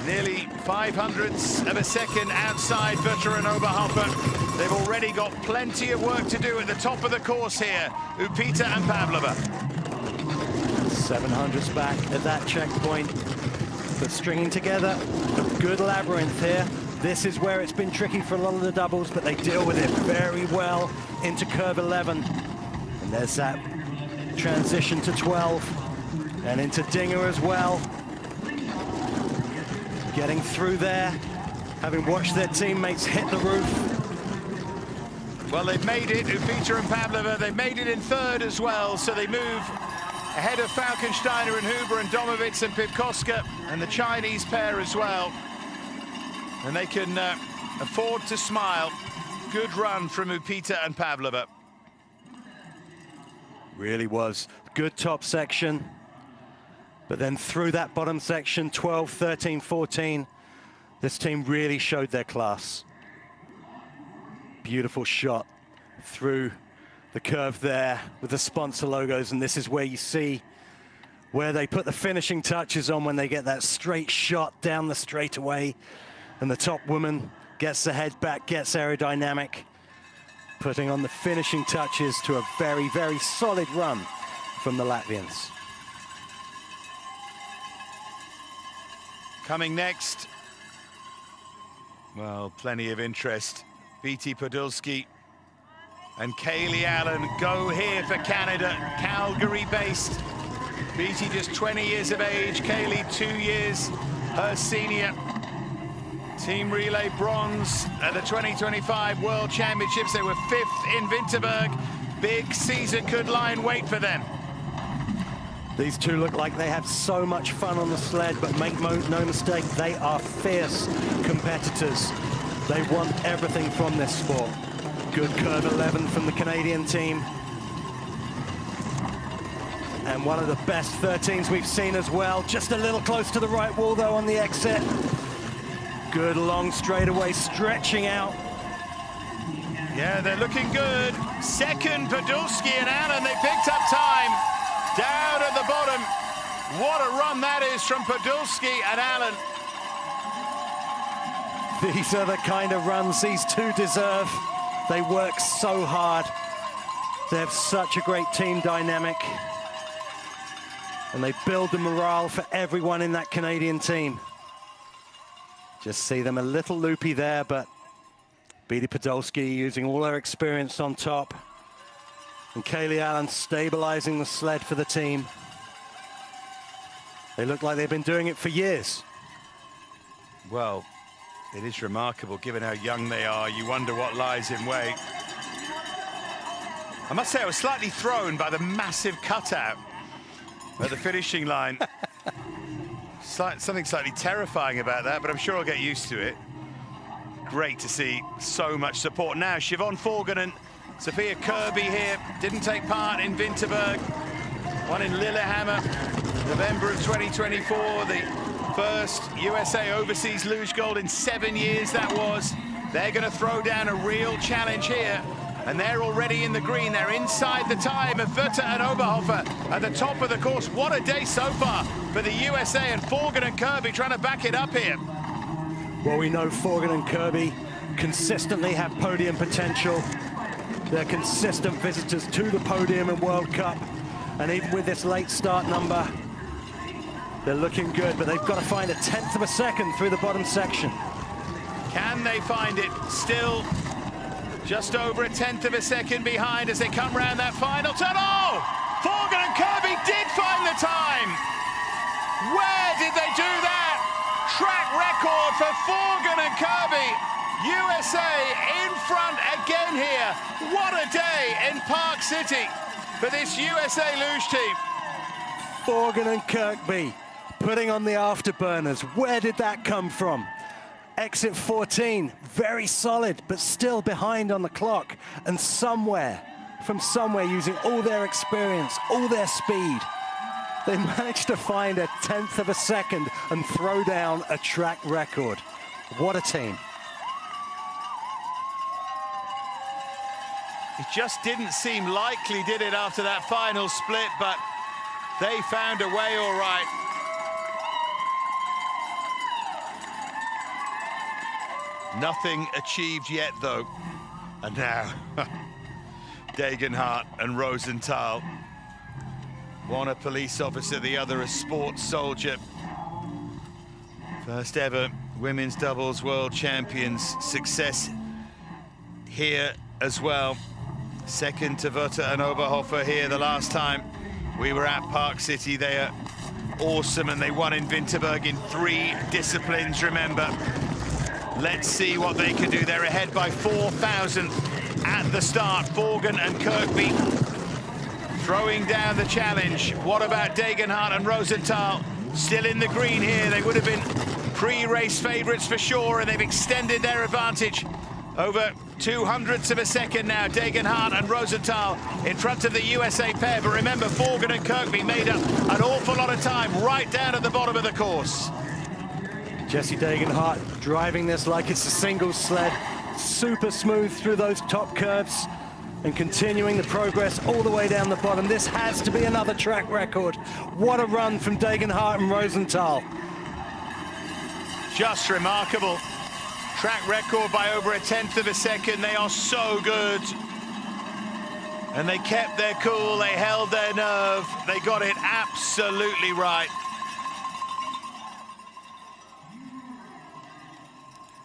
nearly 500ths of a second outside Wörter and Oberhofer. They've already got plenty of work to do at the top of the course here, Upita and Pavlova. 700s back at that checkpoint, but stringing together a good labyrinth here. This is where it's been tricky for a lot of the doubles, but they deal with it very well into curve 11. And there's that transition to 12 and into Dinger as well. Getting through there, having watched their teammates hit the roof. Well, they've made it, Upita and Pavlova, they've made it in 3rd as well, so they move ahead of Falkensteiner and Huber and Domowitz and Pivkoska and the Chinese pair as well. And they can afford to smile. Good run from Upita and Pavlova. Really was. Good top section. But then through that bottom section, 12, 13, 14, this team really showed their class. Beautiful shot through the curve there with the sponsor logos. And this is where you see where they put the finishing touches on when they get that straight shot down the straightaway. And the top woman gets the head back, gets aerodynamic, putting on the finishing touches to a very, very solid run from the Latvians. Coming next, well, plenty of interest. Beatty Podolski and Kaylee Allen go here for Canada, Calgary-based. Beatty just 20 years of age, Kaylee 2 years, her senior. Team relay bronze at the 2025 World Championships. They were 5th in Winterberg. Big season could lie in wait for them. These two look like they have so much fun on the sled, but make no mistake, they are fierce competitors. They want everything from this sport. Good curve 11 from the Canadian team. And one of the best 13s we've seen as well. Just a little close to the right wall though on the exit. Good long straightaway, stretching out. Yeah, they're looking good. 2nd, Podolski and Allen, they picked up time. Down at the bottom. What a run that is from Podolski and Allen. These are the kind of runs these two deserve. They work so hard. They have such a great team dynamic. And they build the morale for everyone in that Canadian team. Just see them a little loopy there, but Beatty Podolski using all her experience on top. And Kaylee Allen stabilizing the sled for the team. They look like they've been doing it for years. Well, it is remarkable given how young they are. You wonder what lies in wait. I must say I was slightly thrown by the massive cutout at the finishing line. Something slightly terrifying about that, but I'm sure I'll get used to it. Great to see so much support. Now, Siobhan Forgan and Sophia Kirby here didn't take part in Winterberg. One in Lillehammer, November of 2024. The first USA Overseas Luge Gold in 7 years, that was. They're going to throw down a real challenge here. And they're already in the green. They're inside the time of Wörter and Oberhofer at the top of the course. What a day so far for the USA, and Forgan and Kirby trying to back it up here. Well, we know Forgan and Kirby consistently have podium potential. They're consistent visitors to the podium in World Cup. And even with this late start number, they're looking good, but they've got to find 1/10 of a second through the bottom section. Can they find it? Still just over 1/10 of a second behind as they come round that final turn. Oh! Forgan and Kirby did find the time! Where did they do that? Track record for Forgan and Kirby. USA in front again here. What a day in Park City for this USA Luge team. Forgan and Kirkby putting on the afterburners. Where did that come from? Exit 14, very solid, but still behind on the clock. And from somewhere, using all their experience, all their speed, they managed to find a 1/10 of a second and throw down a track record. What a team. It just didn't seem likely, did it, after that final split, but they found a way all right. Nothing achieved yet, though. And now, Degenhardt and Rosenthal. One a police officer, the other a sports soldier. First ever women's doubles world champions. Success here as well. Second to Vötter and Oberhofer here the last time we were at Park City. They are awesome, and they won in Winterberg in 3 disciplines, remember. Let's see what they can do. They're ahead by 4,000 at the start. Forgan and Kirkby throwing down the challenge. What about Degenhardt and Rosenthal? Still in the green here. They would have been pre-race favorites for sure, and they've extended their advantage over 200ths of a second now. Degenhardt and Rosenthal in front of the USA pair. But remember, Forgan and Kirkby made up an awful lot of time right down at the bottom of the course. Jesse Degenhardt driving this like it's a single sled, super smooth through those top curves and continuing the progress all the way down the bottom. This has to be another track record. What a run from Degenhardt and Rosenthal. Just remarkable. Track record by over 1/10 of a second. They are so good. And they kept their cool, they held their nerve. They got it absolutely right.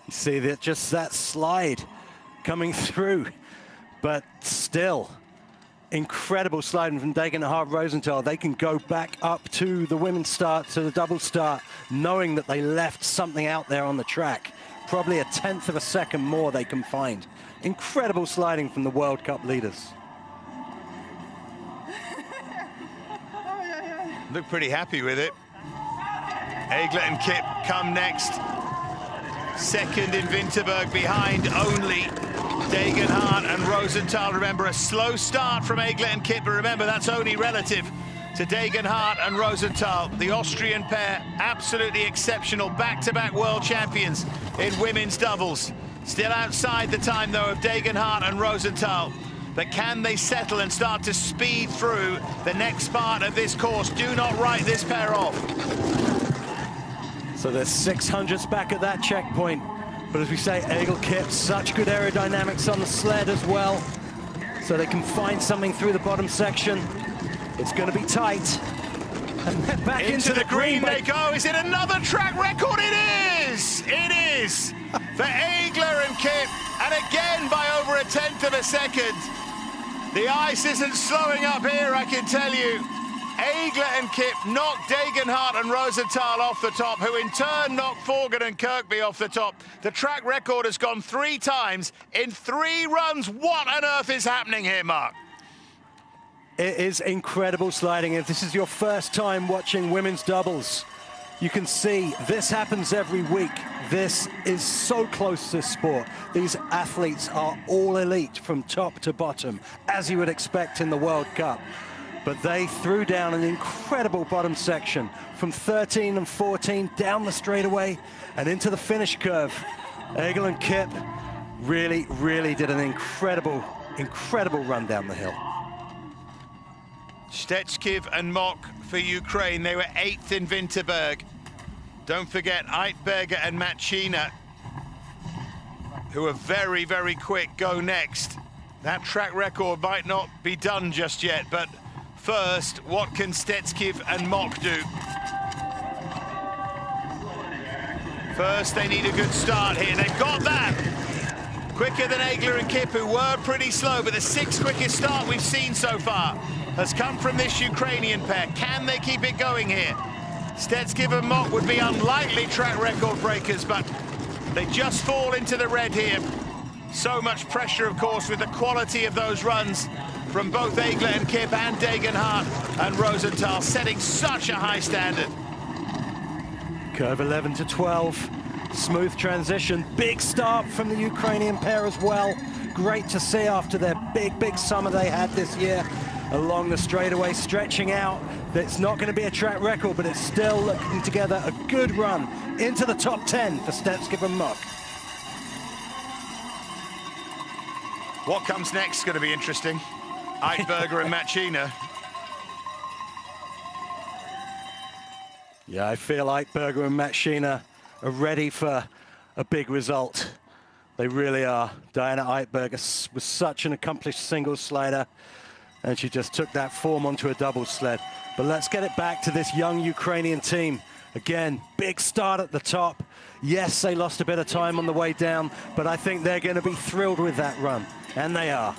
See that, just that slide coming through, but still incredible sliding from Degenhardt Rosenthal. They can go back up to the women's start, to the double start, knowing that they left something out there on the track. Probably 1/10 of a second more they can find. Incredible sliding from the World Cup leaders. Look pretty happy with it. Egler and Kipp come next. Second in Winterberg, behind only Degenhardt and Rosenthal. Remember, a slow start from Egler and Kipp, but remember, that's only relative to Degenhardt and Rosenthal. The Austrian pair, absolutely exceptional, back-to-back world champions in women's doubles. Still outside the time, though, of Degenhardt and Rosenthal. But can they settle and start to speed through the next part of this course? Do not write this pair off. So they're 600ths back at that checkpoint. But as we say, Egel Kipp, such good aerodynamics on the sled as well. So they can find something through the bottom section. It's going to be tight. And they're back into the green. They go. Is it another track record? It is! It is! For Egler and Kipp. And again by over 1/10 of a second. The ice isn't slowing up here, I can tell you. Egler and Kipp knocked Degenhardt and Rosenthal off the top, who in turn knocked Forgan and Kirkby off the top. The track record has gone 3 times in 3 runs. What on earth is happening here, Mark? It is incredible sliding. If this is your first time watching women's doubles, you can see this happens every week. This is so close to sport. These athletes are all elite from top to bottom, as you would expect in the World Cup. But they threw down an incredible bottom section from 13 and 14 down the straightaway and into the finish curve. Egel and Kipp really, really did an incredible run down the hill. Stechkiv and Mock for Ukraine. They were 8th in Winterberg. Don't forget Eitberger and Machina, who are very, very quick, go next. That track record might not be done just yet, but first, what can Stechkiv and Mock do? First, they need a good start here. They've got that. Quicker than Egler and Kipp, who were pretty slow, but the 6th quickest start we've seen so far has come from this Ukrainian pair. Can they keep it going here? Stetskiv and Mock would be unlikely track record breakers, but they just fall into the red here. So much pressure, of course, with the quality of those runs from both Egler and Kipp and Degenhardt and Rosenthal, setting such a high standard. Curve 11 to 12, smooth transition, big start from the Ukrainian pair as well. Great to see after their big summer they had this year along the straightaway, stretching out. It's not going to be a track record, but it's still looking together a good run into the top 10 for Stetskiv and Mock. What comes next is going to be interesting. Eitberger and Machina. Yeah, I feel Eitberger and Machina are ready for a big result. They really are. Diana Eitberger was such an accomplished single slider, and she just took that form onto a double sled. But let's get it back to this young Ukrainian team. Again, big start at the top. Yes, they lost a bit of time on the way down, but I think they're going to be thrilled with that run, and they are.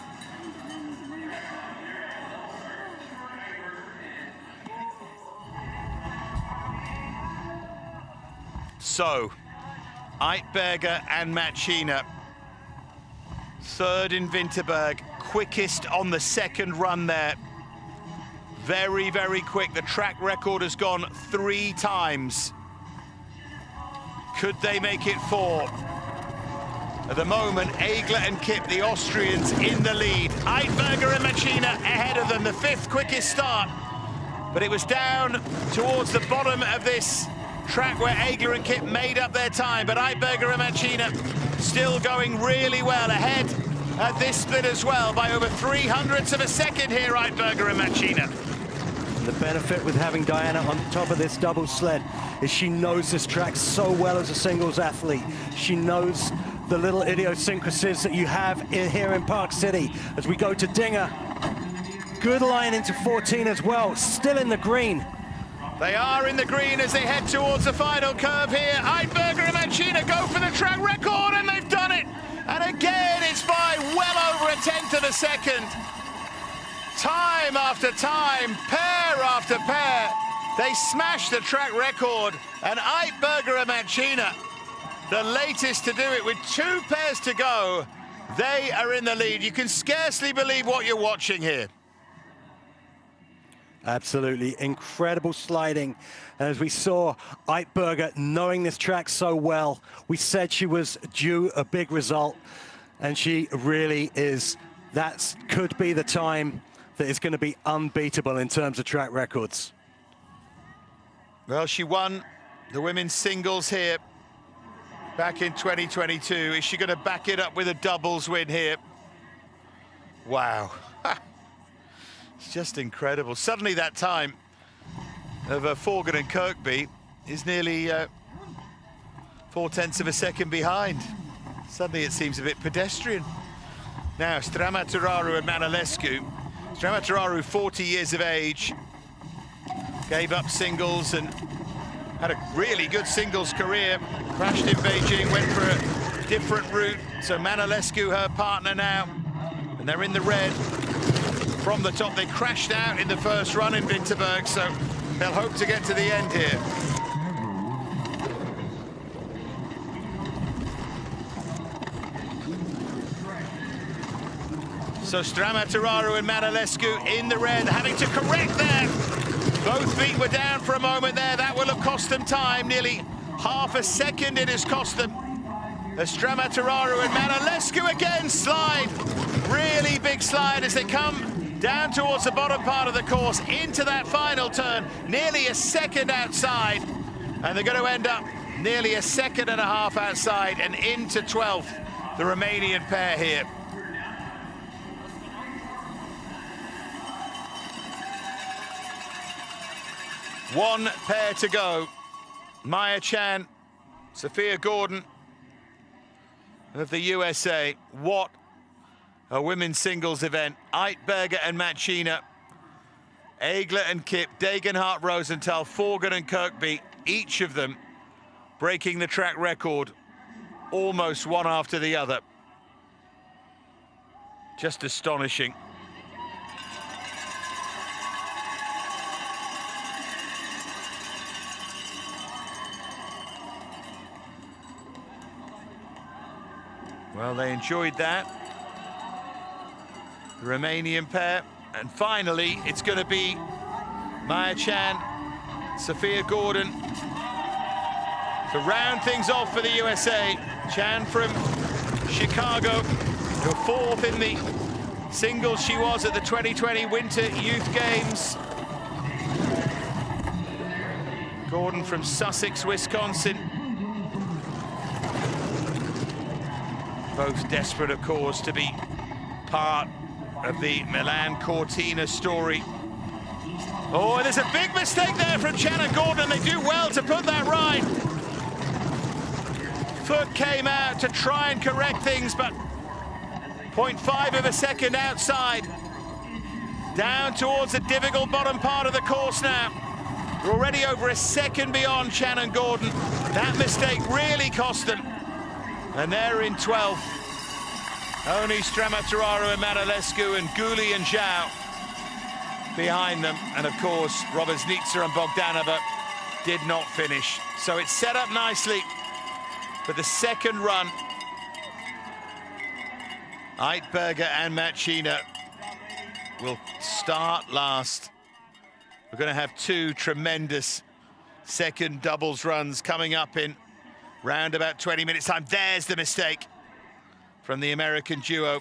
So, Eitberger and Machina, third in Winterberg, quickest on the second run there. Very, very quick. The track record has gone 3 times. Could they make it 4? At the moment, Egler and Kipp, the Austrians, in the lead. Eitberger and Machina ahead of them, the 5th quickest start. But it was down towards the bottom of this track where Egler and Kipp made up their time. But Eitberger and Machina still going really well, ahead at this split as well by over 0.03 of a second here, Eitberger and Machina. The benefit with having Diana on top of this double sled is she knows this track so well as a singles athlete. She knows the little idiosyncrasies that you have here in Park City. As we go to Dinger, good line into 14 as well, still in the green. They are in the green as they head towards the final curve here. Eitberger and Machina go for the track record, and they've done it. And again, it's by well over 1/10 of a second. Time after time, pair after pair, they smash the track record. And Eitberger and Machina, the latest to do it with 2 pairs to go, they are in the lead. You can scarcely believe what you're watching here. Absolutely incredible sliding. As we saw Eitberger knowing this track so well, we said she was due a big result, and she really is. That could be the time that is going to be unbeatable in terms of track records. Well, she won the women's singles here back in 2022. Is she going to back it up with a doubles win here? Wow. It's just incredible. Suddenly that time of Forgan and Kirkby is nearly 0.4 of a second behind. Suddenly it seems a bit pedestrian. Now, Stramaturaro and Manolescu. Stramaturaro, 40 years of age, gave up singles and had a really good singles career. Crashed in Beijing, went for a different route. So Manolescu, her partner now, and they're in the red. From the top, they crashed out in the first run in Winterberg, so they'll hope to get to the end here. So Stramaturaro and Manolescu in the red, having to correct there. Both feet were down for a moment there. That will have cost them time. Nearly half a second it has cost them. As Stramaturaro and Manolescu again slide. Really big slide as they come down towards the bottom part of the course into that final turn. Nearly a second outside. And they're going to end up nearly a second and a half outside and into 12th, the Romanian pair here. One pair to go. Maya Chan, Sophia Gordon of the USA. What a women's singles event. Eitberger and Machina, Egler and Kipp, Degenhardt, Rosenthal, Forgan and Kirkby, each of them breaking the track record almost one after the other. Just astonishing. Well, they enjoyed that. The Romanian pair. And finally, it's going to be Maya Chan, Sophia Gordon to round things off for the USA. Chan from Chicago, her fourth in the singles she was at the 2020 Winter Youth Games. Gordon from Sussex, Wisconsin. Both desperate, of course, to be part of the Milan Cortina story. Oh, there's a big mistake there from Chan and Gordon. They do well to put that right. Foot came out to try and correct things, but 0.5 of a second outside. Down towards the difficult bottom part of the course now. They're already over a second beyond Chan and Gordon. That mistake really cost them. And they're in 12th. Only Stramatoraro and Manolescu and Guli and Zhao behind them. And of course, Robesnitsa and Bogdanova did not finish. So it's set up nicely for the second run. Eitberger and Machina will start last. We're going to have two tremendous second doubles runs coming up in round about 20 minutes time. There's the mistake from the American duo.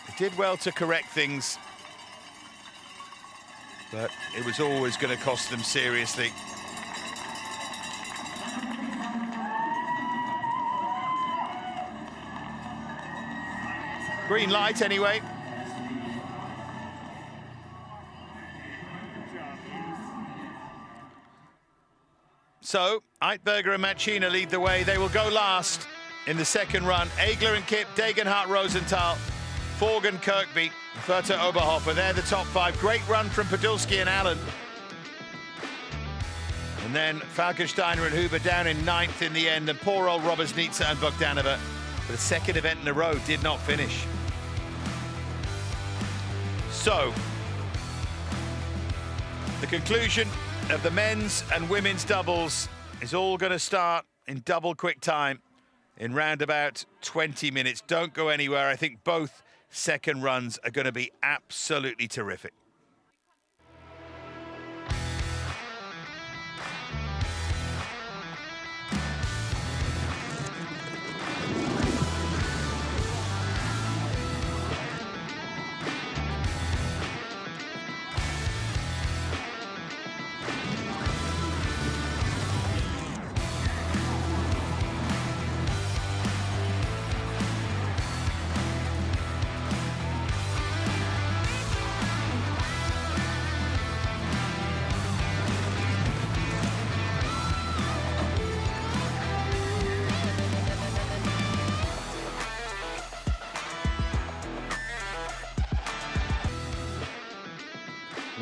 They did well to correct things, but it was always going to cost them seriously. Green light anyway. So, Eitberger and Machina lead the way. They will go last in the second run. Egler and Kipp, Degenhardt, Rosenthal, Forgan, Kirkby, Furter, Oberhofer. They're the top five. Great run from Podolski and Allen. And then Falkensteiner and Huber down in 9th in the end. And poor old Robesnitsa and Bogdanova, for the second event in a row, did not finish. So, the conclusion of the men's and women's doubles is all going to start in double quick time in round about 20 minutes. Don't go anywhere. I think both second runs are going to be absolutely terrific.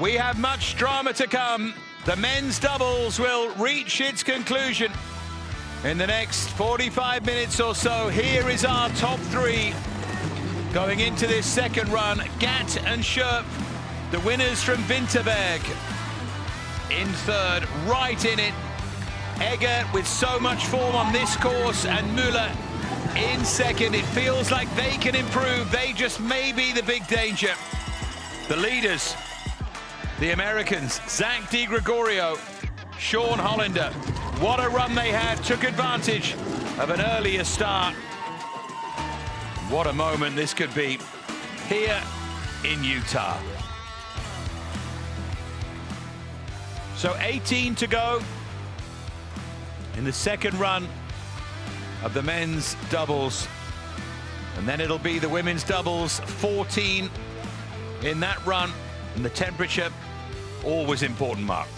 We have much drama to come. The men's doubles will reach its conclusion in the next 45 minutes or so. Here is our top three going into this second run. Gatt and Scherp, the winners from Winterberg, in third, right in it. Egger with so much form on this course, and Müller in second. It feels like they can improve. They just may be the big danger. The leaders, the Americans, Zach Di Gregorio, Sean Hollander. What a run they had, took advantage of an earlier start. What a moment this could be here in Utah. So 18 to go in the second run of the men's doubles. And then it'll be the women's doubles, 14 in that run. And the temperature, always important, Mark.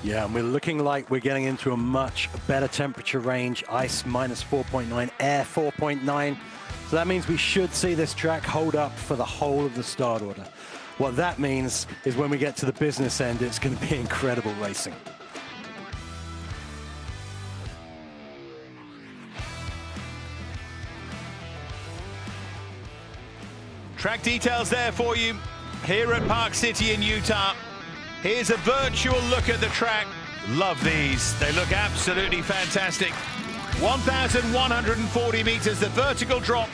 Yeah, and we're looking like we're getting into a much better temperature range. Ice minus 4.9, air 4.9. So that means we should see this track hold up for the whole of the start order. What that means is when we get to the business end, it's going to be incredible racing. Track details there for you here at Park City in Utah. Here's a virtual look at the track. Love these. They look absolutely fantastic. 1,140 meters, the vertical drop,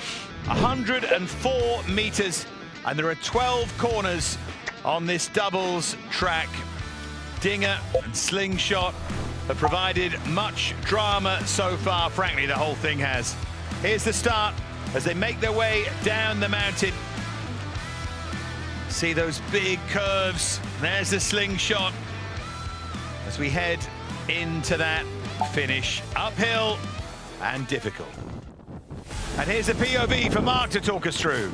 104 meters, and there are 12 corners on this doubles track. Dinger and Slingshot have provided much drama so far. Frankly, the whole thing has. Here's the start as they make their way down the mountain. See those big curves. There's the Slingshot as we head into that finish. Uphill and difficult. And here's a POV for Mark to talk us through.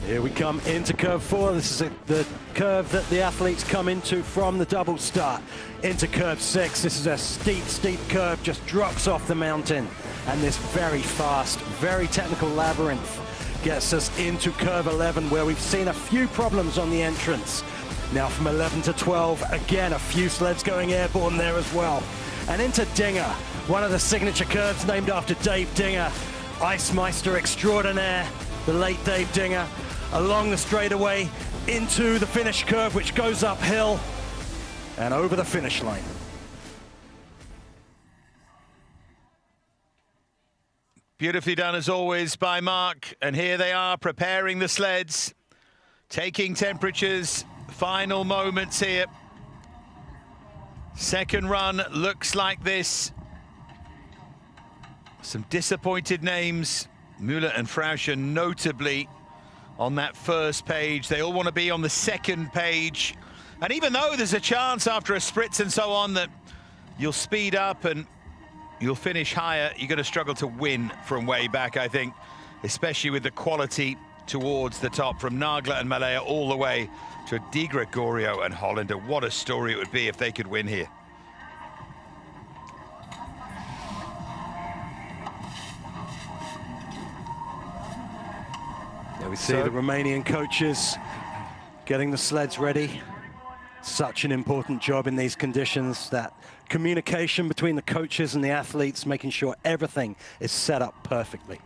Here we come into curve 4. This is the curve that the athletes come into from the double start. Into curve 6. This is a steep curve, just drops off the mountain. And this very fast, very technical labyrinth gets us into curve 11, where we've seen a few problems on the entrance. Now from 11 to 12, again, a few sleds going airborne there as well. And into Dinger, one of the signature curves named after Dave Dinger, Ice Meister extraordinaire, the late Dave Dinger, along the straightaway into the finish curve, which goes uphill and over the finish line. Beautifully done as always by Mark, and here they are preparing the sleds, taking temperatures, final moments here. Second run looks like this. Some disappointed names, Müller and Frauscher notably on that first page. They all want to be on the second page. And even though there's a chance after a spritz and so on that you'll speed up and you'll finish higher, you're going to struggle to win from way back, I think, especially with the quality towards the top from Nagler and Malaya all the way to Di Gregorio and Hollander. What a story it would be if they could win here. There we see the Romanian coaches getting the sleds ready. Such an important job in these conditions, that communication between the coaches and the athletes, making sure everything is set up perfectly.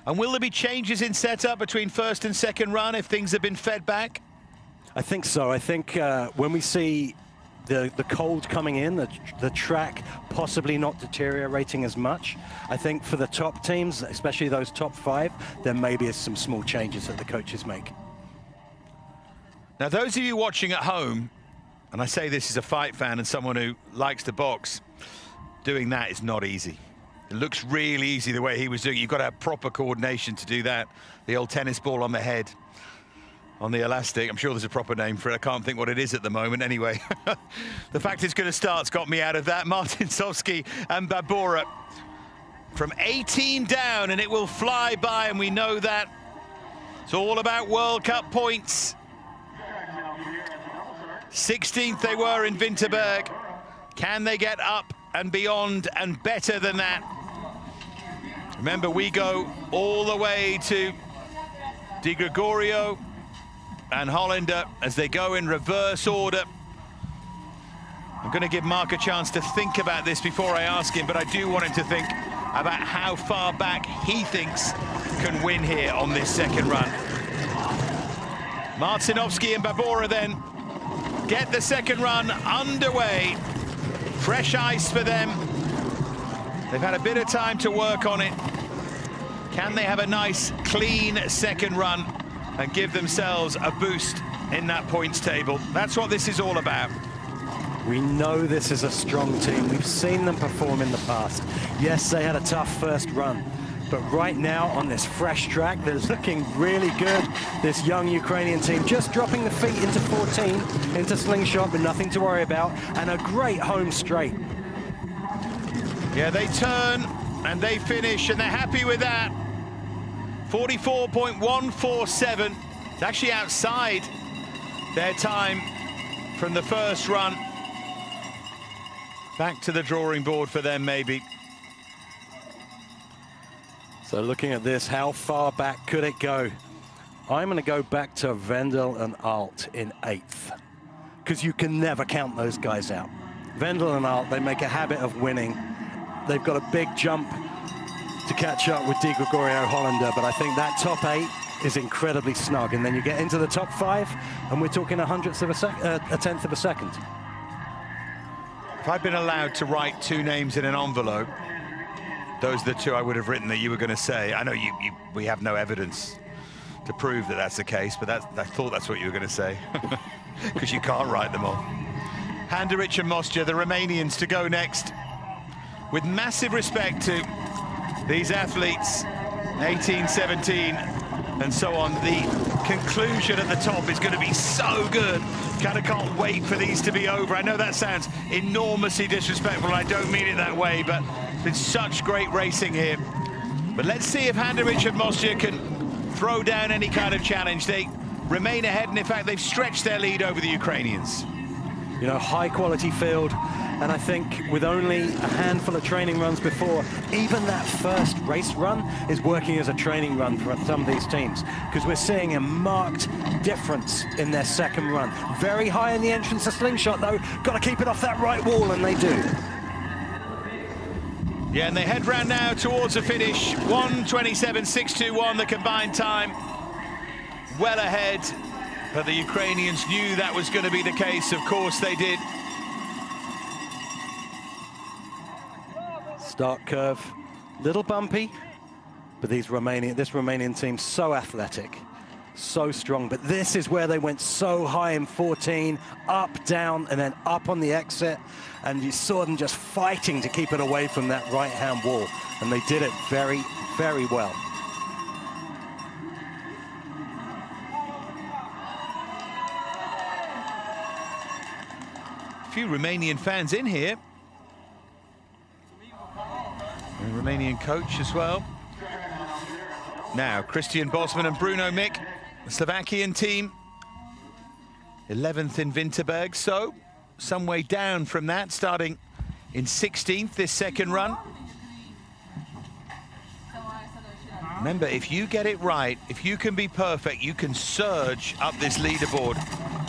And will there be changes in setup between first and second run if things have been fed back? I think so. I think when we see the cold coming in, the track possibly not deteriorating as much, I think for the top teams, especially those top 5, there maybe is some small changes that the coaches make. Now, those of you watching at home, and I say this as a fight fan and someone who likes to box, doing that is not easy. It looks really easy the way he was doing it. You've got to have proper coordination to do that. The old tennis ball on the head, on the elastic. I'm sure there's a proper name for it. I can't think what it is at the moment. Anyway, the fact it's going to start's got me out of that. Martinsovski and Babora from 18 down, and it will fly by, and we know that. It's all about World Cup points. 16th they were in Winterberg. Can they get up and beyond and better than that? Remember, we go all the way to Di Gregorio and Hollander as they go in reverse order. I'm going to give Mark a chance to think about this before I ask him, but I do want him to think about how far back he thinks can win here on this second run. Martinovski and Babora then get the second run underway. Fresh ice for them. They've had a bit of time to work on it. Can they have a nice, clean second run and give themselves a boost in that points table? That's what this is all about. We know this is a strong team. We've seen them perform in the past. Yes, they had a tough first run, but right now on this fresh track, they're looking really good. This young Ukrainian team just dropping the feet into 14, into Slingshot, but nothing to worry about, and a great home straight. Yeah, they turn and they finish, and they're happy with that. 44.147. It's actually outside their time from the first run. Back to the drawing board for them, maybe. So looking at this, how far back could it go? I'm going to go back to Wendel and Alt in 8th, because you can never count those guys out. Wendel and Alt, they make a habit of winning. They've got a big jump to catch up with Di Gregorio Hollander, but I think that top 8 is incredibly snug, and then you get into the top 5, and we're talking a tenth of a second. If I'd been allowed to write 2 names in an envelope, Those are the two I would have written that you were going to say. I know we have no evidence to prove that that's the case, but I thought that's what you were going to say, because you can't write them all. Handrich and Mostja, the Romanians, to go next. With massive respect to these athletes, 18, 17, and so on. The conclusion at the top is going to be so good. Kind of can't wait for these to be over. I know that sounds enormously disrespectful, and I don't mean it that way, but it's been such great racing here. But let's see if Handrich and Mostja can throw down any kind of challenge. They remain ahead, and in fact, they've stretched their lead over the Ukrainians. You know, high-quality field, and I think with only a handful of training runs before, even that first race run is working as a training run for some of these teams, because we're seeing a marked difference in their second run. Very high in the entrance to Slingshot, though. Got to keep it off that right wall, and they do. Yeah, and they head round now towards the finish. 1:27.621, the combined time. Well ahead. But the Ukrainians knew that was going to be the case. Of course they did. Start curve, little bumpy, but this Romanian team so athletic, so strong. But this is where they went so high in 14, up, down, and then up on the exit. And you saw them just fighting to keep it away from that right-hand wall. And they did it very, very well. A few Romanian fans in here. And a Romanian coach as well. Now, Christian Bosman and Bruno Mick, the Slovakian team. 11th in Winterberg, so some way down from that, starting in 16th this second run. Remember, if you get it right, if you can be perfect, you can surge up this leaderboard.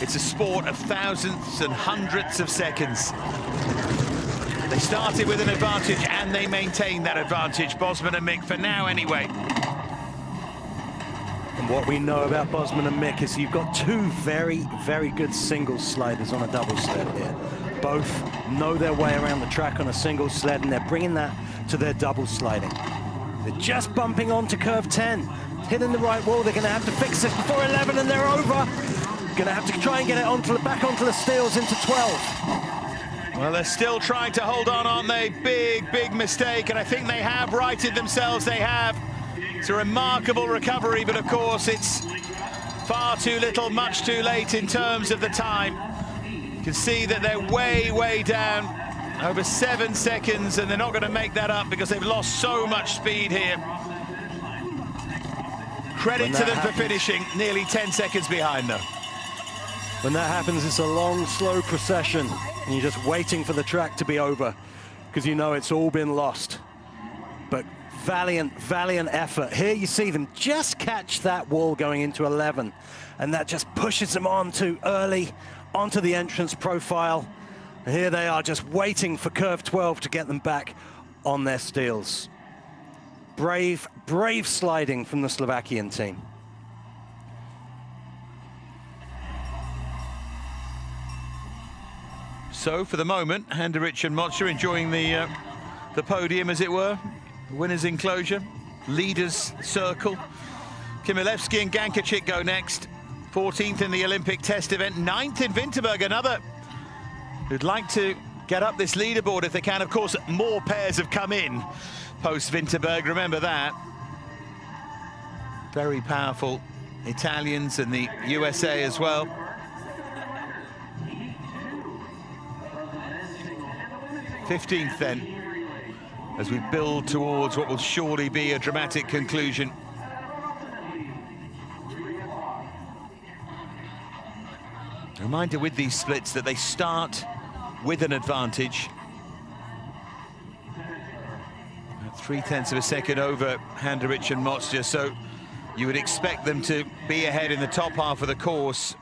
It's a sport of thousandths and hundredths of seconds. They started with an advantage and they maintained that advantage, Bosman and Mick, for now anyway. And what we know about Bosman and Mick is you've got two very, very good single sliders on a double sled here. Both know their way around the track on a single sled, and they're bringing that to their double sliding. They're just bumping onto curve 10, hitting the right wall. They're going to have to fix this before 11, and they're over. Going to have to try and get it back onto the steels into 12. Well, they're still trying to hold on, aren't they? Big, big mistake, and I think they have righted themselves. They have. It's a remarkable recovery, but of course it's far too little, much too late in terms of the time. You can see that they're way, way down, over 7 seconds, and they're not going to make that up because they've lost so much speed here. Credit to them for finishing nearly 10 seconds behind, though. When that happens, it's a long, slow procession, and you're just waiting for the track to be over because you know it's all been lost. But valiant, valiant effort. Here you see them just catch that wall going into 11, and that just pushes them on to early onto the entrance profile. And here they are just waiting for curve 12 to get them back on their steels. Brave, brave sliding from the Slovakian team. So for the moment, Handrich and Mostja enjoying the podium, as it were. Winners enclosure, leaders circle. Chmielewski and Gankachik go next. 14th in the Olympic test event, 9th in Winterberg, another who'd like to get up this leaderboard if they can. Of course, more pairs have come in post-Winterberg, remember that. Very powerful Italians and the USA as well. '15th then, as we build towards what will surely be a dramatic conclusion. A reminder with these splits that they start with an advantage. 0.3 of a second over Handrich and Mostja, so you would expect them to be ahead in the top half of the course.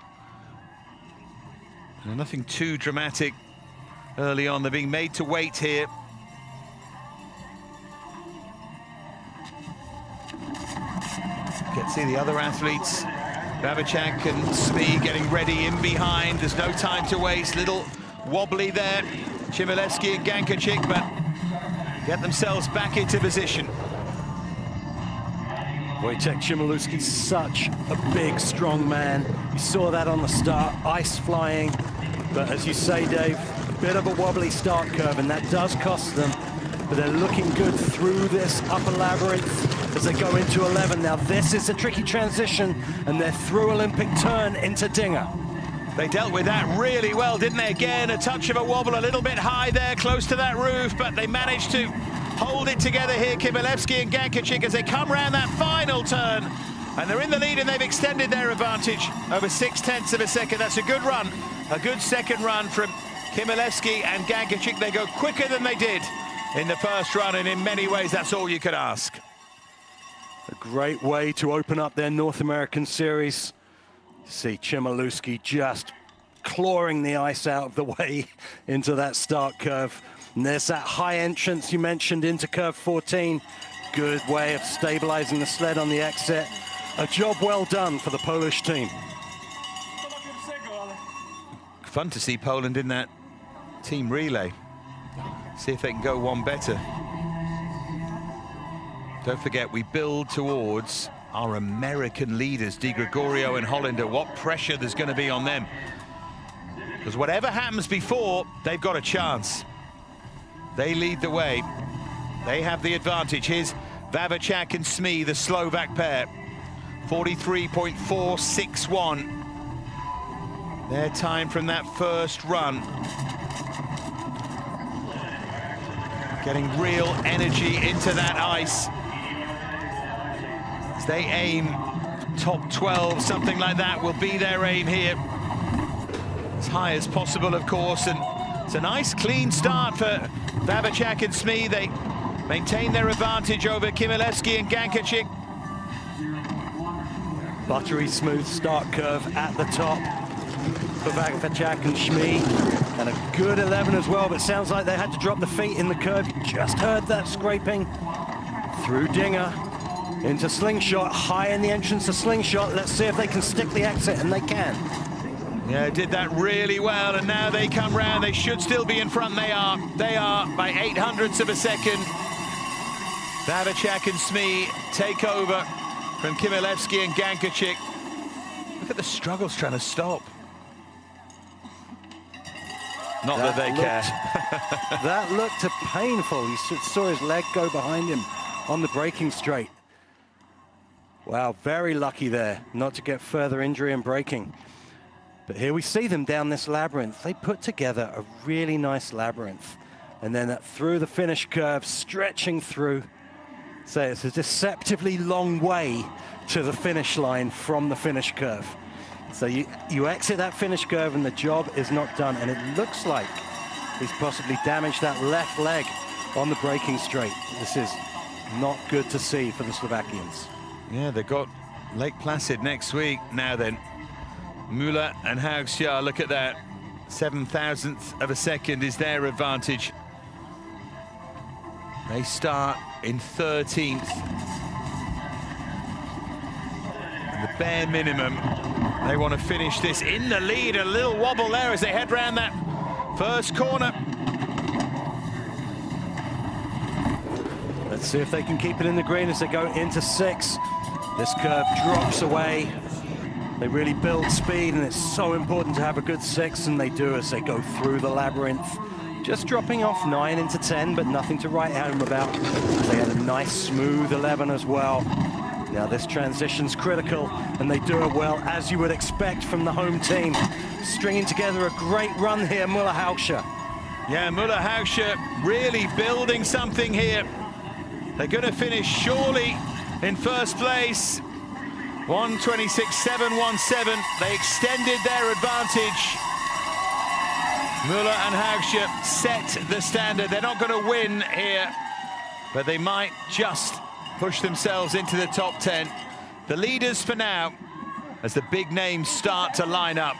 And nothing too dramatic early on. They're being made to wait here. Get to see the other athletes, Babachak and Smee, getting ready in behind. There's no time to waste. Little wobbly there, Chmielewski and Gankachik, but get themselves back into position. Wojciech Chmielewski's such a big, strong man. You saw that on the start, ice flying. But as you say, Dave, a bit of a wobbly start curve, and that does cost them. But they're looking good through this upper labyrinth as they go into 11. Now this is a tricky transition, and they're through Olympic turn into Dinger. They dealt with that really well, didn't they? Again, a touch of a wobble, a little bit high there, close to that roof, but they managed to hold it together here, Chmielewski and Gankachik, as they come round that final turn. And they're in the lead, and they've extended their advantage over 0.6 of a second. That's a good run, a good second run from Chmielewski and Gankachik. They go quicker than they did in the first run, and in many ways, that's all you could ask. A great way to open up their North American series. See Chmielewski just clawing the ice out of the way into that start curve. And there's that high entrance you mentioned into curve 14. Good way of stabilizing the sled on the exit. A job well done for the Polish team. Fun to see Poland in that team relay. See if they can go one better. Don't forget, we build towards our American leaders, Di Gregorio and Hollander. What pressure there's going to be on them. Because whatever happens before, they've got a chance. They lead the way. They have the advantage. Here's Vavacek and Smee, the Slovak pair. 43.461. Their time from that first run. Getting real energy into that ice. As they aim top 12, something like that will be their aim here. As high as possible, of course, and it's a nice clean start for Vavacek and Smee. They maintain their advantage over Chmielewski and Gankachik. Buttery smooth start curve at the top for Vavacek and Smee. And a good 11 as well, but sounds like they had to drop the feet in the curve. You just heard that scraping. Through Dinger into Slingshot, high in the entrance to Slingshot. Let's see if they can stick the exit, and they can. Yeah, did that really well, and now they come round. They should still be in front. They are by 0.08 of a second. Vavacek and Smee take over from Chmielewski and Gankachik. Look at the struggles trying to stop. Not that they care. That looked painful. You saw his leg go behind him on the braking straight. Wow, very lucky there not to get further injury and braking. But here we see them down this labyrinth. They put together a really nice labyrinth. And then through the finish curve, stretching through. So it's a deceptively long way to the finish line from the finish curve. So you exit that finish curve and the job is not done. And it looks like he's possibly damaged that left leg on the braking straight. This is not good to see for the Slovakians. Yeah, they've got Lake Placid next week. Now then, Müller and Haugsjaer, look at that. 0.007 of a second is their advantage. They start in 13th. And the bare minimum, they want to finish this in the lead. A little wobble there as they head round that first corner. Let's see if they can keep it in the green as they go into 6. This curve drops away. They really build speed, and it's so important to have a good 6, and they do as they go through the labyrinth. Just dropping off 9 into 10, but nothing to write home about. They had a nice smooth 11 as well. Now this transition's critical, and they do it well, as you would expect from the home team. Stringing together a great run here, Müller-Haugsjaer. Yeah, Müller-Haugsjaer really building something here. They're going to finish surely in first place. 1:26.717. They extended their advantage. Müller and Haugsjaer set the standard. They're not going to win here, but they might just push themselves into the top 10. The leaders for now, as the big names start to line up.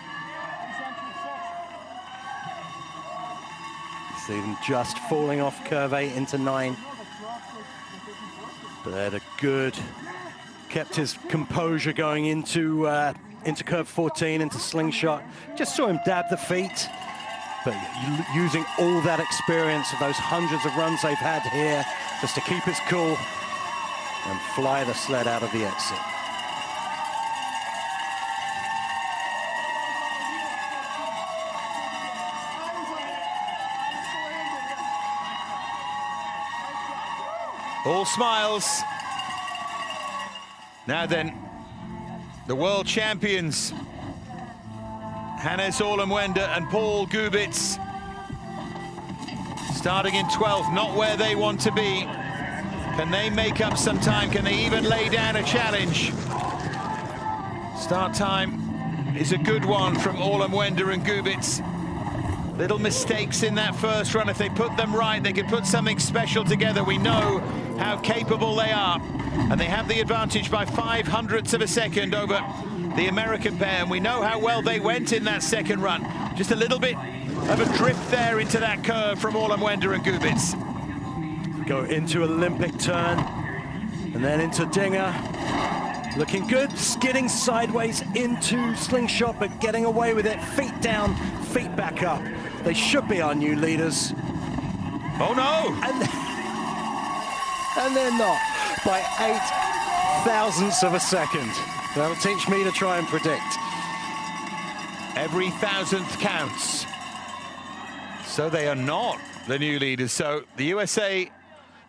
See them just falling off curve 8 into 9. But they had a good, kept his composure going into curve 14, into Slingshot. Just saw him dab the feet. But using all that experience of those hundreds of runs they've had here just to keep its cool and fly the sled out of the exit. All smiles. Now then, the world champions, Hannes Orlemwende and Paul Gubitz, starting in 12th, not where they want to be. Can they make up some time? Can they even lay down a challenge? Start time is a good one from Orlemwende and Gubitz. Little mistakes in that first run. If they put them right, they could put something special together. We know how capable they are. And they have the advantage by 0.05 of a second over the American pair. And we know how well they went in that second run. Just a little bit of a drift there into that curve from Orlemwende and Gubitz. Go into Olympic turn and then into Dinger. Looking good, skidding sideways into slingshot, but getting away with it. Feet down, feet back up. They should be our new leaders. Oh no! And they're not, by 0.08 of a second. That'll teach me to try and predict. Every 1,000th counts. So they are not the new leaders. So the USA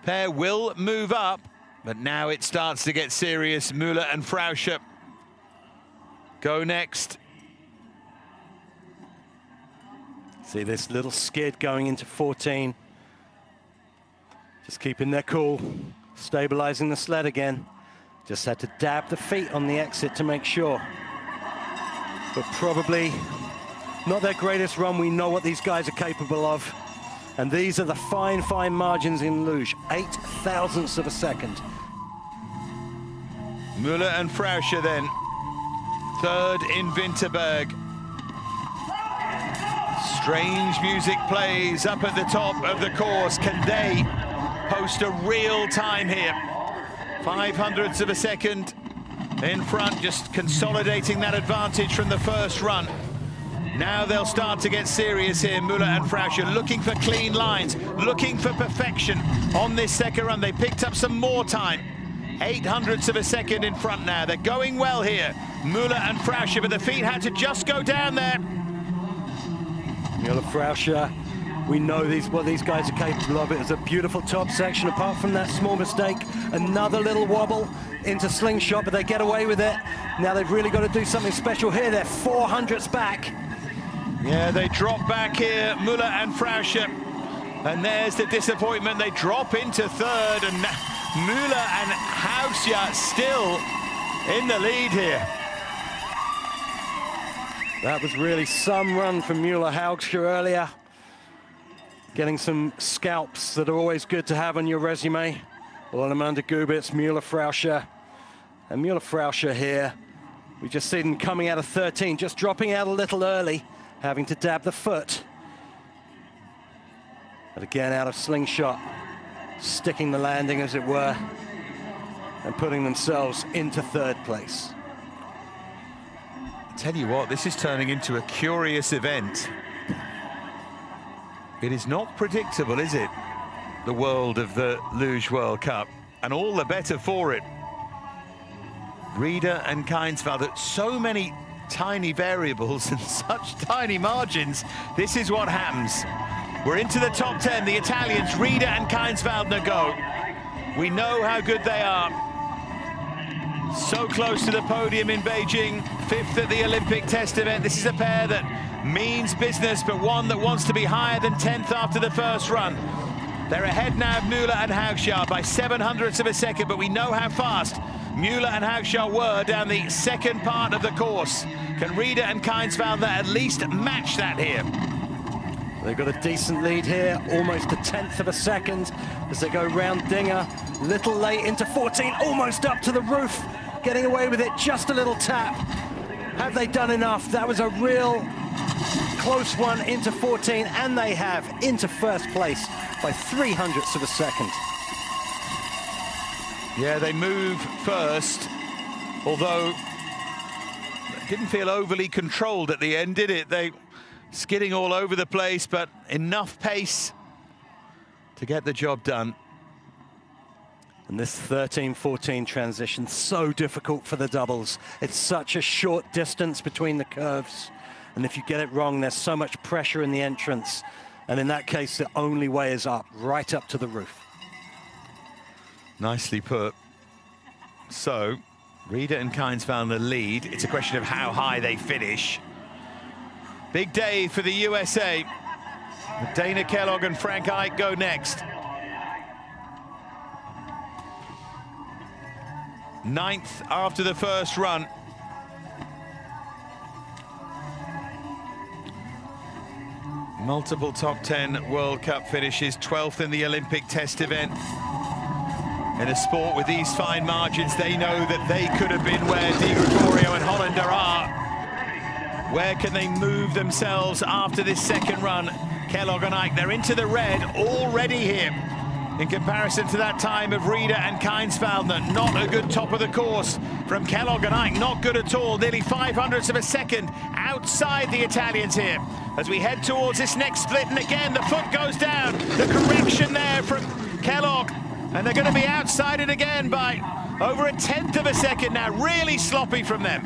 pair will move up, but now it starts to get serious. Müller and Frauscher go next. See this little skid going into 14. Just keeping their cool, stabilizing the sled again. Just had to dab the feet on the exit to make sure. But probably not their greatest run. We know what these guys are capable of. And these are the fine, fine margins in luge. 0.08 of a second. Müller and Frauscher then. Third in Winterberg. Strange music plays up at the top of the course. Can they post a real time here? 0.05 of a second in front, just consolidating that advantage from the first run. Now they'll start to get serious here. Müller and Frauscher looking for clean lines, looking for perfection on this second run. They picked up some more time. 0.08 of a second in front now. They're going well here. Müller and Frauscher, but the feet had to just go down there. Müller, Frauscher, we know what these guys are capable of. It was a beautiful top section, apart from that small mistake. Another little wobble into slingshot, but they get away with it. Now they've really got to do something special here. They're 0.04 back. Yeah, they drop back here, Müller and Frauscher. And there's the disappointment. They drop into third, and Müller and Hauscher still in the lead here. That was really some run from Müller-Hauscher earlier. Getting some scalps that are always good to have on your resume. Orlemwende, Gubitz, Müller-Frauscher. And Müller-Frauscher here, we just see them coming out of 13, just dropping out a little early, having to dab the foot. But again, out of slingshot, sticking the landing, as it were, and putting themselves into third place. Tell you what, this is turning into a curious event. It is not predictable, is it? The world of the Luge World Cup, and all the better for it. Rieder and Keinswalder, so many tiny variables and such tiny margins. This is what happens. We're into the top 10. The Italians, Rieder and Keinswalder, go. We know how good they are. So close to the podium in Beijing, 5th at the Olympic test event. This is a pair that means business, but one that wants to be higher than 10th after the first run. They're ahead now of Müller and Hauscher by 0.07 of a second, but we know how fast Müller and Hauscher were down the second part of the course. Can Rieder and Keinswalder at least match that here? They've got a decent lead here, almost 0.1 of a second as they go round Dinger. Little late into 14, almost up to the roof, getting away with it, just a little tap. Have they done enough? That was a real close one into 14, and they have into first place by 0.03 of a second. Yeah, they move first, although it didn't feel overly controlled at the end, did it? They skidding all over the place, but enough pace to get the job done. And this 13-14 transition, so difficult for the doubles. It's such a short distance between the curves. And if you get it wrong, there's so much pressure in the entrance. And in that case, the only way is up, right up to the roof. Nicely put. So, Rieder and Keinsvallner lead. It's a question of how high they finish. Big day for the USA. Dana Kellogg and Frank Ike go next. 9th after the first run. Multiple top 10 World Cup finishes, 12th in the Olympic test event. In a sport with these fine margins, they know that they could have been where Di Gregorio and Hollander are. Where can they move themselves after this second run? Kellogg and Ike, they're into the red already here. In comparison to that time of Rieder and Keinsvallner, not a good top of the course from Kellogg and Ike, not good at all, nearly 500ths of a second outside the Italians here. As we head towards this next split, and again, the foot goes down, the correction there from Kellogg, and they're going to be outside it again by over 1/10 of a second now, really sloppy from them.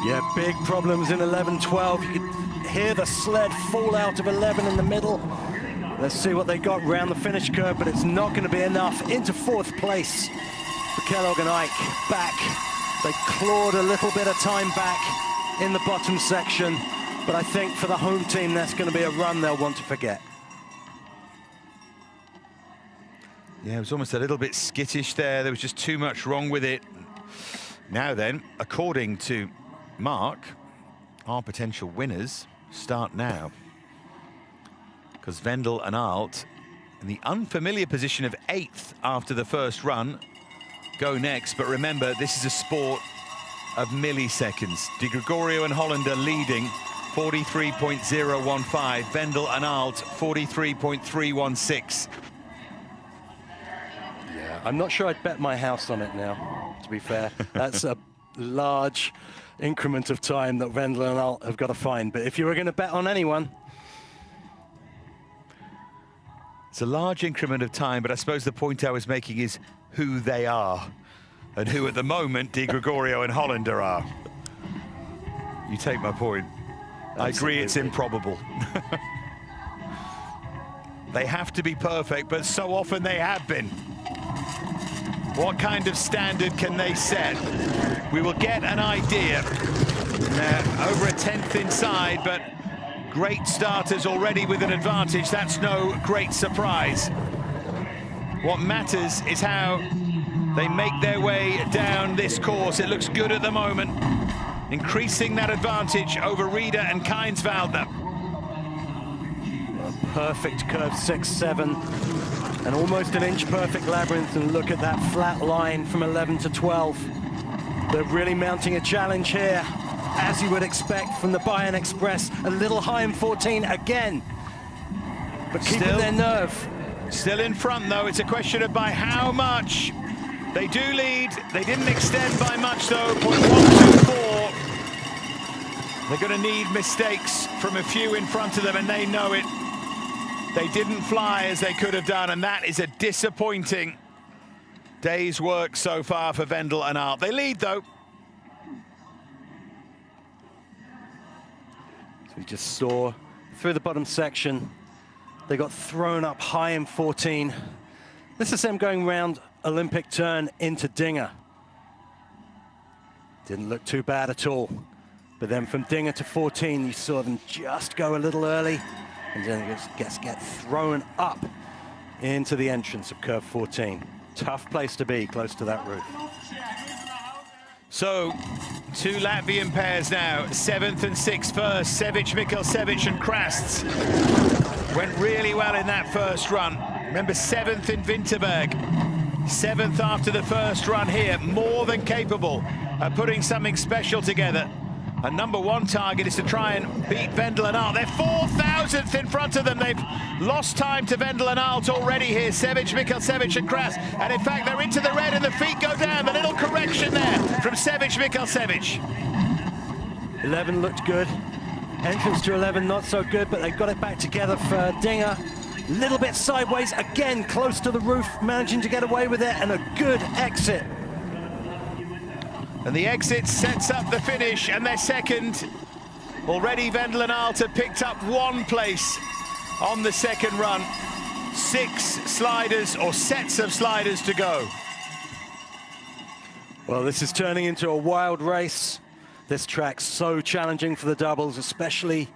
Yeah, big problems in 11-12. You could hear the sled fall out of 11 in the middle. Let's see what they got round the finish curve, but it's not going to be enough. Into 4th place for Kellogg and Ike. Back. They clawed a little bit of time back in the bottom section, but I think for the home team, that's going to be a run they'll want to forget. Yeah, it was almost a little bit skittish there. There was just too much wrong with it. Now then, according to Mark, our potential winners start now. Because Vendel and Alt, in the unfamiliar position of 8th after the first run, go next. But remember, this is a sport of milliseconds. Di Gregorio and Hollander leading 43.015. Vendel and Alt 43.316. Yeah, I'm not sure I'd bet my house on it now, to be fair. That's a large increment of time that Vendel and Alt have got to find. But if you were going to bet on anyone, it's a large increment of time, but I suppose the point I was making is who they are and who at the moment Di Gregorio and Hollander are. You take my point. Absolutely. I agree it's improbable. They have to be perfect, but so often they have been. What kind of standard can they set? We will get an idea. Over 1/10 inside, but great starters already with an advantage. That's no great surprise. What matters is how they make their way down this course. It looks good at the moment, increasing that advantage over Rieder and Keinsvallner. Perfect curve 6-7 and almost an inch perfect labyrinth, and look at that flat line from 11 to 12. They're really mounting a challenge here, as you would expect from the Bayern Express. A little high in 14 again, but keeping their nerve. Still in front though. It's a question of by how much. They do lead. They didn't extend by much though. 0.124. They're going to need mistakes from a few in front of them, and they know it. They didn't fly as they could have done, and that is a disappointing day's work so far for Vendel and Alt. They lead though. So we just saw through the bottom section, they got thrown up high in 14. This is them going round Olympic turn into Dinger. Didn't look too bad at all. But then from Dinger to 14, you saw them just go a little early, and then it just get thrown up into the entrance of curve 14. Tough place to be, close to that roof. So, 2 Latvian pairs now, 7th and 6th first, Sevic, Mikkelsevic and Krasts. Went really well in that first run. Remember, 7th in Winterberg. 7th after the first run here, more than capable of putting something special together. A #1 target is to try and beat Vendel and Alt. They're 4,000th in front of them. They've lost time to Vendel and Alt already here. Sevic, Mikkelsevic and Kras. And in fact, they're into the red and the feet go down. The little correction there from Sevic, Mikkelsevic. 11 looked good. Entrance to 11, not so good, but they've got it back together for Dinger. Little bit sideways, again, close to the roof, managing to get away with it, and a good exit. And the exit sets up the finish, and they're second. Already Vendel and Alt have picked up 1 place on the second run. 6 sliders, or sets of sliders to go. Well, this is turning into a wild race. This track's so challenging for the doubles, especially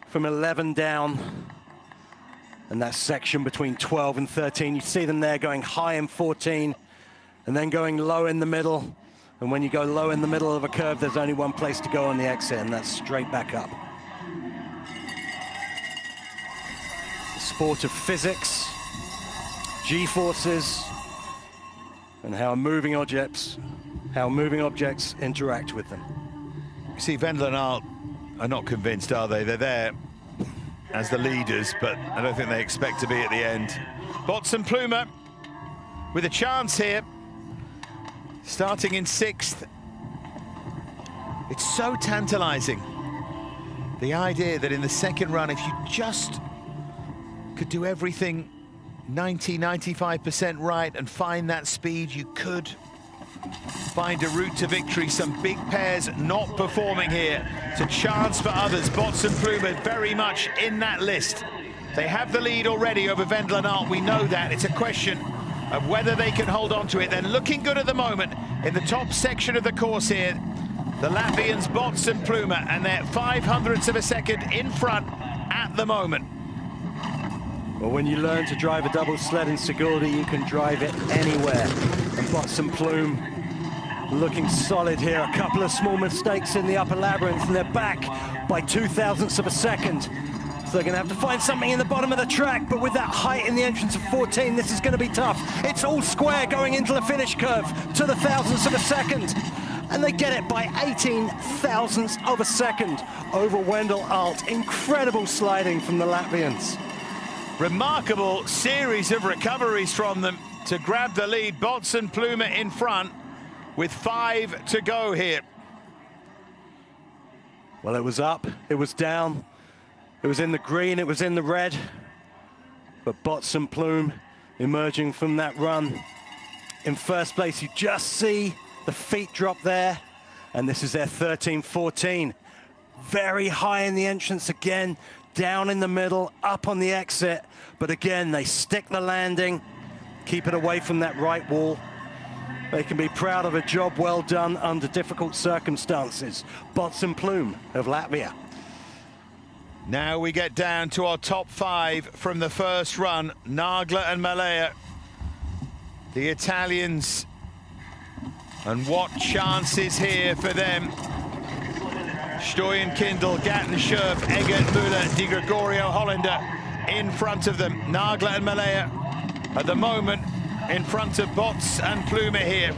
from 11 down. And that section between 12 and 13, you see them there going high in 14 and then going low in the middle. And when you go low in the middle of a curve, there's only 1 place to go on the exit, and that's straight back up. The sport of physics, G-forces, and how moving objects interact with them. You see, Vendel and Alt are not convinced, are they? They're there as the leaders, but I don't think they expect to be at the end. Bots and Plumer with a chance here, starting in 6th. It's so tantalizing, the idea that in the second run, if you just could do everything 90–95% right and find that speed, you could find a route to victory. Some big pairs not performing here. It's a chance for others. Bots and Plumer very much in that list. They have the lead already over Vendel and Alt. We know that. It's a question of whether they can hold on to it. They're looking good at the moment in the top section of the course here. The Latvians, Bots and Plumer, and they're 0.05 of a second in front at the moment. Well, when you learn to drive a double sled in Sigulda, you can drive it anywhere. And Bots and Plume looking solid here. A couple of small mistakes in the upper labyrinth, and they're back by 0.02 of a second. So they're going to have to find something in the bottom of the track, but with that height in the entrance of 14, this is going to be tough. It's all square going into the finish curve to the 0.000 of a second. And they get it by 0.18 of a second over Wendell Alt. Incredible sliding from the Latvians. Remarkable series of recoveries from them to grab the lead. Bots and Plumer in front with 5 to go here. Well, it was up, it was down, it was in the green, it was in the red. But Bots and Plume emerging from that run in first place. You just see the feet drop there, and this is their 13-14. Very high in the entrance again, down in the middle, up on the exit, but again, they stick the landing, keep it away from that right wall. They can be proud of a job well done under difficult circumstances. Bots and Plume of Latvia. Now we get down to our top 5 from the first run. Nagla and Malaya, the Italians, and what chances here for them. Stoyan Kindle, Gatton Scherf, Eggert Müller, Di Gregorio Hollander in front of them. Nagla and Malaya at the moment in front of Bots and Plumer here.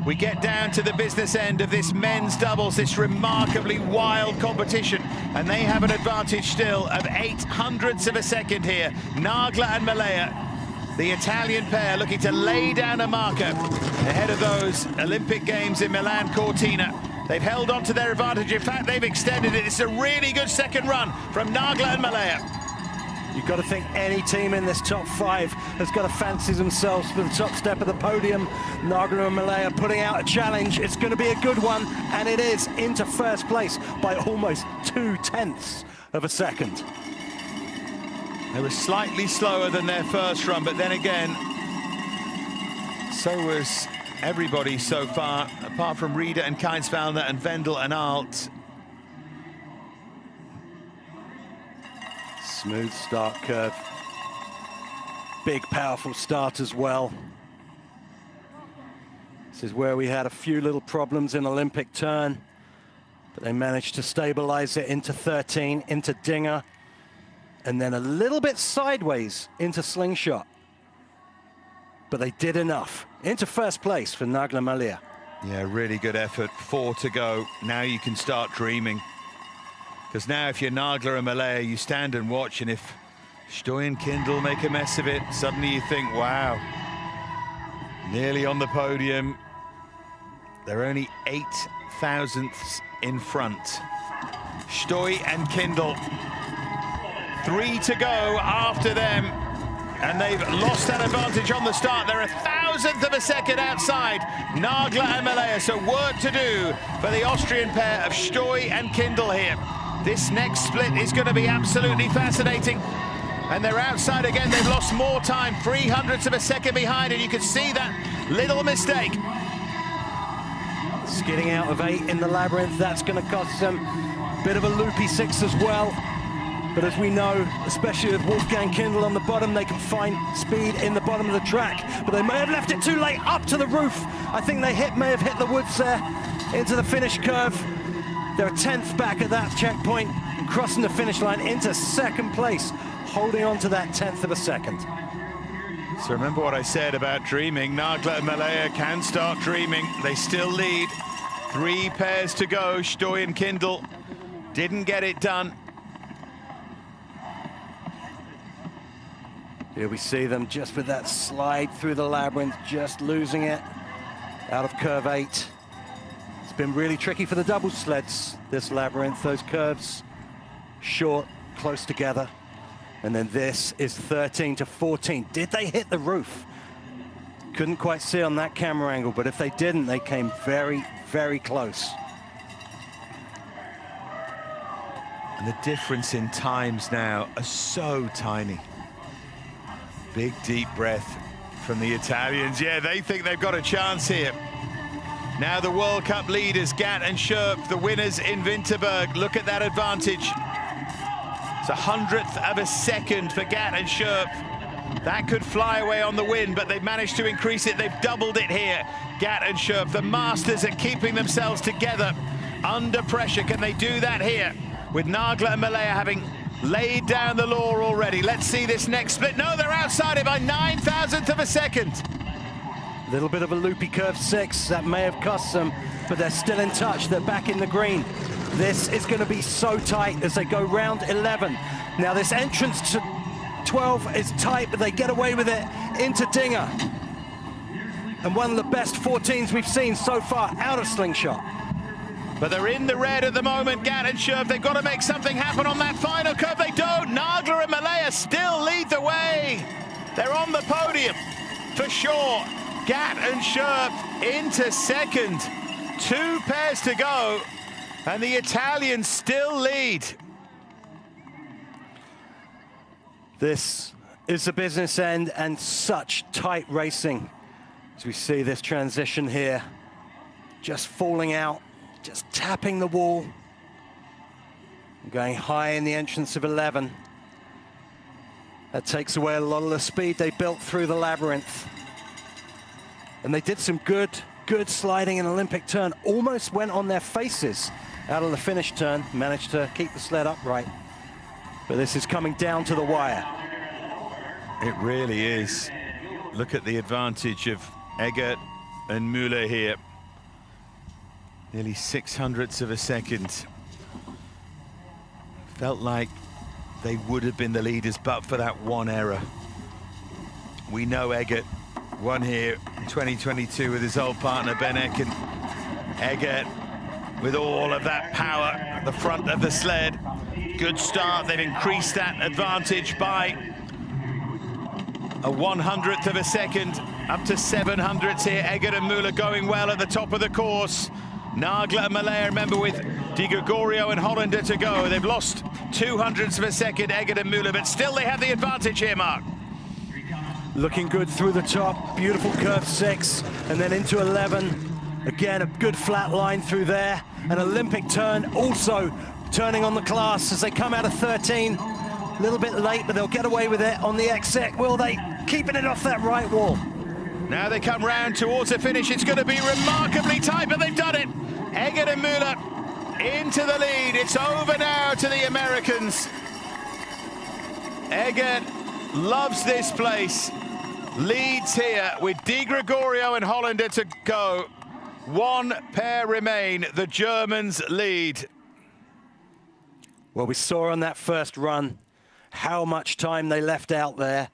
We get down to the business end of this men's doubles, this remarkably wild competition, and they have an advantage still of 0.08 of a second here. Nagla and Malaya, the Italian pair, looking to lay down a marker ahead of those Olympic Games in Milan Cortina. They've held on to their advantage. In fact, they've extended it. It's a really good second run from Nagla and Malaya. You've got to think any team in this top 5 has got to fancy themselves for the top step of the podium. Nagla and Malaya putting out a challenge. It's going to be a good one, and it is, into first place by almost 0.2 of a second. They were slightly slower than their first run, but then again, so was everybody so far, apart from Rieder and Keinsvallner and Vendel and Alt. Smooth start curve. Big, powerful start as well. This is where we had a few little problems in Olympic turn, but they managed to stabilize it into 13, into Dinger, and then a little bit sideways into Slingshot. But they did enough. Into first place for Nagla Malaya. Yeah, really good effort. 4 to go. Now you can start dreaming. Because now if you're Nagla and Malaya, you stand and watch, and if Stoyan Kindle make a mess of it, suddenly you think, wow, nearly on the podium. They're only 0.08 in front. Stoy and Kindle. 3 to go after them, and they've lost that advantage on the start. They're 1,000th of a second outside Nagla and Malaya, so work to do for the Austrian pair of Stoy and Kindle here. This next split is going to be absolutely fascinating, and they're outside again. They've lost more time, 300ths of a second behind, and you can see that little mistake. Skidding out of 8 in the labyrinth, that's going to cost them a bit of a loopy 6 as well. But as we know, especially with Wolfgang Kindle on the bottom, they can find speed in the bottom of the track. But they may have left it too late up to the roof. I think they may have hit the woods there into the finish curve. They're a 10th back at that checkpoint and crossing the finish line into second place, holding on to that 10th of a second. So remember what I said about dreaming. Nagla and Malaya can start dreaming. They still lead. 3 pairs to go. Stoy and Kindle didn't get it done. Here we see them just with that slide through the labyrinth, just losing it out of curve 8. It's been really tricky for the double sleds, this labyrinth. Those curves short, close together. And then this is 13 to 14. Did they hit the roof? Couldn't quite see on that camera angle, but if they didn't, they came very, very close. And the difference in times now are so tiny. Big deep breath from the Italians. Yeah, they think they've got a chance here. Now the World Cup leaders, Gat and Scherp, the winners in Winterberg. Look at that advantage. It's 100th of a second for Gat and Scherp. That could fly away on the win, but they've managed to increase it. They've doubled it here. Gat and Scherp, the masters at keeping themselves together under pressure. Can they do that here with Nagla and Malaya having laid down the law already? Let's see this next split. No, they're outside it by 9,000th of a second. A little bit of a loopy curve 6, that may have cost them, but they're still in touch. They're back in the green. This is going to be so tight as they go round 11. Now this entrance to 12 is tight, but they get away with it into Dinger. And one of the best 14s we've seen so far out of Slingshot. But they're in the red at the moment, Gat and Scherp. They've got to make something happen on that final curve. They don't. Nagla and Malaya still lead the way. They're on the podium for sure. Gat and Scherp into second. 2 pairs to go, and the Italians still lead. This is the business end, and such tight racing as we see this transition here. Just falling out. Just tapping the wall, going high in the entrance of 11. That takes away a lot of the speed they built through the labyrinth. And they did some good sliding in Olympic turn. Almost went on their faces out of the finish turn. Managed to keep the sled upright. But this is coming down to the wire. It really is. Look at the advantage of Eggert and Müller here. Nearly 600ths of a second. Felt like they would have been the leaders, but for that one error. We know Eggert won here in 2022 with his old partner Ben Eck, and Eggert with all of that power at the front of the sled. Good start. They've increased that advantage by a 100th of a second, up to 700ths here. Eggert and Müller going well at the top of the course. Nagla and Malaya, remember, with Di Gregorio and Hollander to go. They've lost 200ths of a second, Eggert and Müller, but still they have the advantage here, Mark. Looking good through the top, beautiful curve 6, and then into 11. Again, a good flat line through there. An Olympic turn, also turning on the class as they come out of 13. A little bit late, but they'll get away with it on the exit. Will they? Keeping it off that right wall. Now they come round towards the finish. It's going to be remarkably tight, but they've done it. Eggert and Müller into the lead. It's over now to the Americans. Eggert loves this place. Leads here with Di Gregorio and Hollander to go. 1 pair remain. The Germans lead. Well, we saw on that first run how much time they left out there.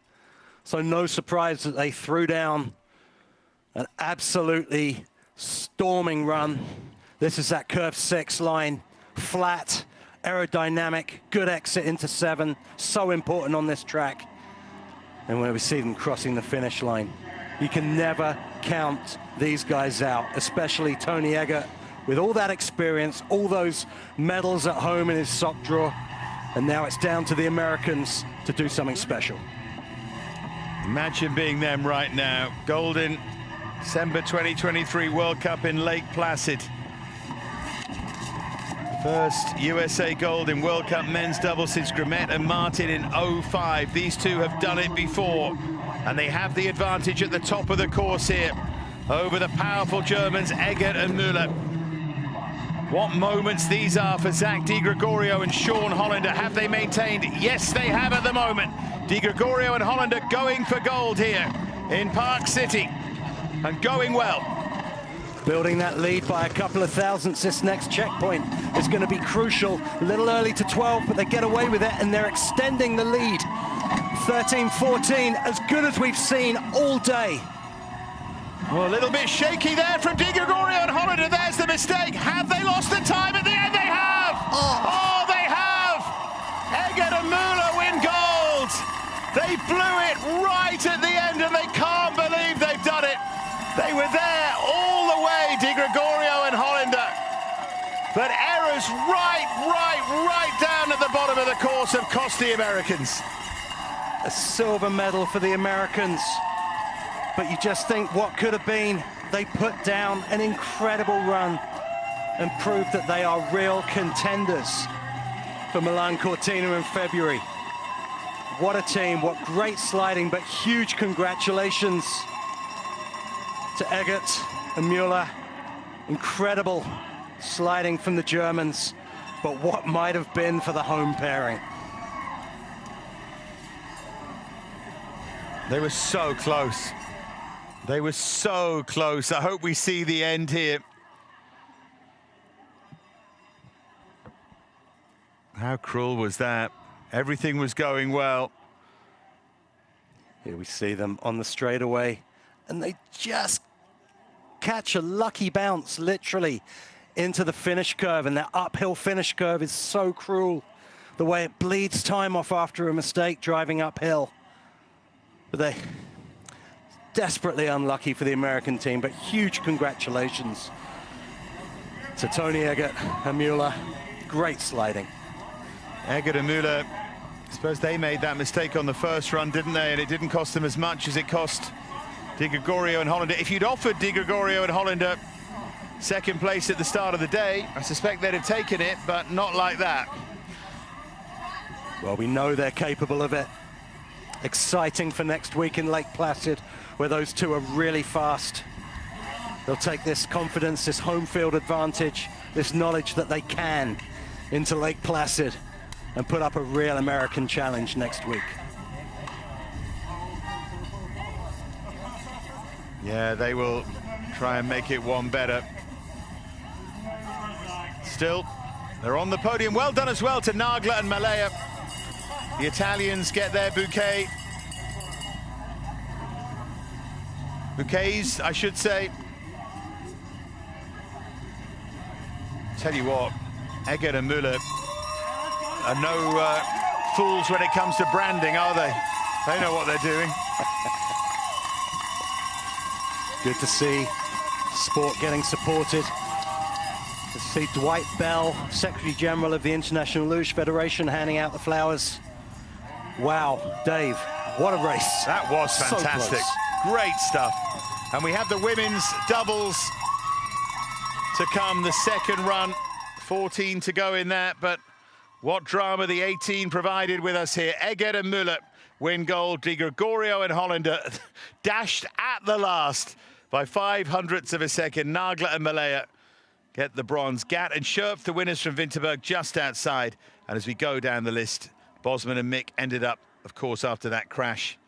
So no surprise that they threw down an absolutely storming run. This is that curve 6 line, flat, aerodynamic, good exit into 7, so important on this track. And when we see them crossing the finish line, you can never count these guys out, especially Tony Eggert, with all that experience, all those medals at home in his sock drawer. And now it's down to the Americans to do something special. Imagine being them right now. Golden December 2023 World Cup in Lake Placid. First USA gold in World Cup men's doubles since Grimet and Martin in 05. These two have done it before, and they have the advantage at the top of the course here over the powerful Germans Eggert and Müller. What moments these are for Zach Di Gregorio and Sean Hollander. Have they maintained? Yes, they have at the moment. Di Gregorio and Hollander going for gold here in Park City, and going well. Building that lead by a couple of thousandths. This next checkpoint is going to be crucial. A little early to 12, but they get away with it, and they're extending the lead. 13-14, as good as we've seen all day. Well, a little bit shaky there from Di Gregorio and Hollander. There's the mistake. Have they lost the time at the end? They have! Oh, they have! Eggert and Müller win gold. They blew it right at the end, and they can't believe they've done it. They were there all the way, Di Gregorio and Hollander. But errors right down at the bottom of the course have cost the Americans. A silver medal for the Americans. But you just think what could have been. They put down an incredible run and proved that they are real contenders for Milan Cortina in February. What a team, what great sliding, but huge congratulations to Eggert and Müller. Incredible sliding from the Germans, but what might have been for the home pairing. They were so close. They were so close. I hope we see the end here. How cruel was that? Everything was going well. Here we see them on the straightaway, and they just catch a lucky bounce, literally, into the finish curve, and that uphill finish curve is so cruel, the way it bleeds time off after a mistake driving uphill. But they desperately unlucky for the American team, but huge congratulations to Tony Eggert and Müller. Great sliding. Eggert and Müller, I suppose they made that mistake on the first run, didn't they? And it didn't cost them as much as it cost Di Gregorio and Hollander. If you'd offered Di Gregorio and Hollander second place at the start of the day, I suspect they'd have taken it, but not like that. Well, we know they're capable of it. Exciting for next week in Lake Placid, where those two are really fast. They'll take this confidence, this home field advantage, this knowledge that they can into Lake Placid and put up a real American challenge next week. Yeah, they will try and make it one better. Still, they're on the podium. Well done as well to Nagla and Malaya. The Italians get their bouquets, I should say. Tell you what, Eggert and Müller are no fools when it comes to branding, are they? They know what they're doing. Good to see sport getting supported. To see Dwight Bell, Secretary General of the International Luge Federation, handing out the flowers. Wow, Dave, what a race. That was fantastic. So great stuff. And we have the women's doubles to come, the second run. 14 to go in that, but what drama the 18 provided with us here. Eggert and Müller win gold. Di Gregorio and Hollander dashed at the last by 0.05 of a second. Nagla and Malaya get the bronze. Gatt and Schurpf, the winners from Winterberg, just outside. And as we go down the list, Bosman and Mick ended up, of course, after that crash,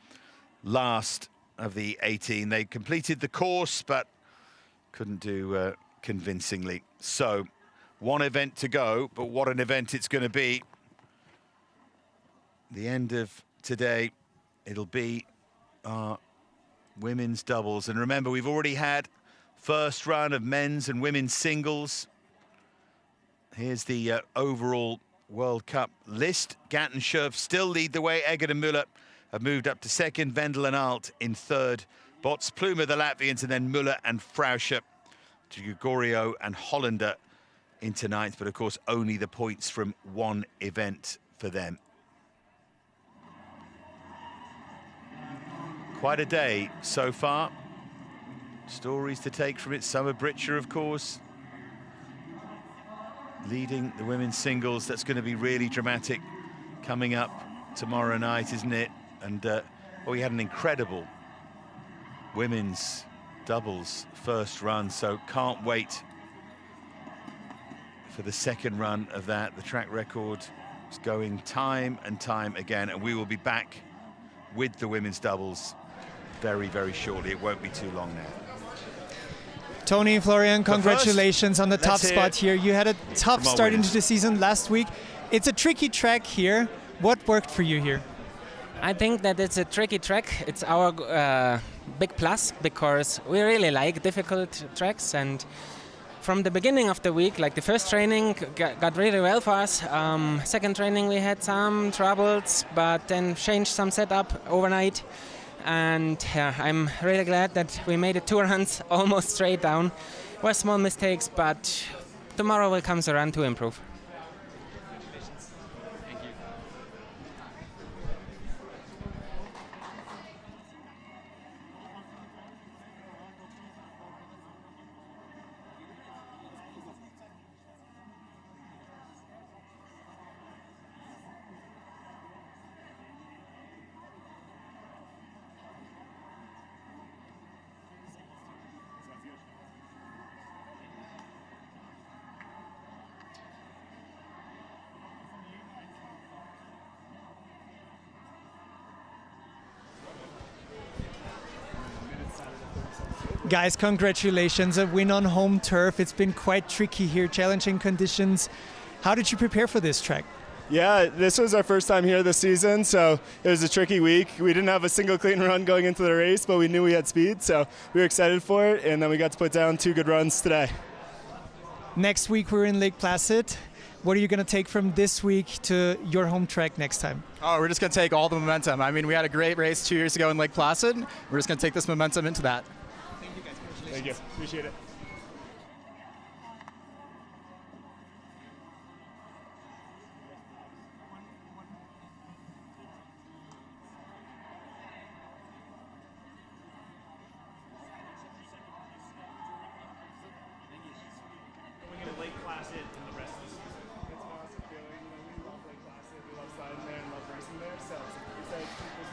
last of the 18. They completed the course, but couldn't do convincingly. So, one event to go, but what an event it's going to be. The end of today, it'll be our women's doubles. And remember, we've already had first run of men's and women's singles. Here's the overall World Cup list. Gant and Schurf still lead the way. Eggert and Müller have moved up to second. Wendel and Alt in third. Bots, Plumer, the Latvians, and then Müller and Frauscher. Gregorio and Hollander into ninth, but of course only the points from one event for them. Quite a day so far. Stories to take from it. Summer Britcher, of course, leading the women's singles. That's going to be really dramatic coming up tomorrow night, isn't it? And well, we had an incredible women's doubles first run, so can't wait for the second run of that. The track record is going time and time again, and we will be back with the women's doubles very, very shortly. It won't be too long now. Tony, Florian, congratulations on the top spot here. You had a tough start into the season last week. It's a tricky track here. What worked for you here? I think that it's a tricky track. It's our big plus, because we really like difficult tracks, and from the beginning of the week, like the first training got really well for us. Second training we had some troubles, but then changed some setup overnight, and I'm really glad that we made it 2 runs almost straight down. Were small mistakes, but tomorrow will come a run to improve. Guys, congratulations, a win on home turf. It's been quite tricky here, challenging conditions. How did you prepare for this track? Yeah, this was our first time here this season, so it was a tricky week. We didn't have a single clean run going into the race, but we knew we had speed, so we were excited for it, and then we got to put down 2 good runs today. Next week we're in Lake Placid. What are you going to take from this week to your home track next time? Oh, we're just going to take all the momentum. I mean, we had a great race 2 years ago in Lake Placid. We're just going to take this momentum into that. Thank you, guys. Congratulations. Thank you. Appreciate it.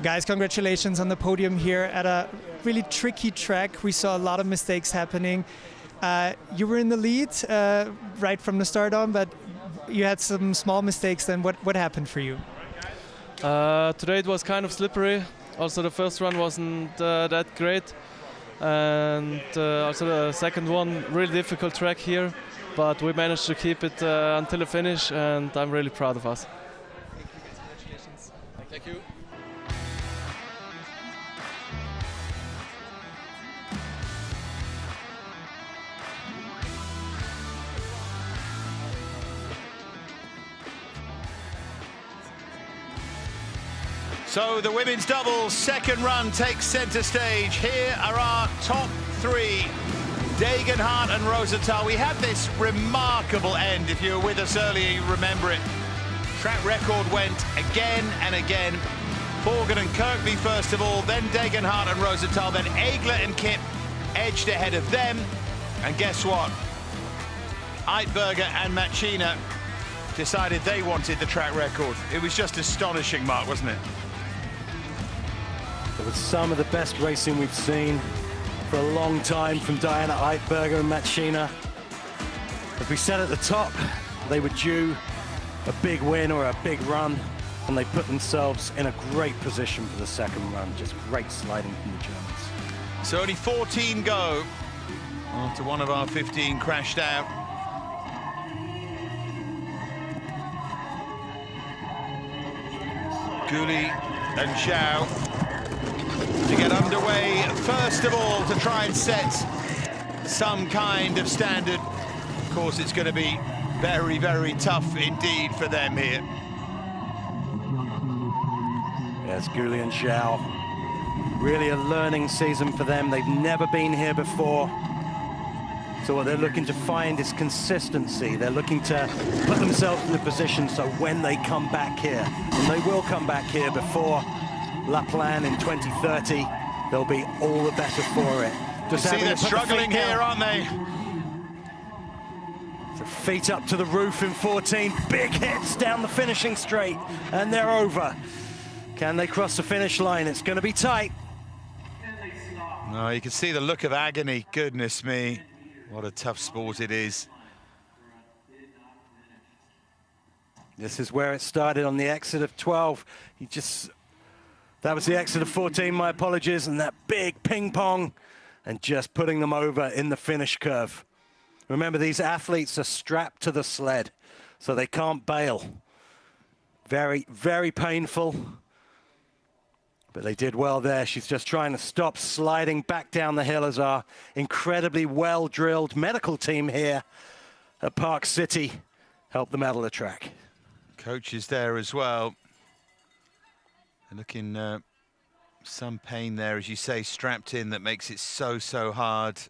Guys, congratulations on the podium here at a really tricky track. We saw a lot of mistakes happening. You were in the lead right from the start on, but you had some small mistakes. Then what happened for you? Today it was kind of slippery. Also the first run wasn't that great. And also the second one, really difficult track here. But we managed to keep it until the finish, and I'm really proud of us. Thank you, guys. Congratulations. Thank you. So the women's doubles second run takes center stage. Here are our top 3. Degenhardt and Rosenthal. We had this remarkable end. If you were with us earlier, you remember it. Track record went again and again. Forgan and Kirkby first of all, then Degenhardt and Rosenthal, then Eigler and Kipp edged ahead of them. And guess what? Eitberger and Machina decided they wanted the track record. It was just astonishing, Mark, wasn't it? It was some of the best racing we've seen for a long time from Diana Eitberger and Machina. As we said at the top, they were due a big win or a big run, and they put themselves in a great position for the second run. Just great sliding from the Germans. So only 14 go after one of our 15 crashed out. Gulli and Zhao to get underway first of all, to try and set some kind of standard. Of course, it's going to be Very, very tough indeed for them here. Yes, Guli and Zhao. Really a learning season for them. They've never been here before. So what they're looking to find is consistency. They're looking to put themselves in a position so when they come back here, and they will come back here before La Plan in 2030, they'll be all the better for it. Just see they're struggling here, aren't they? So feet up to the roof in 14, big hits down the finishing straight, and they're over. Can they cross the finish line? It's going to be tight. No, you can see the look of agony. Goodness me, what a tough sport it is. This is where it started on the exit of 12. That was the exit of 14, my apologies, and that big ping pong, and just putting them over in the finish curve. Remember, these athletes are strapped to the sled, so they can't bail. Very, very painful. But they did well there. She's just trying to stop sliding back down the hill as our incredibly well-drilled medical team here at Park City helped them out of the track. Coach is there as well. And looking some pain there, as you say, strapped in, that makes it so, so hard.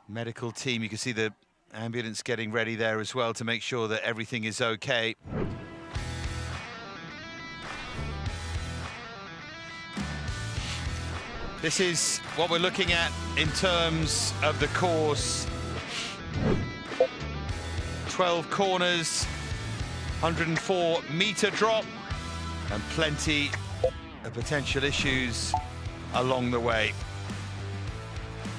Medical team, you can see the ambulance getting ready there as well to make sure that everything is okay. This is what we're looking at in terms of the course. 12 corners, 104-meter drop, and plenty of potential issues along the way.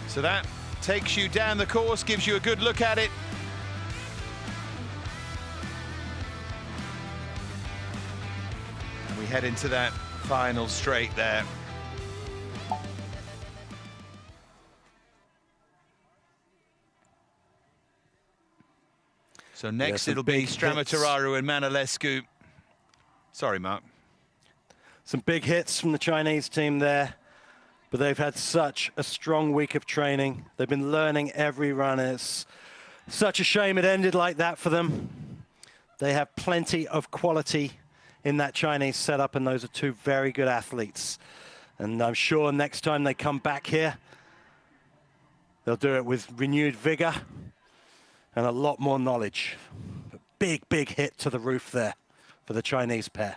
So that takes you down the course, gives you a good look at it. And we head into that final straight there. So next it'll be Stramattararu and Manolescu. Sorry, Mark. Some big hits from the Chinese team there, but they've had such a strong week of training. They've been learning every run. It's such a shame it ended like that for them. They have plenty of quality in that Chinese setup, and those are two very good athletes. And I'm sure next time they come back here, they'll do it with renewed vigor and a lot more knowledge. A big, big hit to the roof there for the Chinese pair.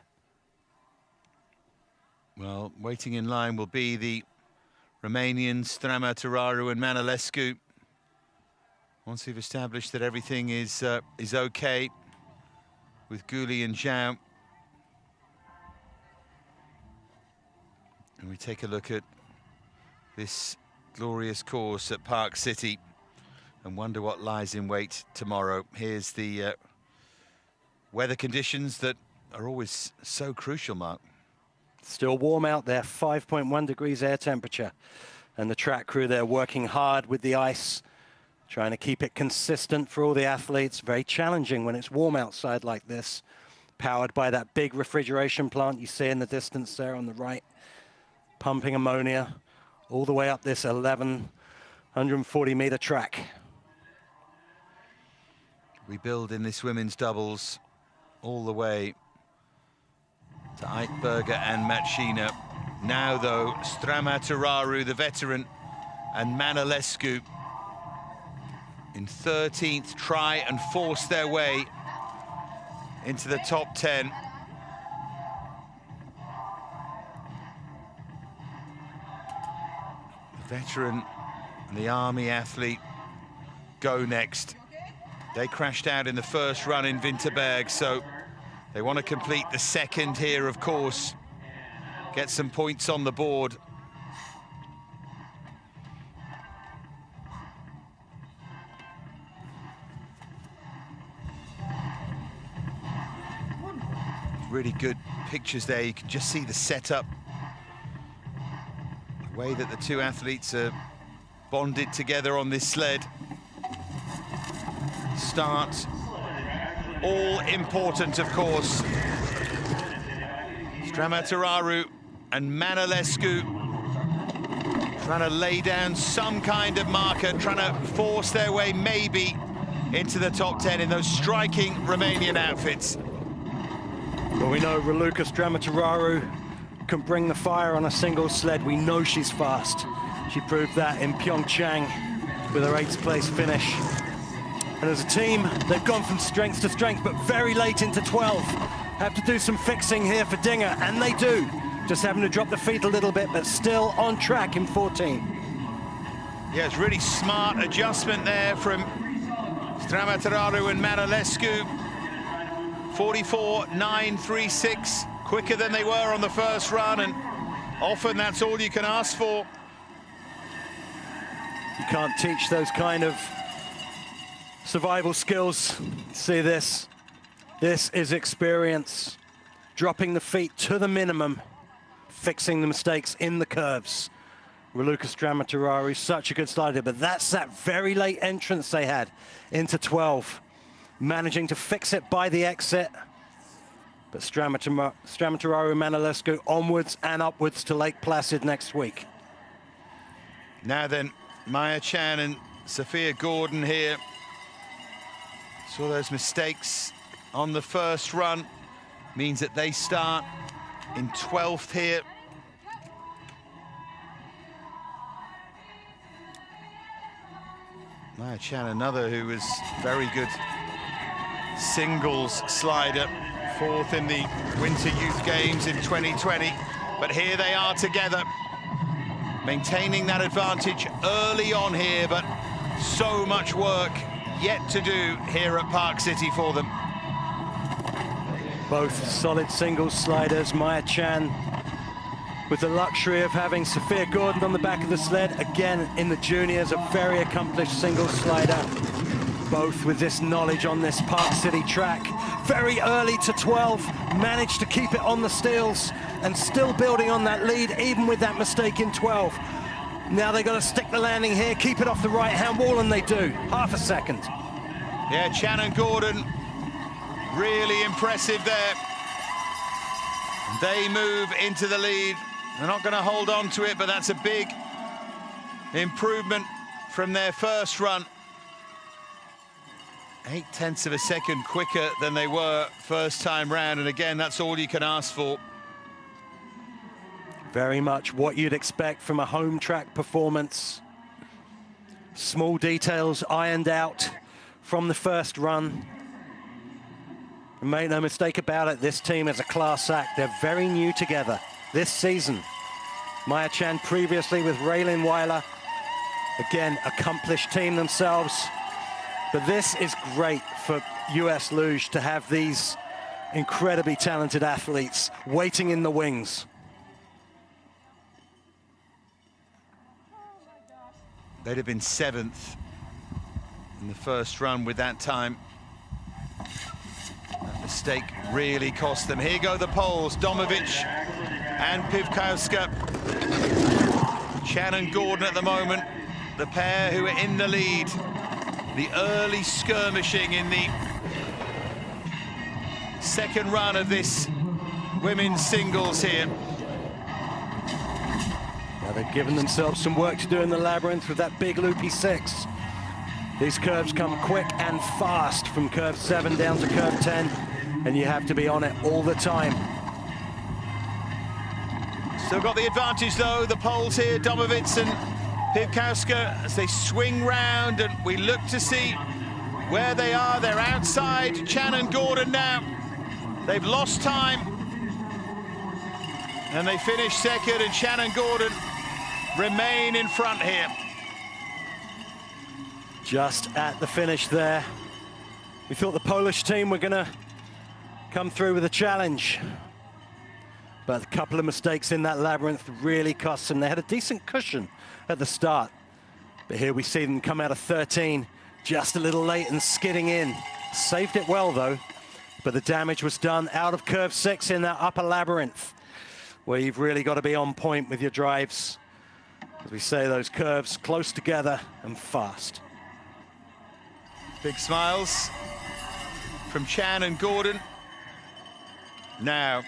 Well, waiting in line will be the Romanians, Stramattararu and Manolescu. Once we've established that everything is okay with Guli and Zhao. And we take a look at this glorious course at Park City and wonder what lies in wait tomorrow. Here's the weather conditions that are always so crucial, Mark. Still warm out there, 5.1 degrees air temperature. And the track crew there working hard with the ice, trying to keep it consistent for all the athletes. Very challenging when it's warm outside like this. Powered by that big refrigeration plant you see in the distance there on the right. Pumping ammonia all the way up this 1,140-meter track. We build in this women's doubles all the way to Eitberger and Matschina. Now, though, Stramattararu, the veteran, and Manolescu in 13th try and force their way into the top 10. The veteran and the army athlete go next. They crashed out in the first run in Winterberg, so they want to complete the second here, of course. Get some points on the board. Really good pictures there. You can just see the setup. The way that the two athletes are bonded together on this sled. Start, all important, of course. Stramattararu and Manolescu trying to lay down some kind of marker, trying to force their way maybe into the top 10 in those striking Romanian outfits. Well, we know Raluca Stramaturaro can bring the fire on a single sled. We know she's fast. She proved that in Pyeongchang with her 8th place finish. And as a team, they've gone from strength to strength, but very late into 12. Have to do some fixing here for Dinger, and they do. Just having to drop the feet a little bit, but still on track in 14. Yeah, it's really smart adjustment there from Stramaturaro and Manolescu. 44.936, quicker than they were on the first run, and often that's all you can ask for. You can't teach those kind of survival skills. See this. This is experience. Dropping the feet to the minimum, fixing the mistakes in the curves. Raluca Stramaturaro, such a good slider, but that's that very late entrance they had into 12. Managing to fix it by the exit. But Stramaturaro, Manolescu onwards and upwards to Lake Placid next week. Now then, Maya Chan and Sophia Gordon here. Saw those mistakes on the first run. Means that they start in 12th here. Maya Chan, another who was very good singles slider, 4th in the Winter Youth Games in 2020. But here they are together, maintaining that advantage early on here, but so much work yet to do here at Park City for them. Both solid singles sliders. Maya Chan with the luxury of having Sophia Gordon on the back of the sled. Again, in the juniors, a very accomplished singles slider. Both with this knowledge on this Park City track. Very early to 12, managed to keep it on the steels and still building on that lead, even with that mistake in 12. Now they've got to stick the landing here, keep it off the right-hand wall, and they do. Half a second. Yeah, Chan and Gordon, really impressive there. They move into the lead. They're not going to hold on to it, but that's a big improvement from their first run. 0.8 of a second quicker than they were first time round, and again, that's all you can ask for. Very much what you'd expect from a home track performance. Small details ironed out from the first run. And make no mistake about it, this team is a class act. They're very new together this season. Maya Chan previously with Raylin Weiler. Again, accomplished team themselves. But this is great for US Luge to have these incredibly talented athletes waiting in the wings. They'd have been 7th in the first run with that time. That mistake really cost them. Here go the Poles, Domovic and Pivkowska. Chan and Gordon at the moment, the pair who are in the lead. The early skirmishing in the second run of this women's singles here. Now they've given themselves some work to do in the labyrinth with that big loopy 6. These curves come quick and fast from curve 7 down to curve 10, and you have to be on it all the time. Still got the advantage though, the Poles here, Domovic and Pivkowska, as they swing round, and we look to see where they are. They're outside Chan and Gordon now. They've lost time, and they finish second, and Chan and Gordon remain in front here. Just at the finish there. We thought the Polish team were gonna come through with a challenge, but a couple of mistakes in that labyrinth really cost them. They had a decent cushion at the start, but here we see them come out of 13 just a little late and skidding in. Saved it well though, but the damage was done out of curve 6 in that upper labyrinth, where you've really got to be on point with your drives. As we say, those curves close together and fast. Big smiles from Chan and Gordon. Now,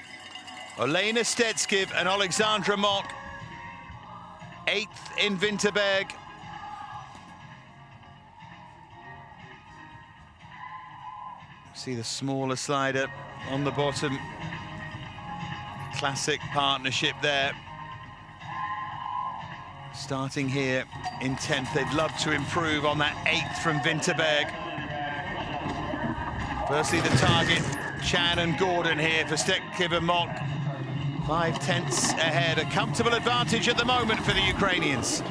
Olena Stetskiv and Alexandra Mock, 8th in Winterberg. See the smaller slider on the bottom. Classic partnership there. Starting here in 10th, they'd love to improve on that 8th from Winterberg. Firstly, the target, Chan and Gordon here for Stek Mock. 5/10 ahead, a comfortable advantage at the moment for the Ukrainians.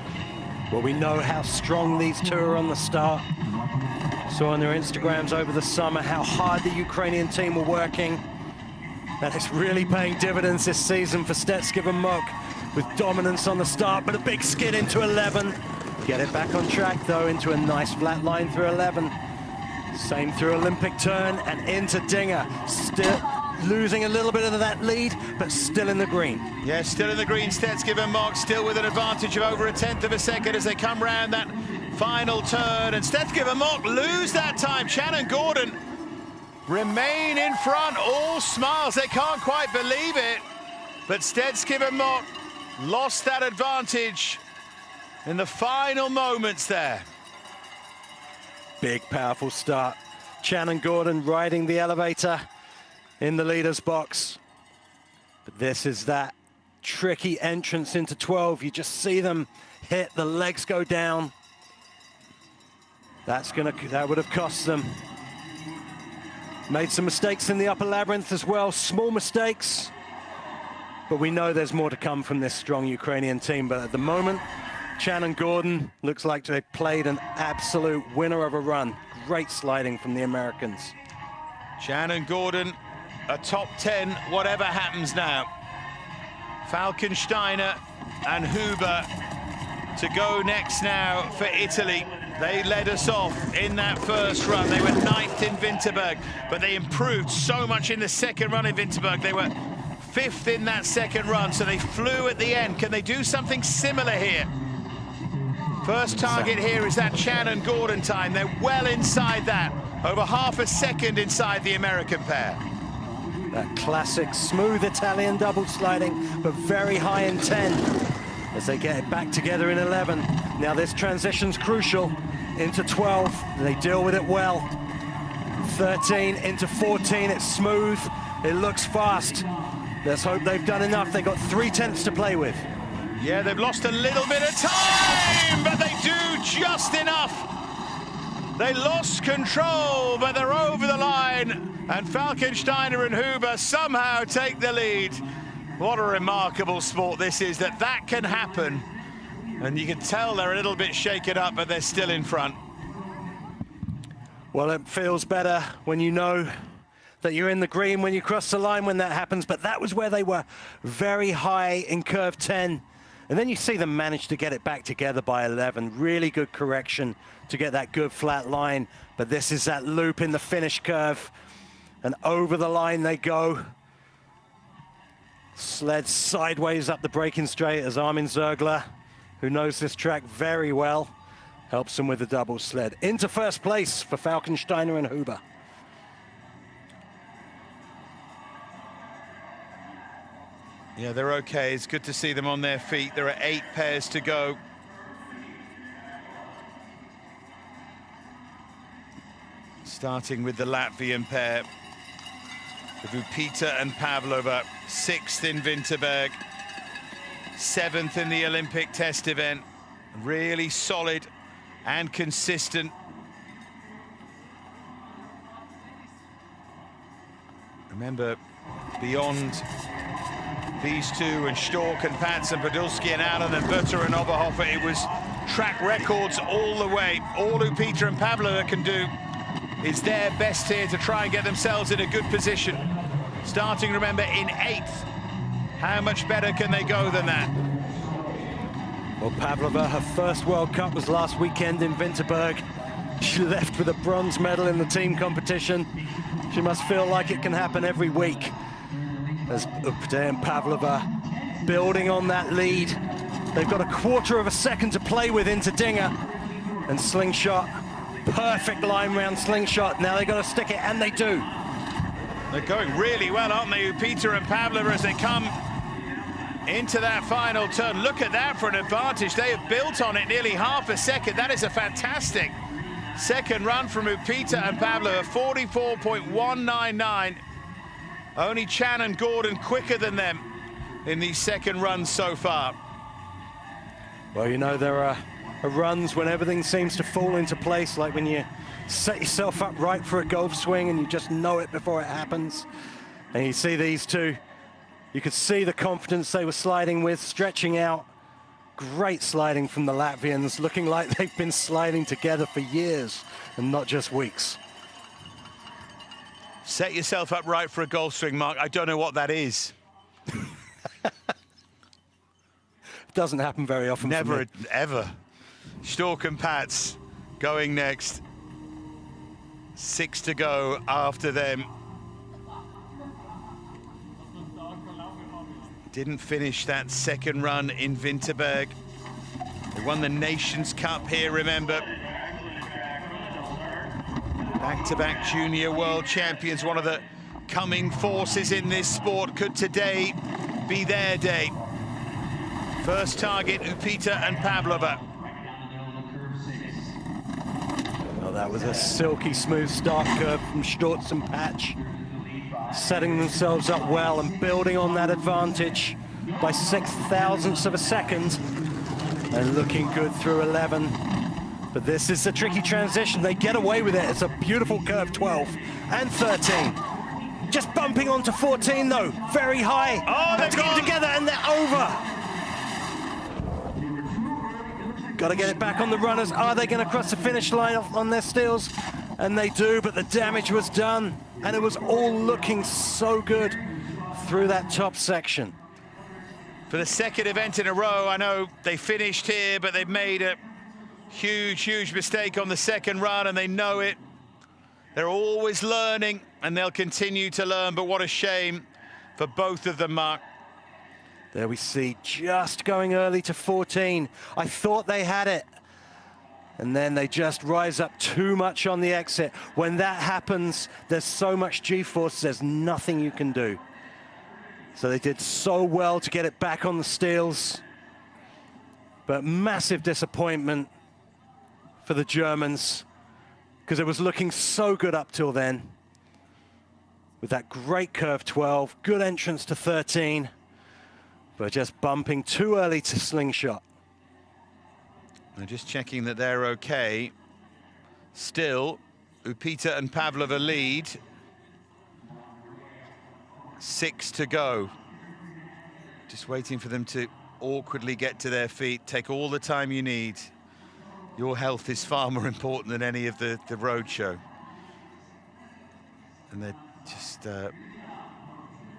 Well, we know how strong these two are on the start. Saw on their Instagrams over the summer how hard the Ukrainian team were working. That is really paying dividends this season for Stek Mock, with dominance on the start, but a big skid into 11. Get it back on track, though, into a nice flat line through 11. Same through Olympic turn and into Dinger. Still losing a little bit of that lead, but still in the green. Yeah, still in the green, Stek Mock, still with an advantage of over 1/10 of a second as they come round that final turn. And Stek Mock lose that time. Chan and Gordon remain in front, all smiles. They can't quite believe it. But Stek Mock lost that advantage in the final moments there. Big, powerful start. Chan and Gordon riding the elevator in the leader's box. But this is that tricky entrance into 12. You just see them hit, the legs go down. That would have cost them. Made some mistakes in the upper labyrinth as well, small mistakes. But we know there's more to come from this strong Ukrainian team. But at the moment, Chan and Gordon looks like they played an absolute winner of a run. Great sliding from the Americans. Chan and Gordon, a top 10, whatever happens now. Falkensteiner and Huber to go next now for Italy. They led us off in that first run. They were 9th in Winterberg, but they improved so much in the second run in Winterberg. They were 5th in that second run, so they flew at the end. Can they do something similar here? First target here is that Chan and Gordon time. They're well inside that, over half a second inside the American pair. That classic smooth Italian double sliding, but very high in 10 as they get it back together in 11. Now this transition's crucial into 12. They deal with it well. 13 into 14, it's smooth. It looks fast. Let's hope they've done enough. They've got 3/10 to play with. Yeah, they've lost a little bit of time, but they do just enough. They lost control, but they're over the line. And Falkensteiner and Huber somehow take the lead. What a remarkable sport this is, that can happen. And you can tell they're a little bit shaken up, but they're still in front. Well, it feels better when you know that you're in the green when you cross the line when that happens, but that was where they were very high in curve 10. And then you see them manage to get it back together by 11. Really good correction to get that good flat line. But this is that loop in the finish curve. And over the line they go. Sled sideways up the braking straight as Armin Zergler, who knows this track very well, helps him with the double sled. Into first place for Falkensteiner and Huber. Yeah, they're okay. It's good to see them on their feet. There are 8 pairs to go. Starting with the Latvian pair. Peter and Pavlova, 6th in Winterberg, 7th in the Olympic test event. Really solid and consistent. Remember, beyond these two and Stork and Pats and Podolski and Allen and Butter and Oberhofer, it was track records all the way. All who Peter and Pavlova can do is their best here to try and get themselves in a good position. Starting, remember, in 8th. How much better can they go than that? Well, Pavlova, her first World Cup was last weekend in Winterberg. She left with a bronze medal in the team competition. She must feel like it can happen every week. As Upte and Pavlova building on that lead. They've got a 1/4 of a second to play with into Dinger. And Slingshot, perfect line round Slingshot. Now they've got to stick it, and they do. They're going really well, aren't they, Peter and Pavlova, as they come into that final turn. Look at that for an advantage. They have built on it nearly half a second. That is a fantastic Second run from Upita and Pavlova, 44.199. Only Chan and Gordon quicker than them in these second runs so far. Well, you know, there are runs when everything seems to fall into place, like when you set yourself up right for a golf swing and you just know it before it happens. And you see these two, you could see the confidence they were sliding with, stretching out. Great sliding from the Latvians, looking like they've been sliding together for years and not just weeks. Set yourself up right for a golf swing, Mark. I don't know what that is. It doesn't happen very often. Never, ever. Stork and Pats going next. 6 to go after them. Didn't finish that second run in Winterberg. They won the Nations Cup here, remember. Back-to-back junior world champions, one of the coming forces in this sport. Could today be their day? First target, Upita and Pavlova. Well, that was a silky smooth start curve from Storz and Patch, setting themselves up well and building on that advantage by 0.06 of a second and looking good through 11. But this is a tricky transition. They get away with it. It's a beautiful curve, 12 and 13. Just bumping onto 14 though, very high. Oh, they're gone together and they're over. Got to get it back on the runners. Are they going to cross the finish line on their steels? And they do, but the damage was done. And it was all looking so good through that top section. For the second event in a row, I know they finished here, but they've made a huge, huge mistake on the second run, and they know it. They're always learning, and they'll continue to learn, but what a shame for both of them, Mark. There we see just going early to 14. I thought they had it. And then they just rise up too much on the exit. When that happens, there's so much G-force, there's nothing you can do. So they did so well to get it back on the steels. But massive disappointment for the Germans, because it was looking so good up till then. With that great curve 12, good entrance to 13. But just bumping too early to slingshot. I'm just checking that they're okay. Still, Upita and Pavlova lead. 6 to go. Just waiting for them to awkwardly get to their feet. Take all the time you need. Your health is far more important than any of the road show. And they're just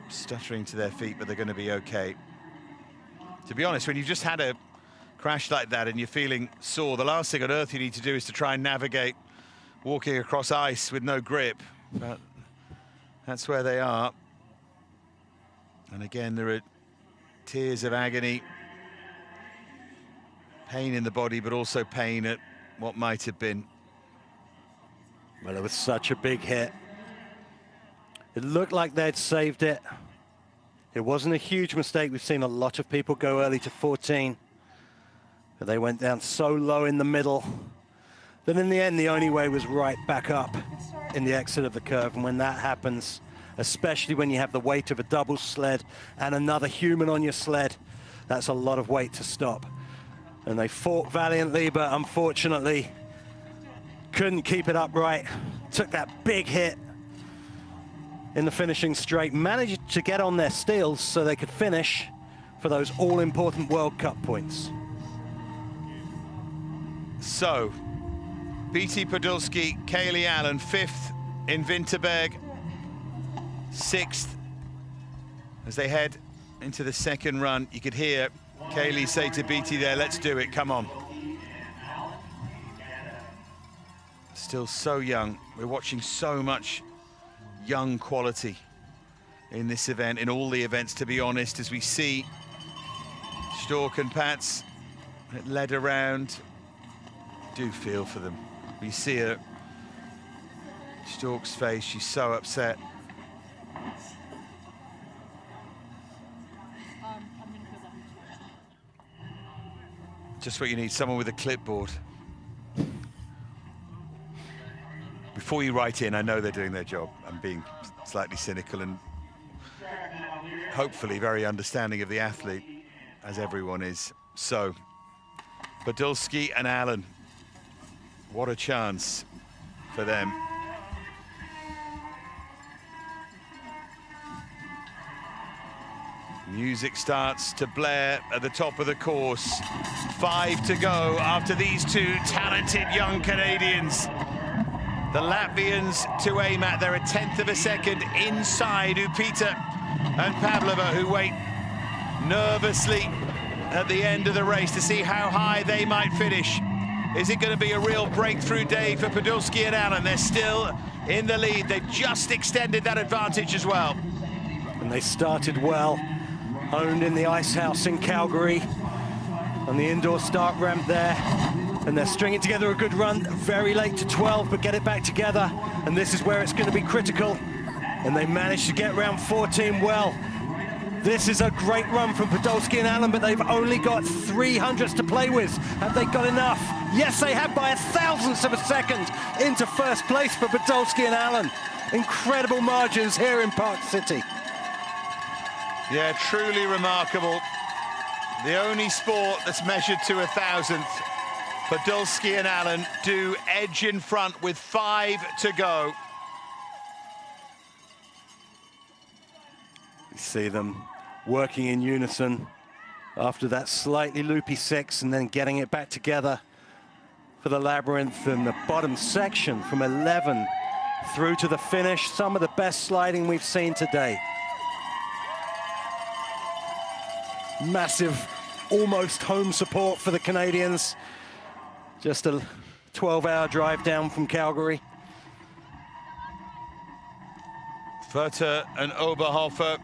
stuttering to their feet, but they're going to be okay. To be honest, when you've just had a crash like that and you're feeling sore, the last thing on earth you need to do is to try and navigate walking across ice with no grip. But that's where they are. And again, there are tears of agony, pain in the body, but also pain at what might have been. Well, it was such a big hit. It looked like they'd saved it. It wasn't a huge mistake. We've seen a lot of people go early to 14. But they went down so low in the middle that in the end, the only way was right back up in the exit of the curve. And when that happens, especially when you have the weight of a double sled and another human on your sled, that's a lot of weight to stop. And they fought valiantly, but unfortunately couldn't keep it upright. Took that big hit in the finishing straight, managed to get on their steels so they could finish for those all-important World Cup points. So, BT Podolski, Kaylee Allen, 5th in Winterberg, 6th as they head into the second run. You could hear Kaylee say to BT there, let's do it, come on. Still so young. We're watching so much young quality in this event, in all the events, to be honest, as we see Stork and Pats led around. Do feel for them. We see her, Stork's face, she's so upset. Just what you need, someone with a clipboard. before you write in, I know they're doing their job. I'm being slightly cynical and hopefully very understanding of the athlete, as everyone is. So, Podolski and Allen, what a chance for them. Music starts to blare at the top of the course. 5 to go after these two talented young Canadians. The Latvians to aim at, they're a 1/10 of a second inside Upita and Pavlova, who wait nervously at the end of the race to see how high they might finish. Is it going to be a real breakthrough day for Podolski and Allen? They're still in the lead. They've just extended that advantage as well. And they started well, owned in the ice house in Calgary, on the indoor start ramp there. And they're stringing together a good run, very late to 12, but get it back together. And this is where it's going to be critical. And they managed to get round 14 well. This is a great run from Podolski and Allen, but they've only got 300s to play with. Have they got enough? Yes, they have, by 1,000th of a second into first place for Podolski and Allen. Incredible margins here in Park City. Yeah, truly remarkable. The only sport that's measured to 1,000th. Podolski and Allen do edge in front with 5 to go. You see them working in unison after that slightly loopy 6 and then getting it back together for the labyrinth and the bottom section from 11 through to the finish. Some of the best sliding we've seen today. Massive, almost home support for the Canadians. Just a 12-hour drive down from Calgary. Vierter and Oberhofer,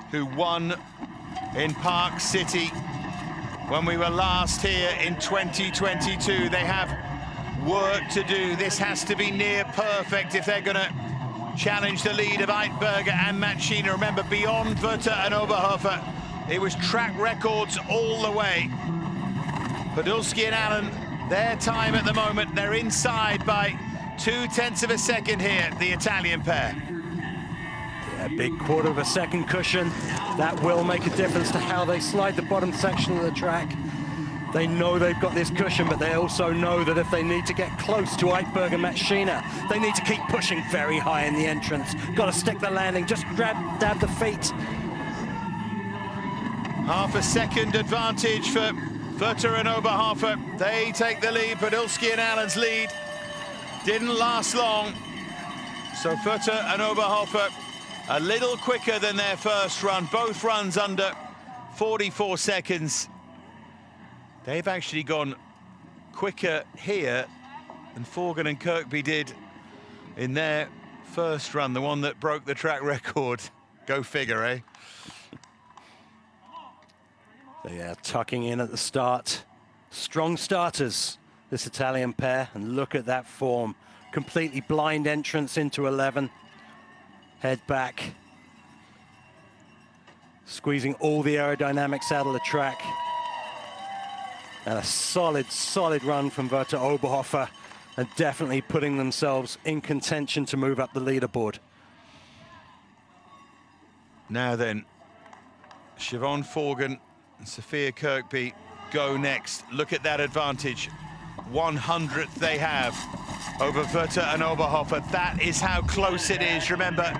who won in Park City when we were last here in 2022. They have work to do. This has to be near perfect if they're going to challenge the lead of Eitberger and Machina. Remember, beyond Vierter and Oberhofer, it was track records all the way. Podolski and Allen, their time at the moment, they're inside by 0.2 of a second here, the Italian pair. Yeah, big 1/4 of a second cushion. That will make a difference to how they slide the bottom section of the track. They know they've got this cushion, but they also know that if they need to get close to Eitberg and Machina, they need to keep pushing very high in the entrance. Got to stick the landing, just dab the feet. Half a second advantage for Vierter and Oberhofer. They take the lead. Podolski and Allen's lead didn't last long. So Vierter and Oberhofer a little quicker than their first run. Both runs under 44 seconds. They've actually gone quicker here than Forgan and Kirkby did in their first run, the one that broke the track record. Go figure, eh? They are tucking in at the start. Strong starters, this Italian pair, and look at that form. Completely blind entrance into 11. Head back. Squeezing all the aerodynamics out of the track. And a solid, solid run from Vierter Oberhofer, and definitely putting themselves in contention to move up the leaderboard. Now then, Siobhan Forgan and Sophia Kirkby go next. Look at that advantage. 100th they have over Vierter and Oberhofer. That is how close it is. Remember,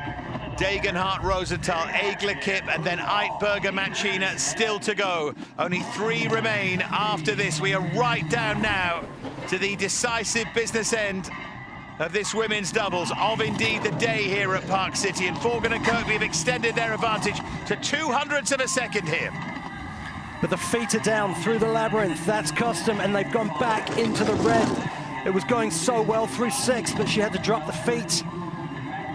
Degenhardt, Rosenthal, Egler, Kipp, and then Eitberger, Machina still to go. Only 3 remain after this. We are right down now to the decisive business end of this women's doubles, of indeed the day here at Park City. And Forgan and Kirkby have extended their advantage to 0.02 of a second here. But the feet are down through the labyrinth. That's cost them, and they've gone back into the red. It was going so well through 6, but she had to drop the feet.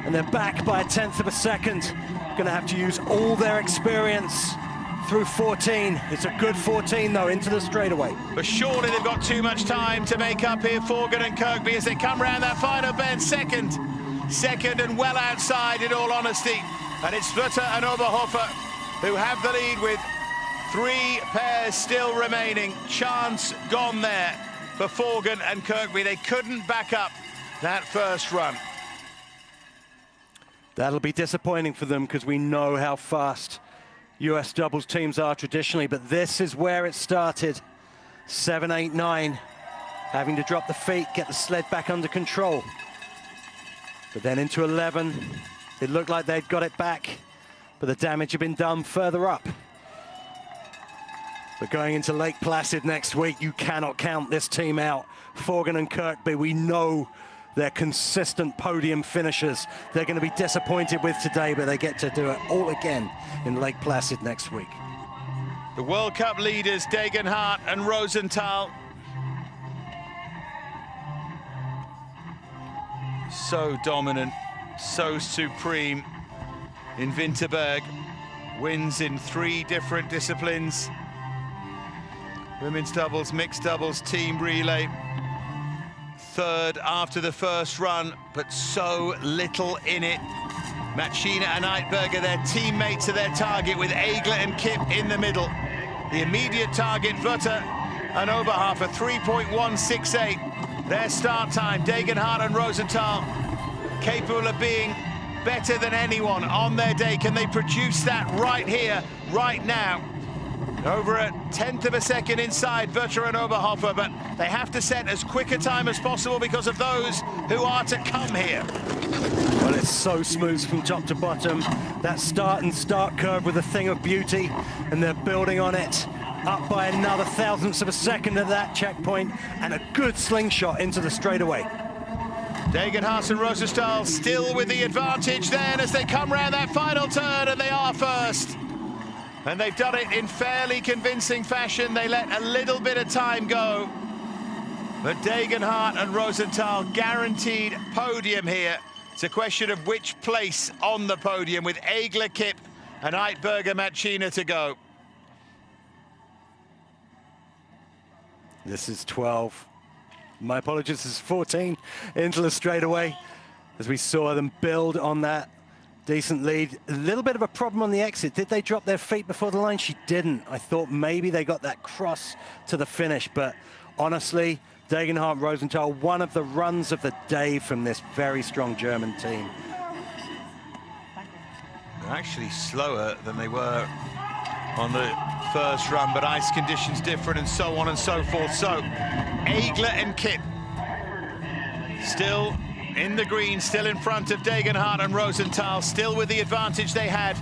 And they're back by 1/10 of a second. Gonna have to use all their experience through 14. It's a good 14, though, into the straightaway. But surely they've got too much time to make up here, Forgan and Kirkby, as they come round that final bend. Second and well outside, in all honesty. And it's Vierter and Oberhofer who have the lead with 3 pairs still remaining. Chance gone there for Forgan and Kirkby. They couldn't back up that first run. That'll be disappointing for them because we know how fast US doubles teams are traditionally, but this is where it started. 7, 8, 9, having to drop the feet, get the sled back under control. But then into 11, it looked like they'd got it back, but the damage had been done further up. But going into Lake Placid next week, you cannot count this team out. Forgan and Kirkby, we know they're consistent podium finishers. They're going to be disappointed with today, but they get to do it all again in Lake Placid next week. The World Cup leaders, Degenhardt and Rosenthal. So dominant, so supreme in Winterberg. Wins in 3 different disciplines. Women's doubles, mixed doubles, team relay. 3rd after the first run, but so little in it. Machina and Eidberger, their teammates, are their target, with Egler and Kipp in the middle. The immediate target, Wutter and Oberhofer, 3.168. Their start time, Degenhardt and Rosenthal, capable of being better than anyone on their day. Can they produce that right here, right now? Over a 1/10 of a second inside Wutter and Oberhofer, but they have to set as quick a time as possible because of those who are to come here. Well, it's so smooth from top to bottom. That start and start curve with a thing of beauty, and they're building on it. Up by another 1,000ths of a second at that checkpoint, and a good slingshot into the straightaway. Degenhardt and Rosenthal still with the advantage then as they come round that final turn, and they are first. And they've done it in fairly convincing fashion. They let a little bit of time go. But Degenhardt and Rosenthal guaranteed podium here. It's a question of which place on the podium, with Egler, Kipp and Eidberger, Machina to go. This is 12. My apologies, this is 14 into the straightaway as we saw them build on that decent lead. A little bit of a problem on the exit. Did they drop their feet before the line? She didn't. I thought maybe they got that cross to the finish, but honestly, Degenhardt, Rosenthal, one of the runs of the day from this very strong German team. They're actually slower than they were on the first run, but ice conditions different and so on and so forth. So Egler and Kipp still in the green, still in front of Degenhardt and Rosenthal, still with the advantage they had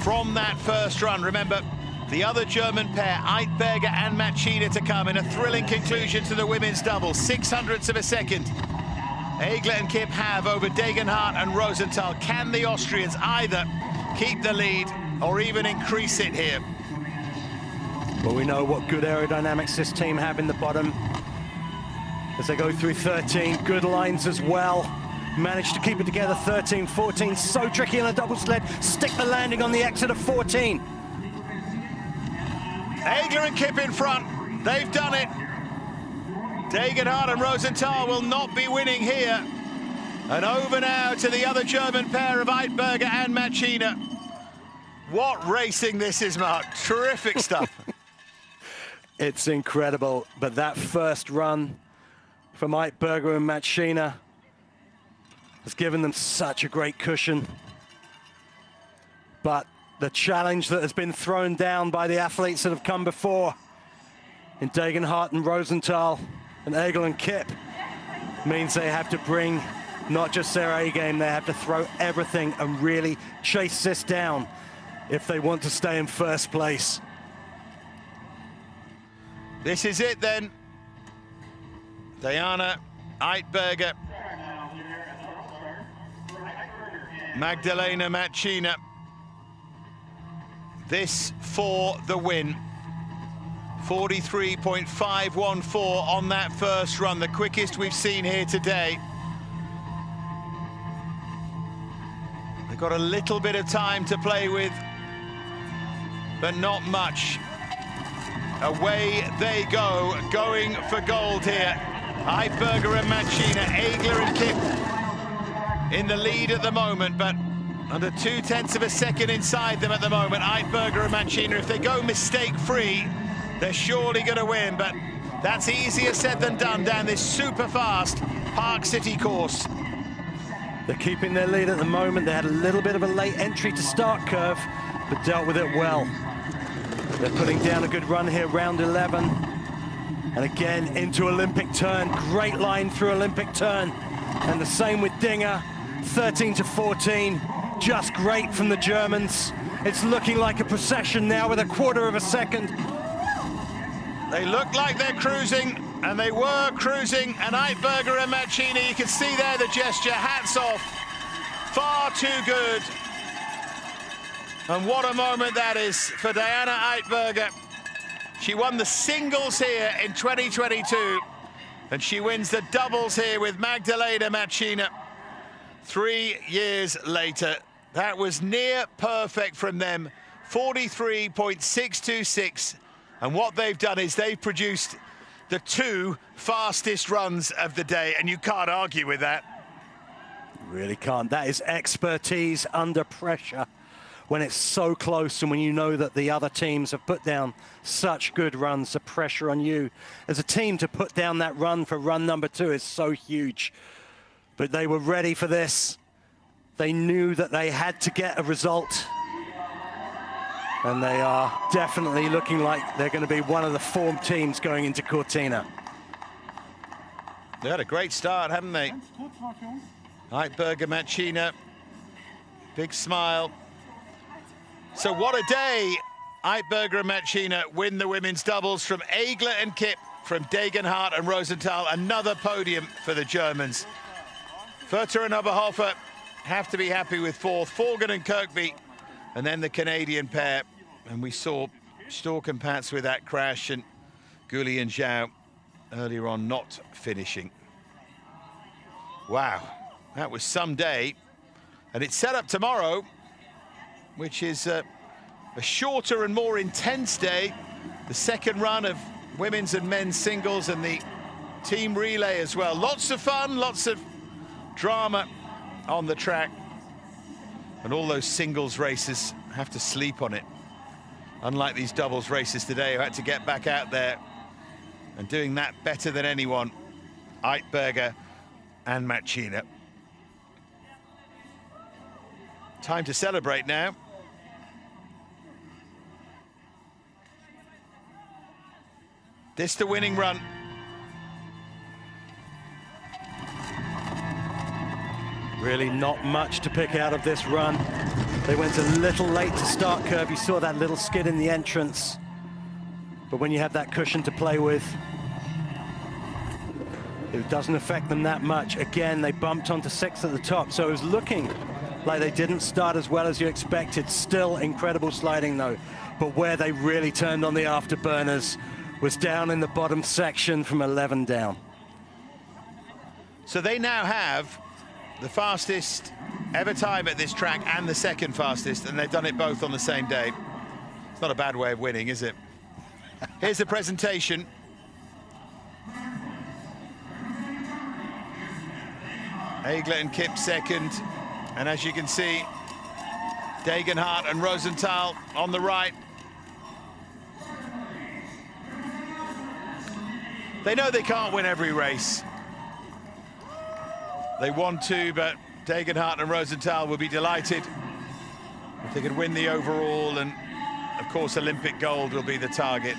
from that first run. Remember, the other German pair, Eidberger and Machina, to come in a thrilling conclusion to the women's double. 600ths of a second Egler and Kipp have over Degenhardt and Rosenthal. Can the Austrians either keep the lead or even increase it here? Well, we know what good aerodynamics this team have in the bottom as they go through 13. Good lines as well. Managed to keep it together. 13, 14, so tricky on a double sled. Stick the landing on the exit of 14. Egler and Kipp in front. They've done it. Degenhardt and Rosenthal will not be winning here. And over now to the other German pair of Eidberger and Machina. What racing this is, Mark. Terrific stuff. It's incredible, but that first run from Eidberger and Machina has given them such a great cushion. But the challenge that has been thrown down by the athletes that have come before in Degenhardt and Rosenthal and Egler and Kipp means they have to bring not just their A game, they have to throw everything and really chase this down if they want to stay in first place. This is it then. Diana Eidberger, Magdalena Machina. This for the win. 43.514 on that first run, the quickest we've seen here today. They've got a little bit of time to play with, but not much. Away they go, going for gold here. Eidberger and Machina, Egler and Kipp in the lead at the moment, but under 0.2 of a second inside them at the moment. Eidberger and Machina, if they go mistake-free, they're surely going to win, but that's easier said than done down this super fast Park City course. They're keeping their lead at the moment. They had a little bit of a late entry to start curve, but dealt with it well. They're putting down a good run here, round 11. And again, into Olympic turn. Great line through Olympic turn. And the same with Dinger, 13 to 14. Just great from the Germans. It's looking like a procession now with a quarter of a second. They look like they're cruising, and they were cruising. And Aitberger and Mancini, you can see there the gesture, hats off. Far too good. And what a moment that is for Diana Aitberger. She won the singles here in 2022, and she wins the doubles here with Magdalena Mancina 3 years later. That was near perfect from them, 43.626. And what they've done is they've produced the 2 fastest runs of the day, and you can't argue with that. You really can't. That is expertise under pressure when it's so close and when you know that the other teams have put down such good runs. The pressure on you as a team to put down that run for run number 2 is so huge. But they were ready for this. They knew that they had to get a result. And they are definitely looking like they're going to be one of the form teams going into Cortina. They had a great start, haven't they? Aitberger, Mancina, big smile. So what a day. Aitberger and Mancina win the women's doubles from Egler and Kipp, from Degenhardt and Rosenthal. Another podium for the Germans. Furter and Oberhofer have to be happy with 4th. Forgan and Kirkby, and then the Canadian pair. And we saw Stork and Pats with that crash, and Gulli and Zhao earlier on not finishing. Wow, that was some day. And it's set up tomorrow, which is a shorter and more intense day. The second run of women's and men's singles and the team relay as well. Lots of fun, lots of drama on the track. And all those singles races have to sleep on it. Unlike these doubles races today, who had to get back out there and doing that better than anyone, Aitberger and Mancina. Time to celebrate now. This the winning run. Really not much to pick out of this run. They went a little late to start curve. You saw that little skid in the entrance. But when you have that cushion to play with, it doesn't affect them that much. Again, they bumped onto 6th at the top, so it was looking like they didn't start as well as you expected. Still incredible sliding though. But where they really turned on the afterburners was down in the bottom section from 11 down. So they now have the fastest ever time at this track and the second fastest, and they've done it both on the same day. It's not a bad way of winning, is it? Here's the presentation. Egler and Kipp second, and as you can see, Degenhardt and Rosenthal on the right. They know they can't win every race. They want to, but Degenhardt and Rosenthal will be delighted if they could win the overall, and of course Olympic gold will be the target.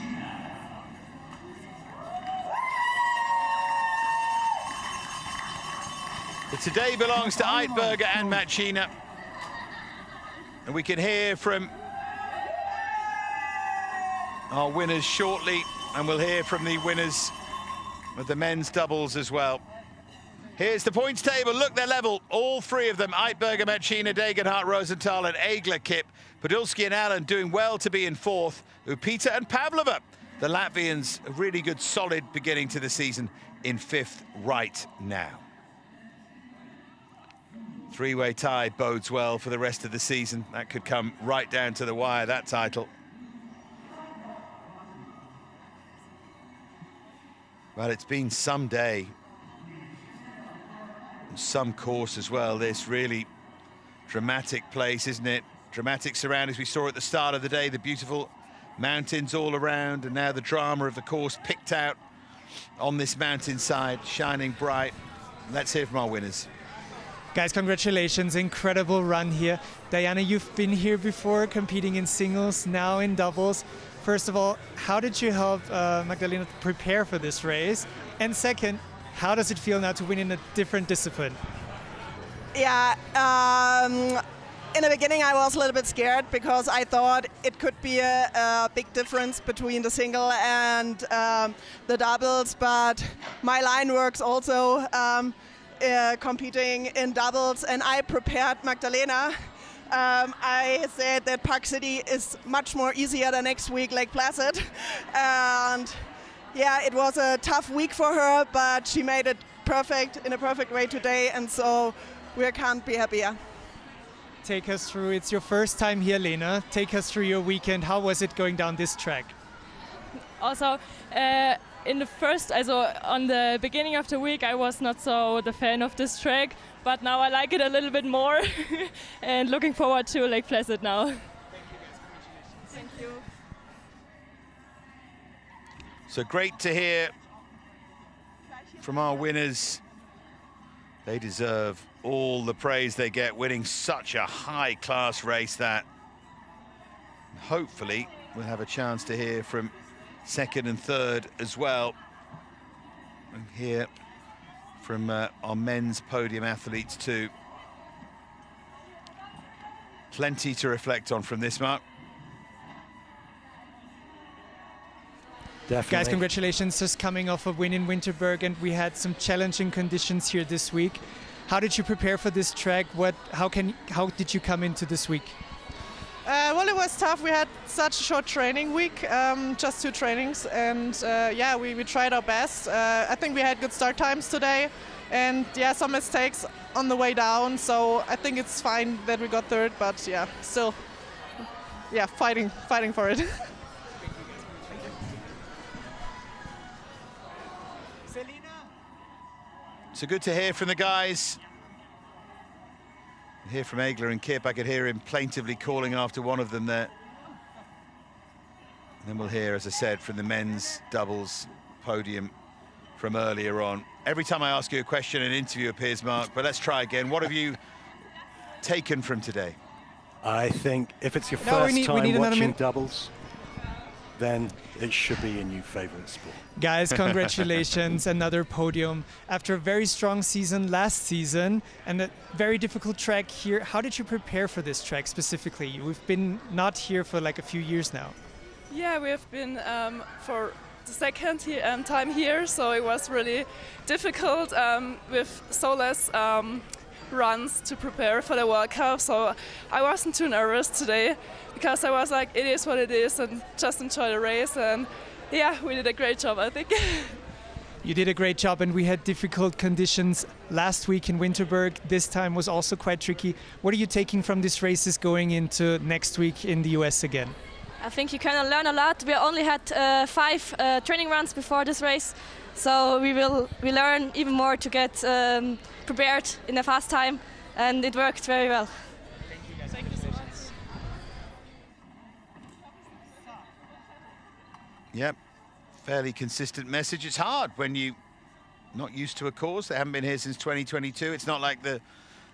But today belongs to Aitberger and Mancina, and we can hear from our winners shortly, and we'll hear from the winners of the men's doubles as well. Here's the points table. Look, they're level. All 3 of them, Aitberger, Mancina, Degenhardt, Rosenthal, and Egler, Kipp. Podolski and Allen doing well to be in 4th. Upita and Pavlova, the Latvians, a really good, solid beginning to the season, in 5th right now. 3-way tie bodes well for the rest of the season. That could come right down to the wire, that title. Well, it's been some day. Some course as well. This really dramatic place, isn't it? Dramatic surroundings. We saw at the start of the day the beautiful mountains all around, and now the drama of the course picked out on this mountainside, shining bright. Let's hear from our winners. Guys, congratulations, incredible run here. Diana, you've been here before competing in singles, now in doubles. First of all, how did you help Magdalena prepare for this race? And second, how does it feel now to win in a different discipline? Yeah, in the beginning I was a little bit scared because I thought it could be a big difference between the single and the doubles, but my line works also competing in doubles, and I prepared Magdalena. I said that Park City is much more easier than next week, Lake Placid, and yeah, it was a tough week for her, but she made it perfect in a perfect way today, and so we can't be happier. Take us through, it's your first time here, Lena. Take us through your weekend. How was it going down this track? Also, in the first, on the beginning of the week, I was not so the fan of this track, but now I like it a little bit more and looking forward to Lake Placid now. Thank you. So great to hear from our winners. They deserve all the praise they get, winning such a high-class race that hopefully we'll have a chance to hear from second and third as well. And hear from our men's podium athletes too. Plenty to reflect on from this, Mark. Definitely. Guys, congratulations, just coming off a win in Winterberg, and we had some challenging conditions here this week. How did you prepare for this track? How did you come into this week? Well, it was tough. We had such a short training week, just 2 trainings, and yeah, we tried our best. I think we had good start times today, and yeah, some mistakes on the way down, so I think it's fine that we got third, but yeah, still, yeah, fighting for it. So good to hear from the guys. Hear from Egler and Kip. I could hear him plaintively calling after one of them there. And then we'll hear, as I said, from the men's doubles podium from earlier on. Every time I ask you a question, an interview appears, Mark, but let's try again. What have you taken from today? I think if it's your first time watching doubles, then it should be a new favorite sport. Guys, congratulations, another podium. After a very strong season last season and a very difficult track here, how did you prepare for this track specifically? We've been not here for like a few years now. Yeah, we have been for the second time here, so it was really difficult with so less runs to prepare for the World Cup, so I wasn't too nervous today because I was like, it is what it is, and just enjoy the race, and yeah, we did a great job, I think. You did a great job, and we had difficult conditions last week in Winterberg. This time was also quite tricky. What are you taking from these races going into next week in the US again? I think you kind of learn a lot. We only had 5 training runs before this race, so we learn even more to get prepared in a fast time, and it worked very well. Thank you, guys. Congratulations. Yep, fairly consistent message. It's hard when you're not used to a course. They haven't been here since 2022. It's not like the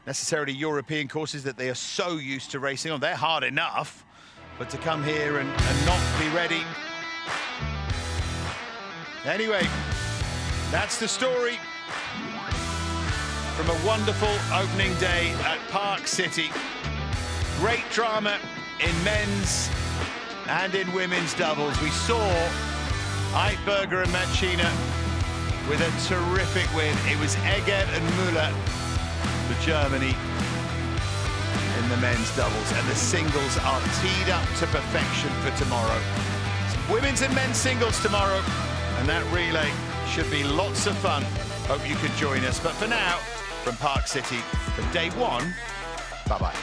necessarily European courses that they are so used to racing on. They're hard enough, but to come here and not be ready. Anyway, that's the story from a wonderful opening day at Park City. Great drama in men's and in women's doubles. We saw Eitberger and Machina with a terrific win. It was Egger and Müller for Germany in the men's doubles, and the singles are teed up to perfection for tomorrow. It's women's and men's singles tomorrow, and that relay should be lots of fun. Hope you could join us. But for now, from Park City, for day 1, bye-bye.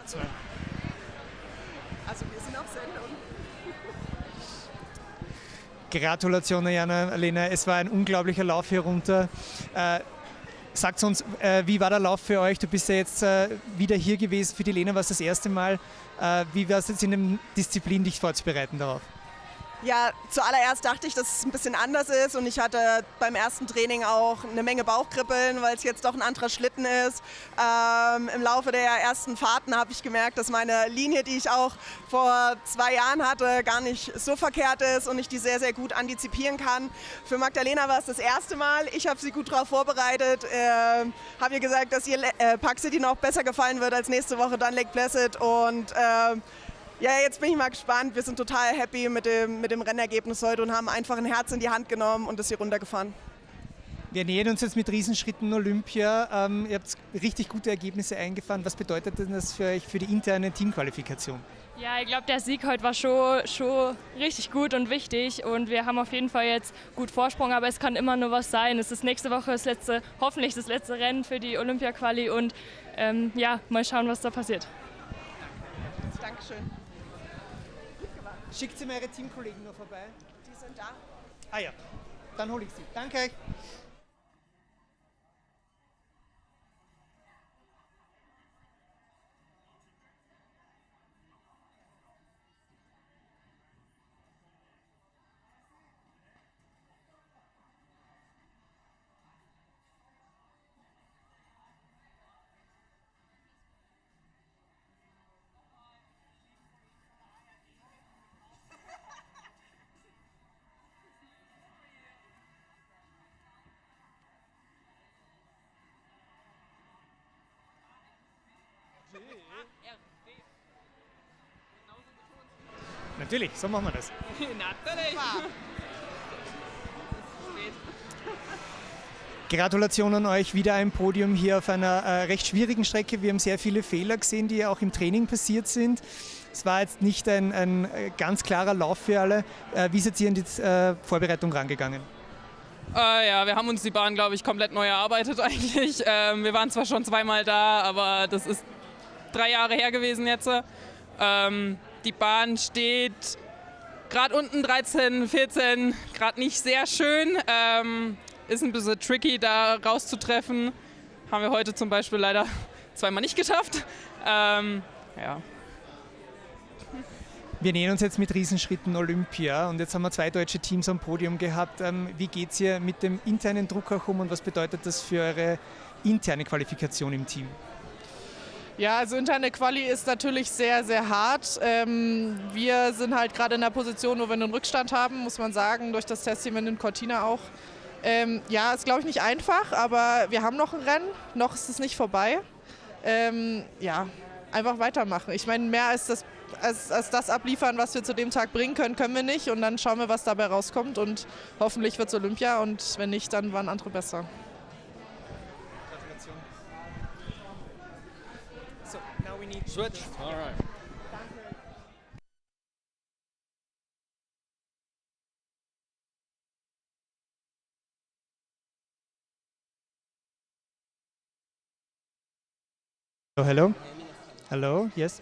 Also wir sind auf Sendung. Gratulation, Jana, Lena. Es war ein unglaublicher Lauf hier runter. Sagt uns, wie war der Lauf für euch? Du bist ja jetzt wieder hier gewesen. Für die Lena war es das erste Mal. Wie war es jetzt in der Disziplin, dich vorzubereiten darauf? Ja, zuallererst dachte ich, dass es ein bisschen anders ist und ich hatte beim ersten Training auch eine Menge Bauchkribbeln, weil es jetzt doch ein anderer Schlitten ist. Im Laufe der ersten Fahrten habe ich gemerkt, dass meine Linie, die ich auch vor 2 Jahren hatte, gar nicht so verkehrt ist und ich die sehr, sehr gut antizipieren kann. Für Magdalena war es das erste Mal. Ich habe sie gut darauf vorbereitet, habe ihr gesagt, dass ihr Park City noch besser gefallen wird als nächste Woche dann Lake Placid und ja, jetzt bin ich mal gespannt. Wir sind total happy mit dem Rennergebnis heute und haben einfach ein Herz in die Hand genommen und das hier runtergefahren. Wir nähern uns jetzt mit Riesenschritten Olympia. Ihr habt richtig gute Ergebnisse eingefahren. Was bedeutet denn das für euch für die interne Teamqualifikation? Ja, ich glaube, der Sieg heute war schon richtig gut und wichtig und wir haben auf jeden Fall jetzt gut Vorsprung, aber es kann immer nur was sein. Es ist nächste Woche hoffentlich das letzte Rennen für die Olympia-Quali und ja, mal schauen, was da passiert. Dankeschön. Schickt sie mal eure Teamkollegen noch vorbei? Die sind da. Ah ja, dann hole ich sie. Danke euch. Natürlich, so machen wir das. Natürlich. Gratulation an euch, wieder ein Podium hier auf einer recht schwierigen Strecke. Wir haben sehr viele Fehler gesehen, die auch im Training passiert sind. Es war jetzt nicht ein ganz klarer Lauf für alle. Wie seid ihr in die Vorbereitung rangegangen? Ja, wir haben uns die Bahn, glaube ich, komplett neu erarbeitet eigentlich. Wir waren zwar schon 2-mal da, aber das ist 3 Jahre her gewesen jetzt. Die Bahn steht gerade unten 13, 14, gerade nicht sehr schön. Ist ein bisschen tricky, da rauszutreffen. Haben wir heute zum Beispiel leider 2-mal nicht geschafft. Ja. Wir nähern uns jetzt mit Riesenschritten Olympia und jetzt haben wir 2 deutsche Teams am Podium gehabt. Wie geht es hier mit dem internen Druck auch um und was bedeutet das für eure interne Qualifikation im Team? Ja, also interne Quali ist natürlich sehr, sehr hart. Wir sind halt gerade in der Position, wo wir einen Rückstand haben, muss man sagen, durch das Testteam in Cortina auch. Ja, ist glaube ich nicht einfach, aber wir haben noch ein Rennen, noch ist es nicht vorbei. Ja, einfach weitermachen. Ich meine, mehr als das abliefern, was wir zu dem Tag bringen können, können wir nicht. Und dann schauen wir, was dabei rauskommt. Und hoffentlich wird es Olympia. Und wenn nicht, dann waren andere besser. Gratulation. So, now we need switch. All right. Oh, hello. Hello, yes.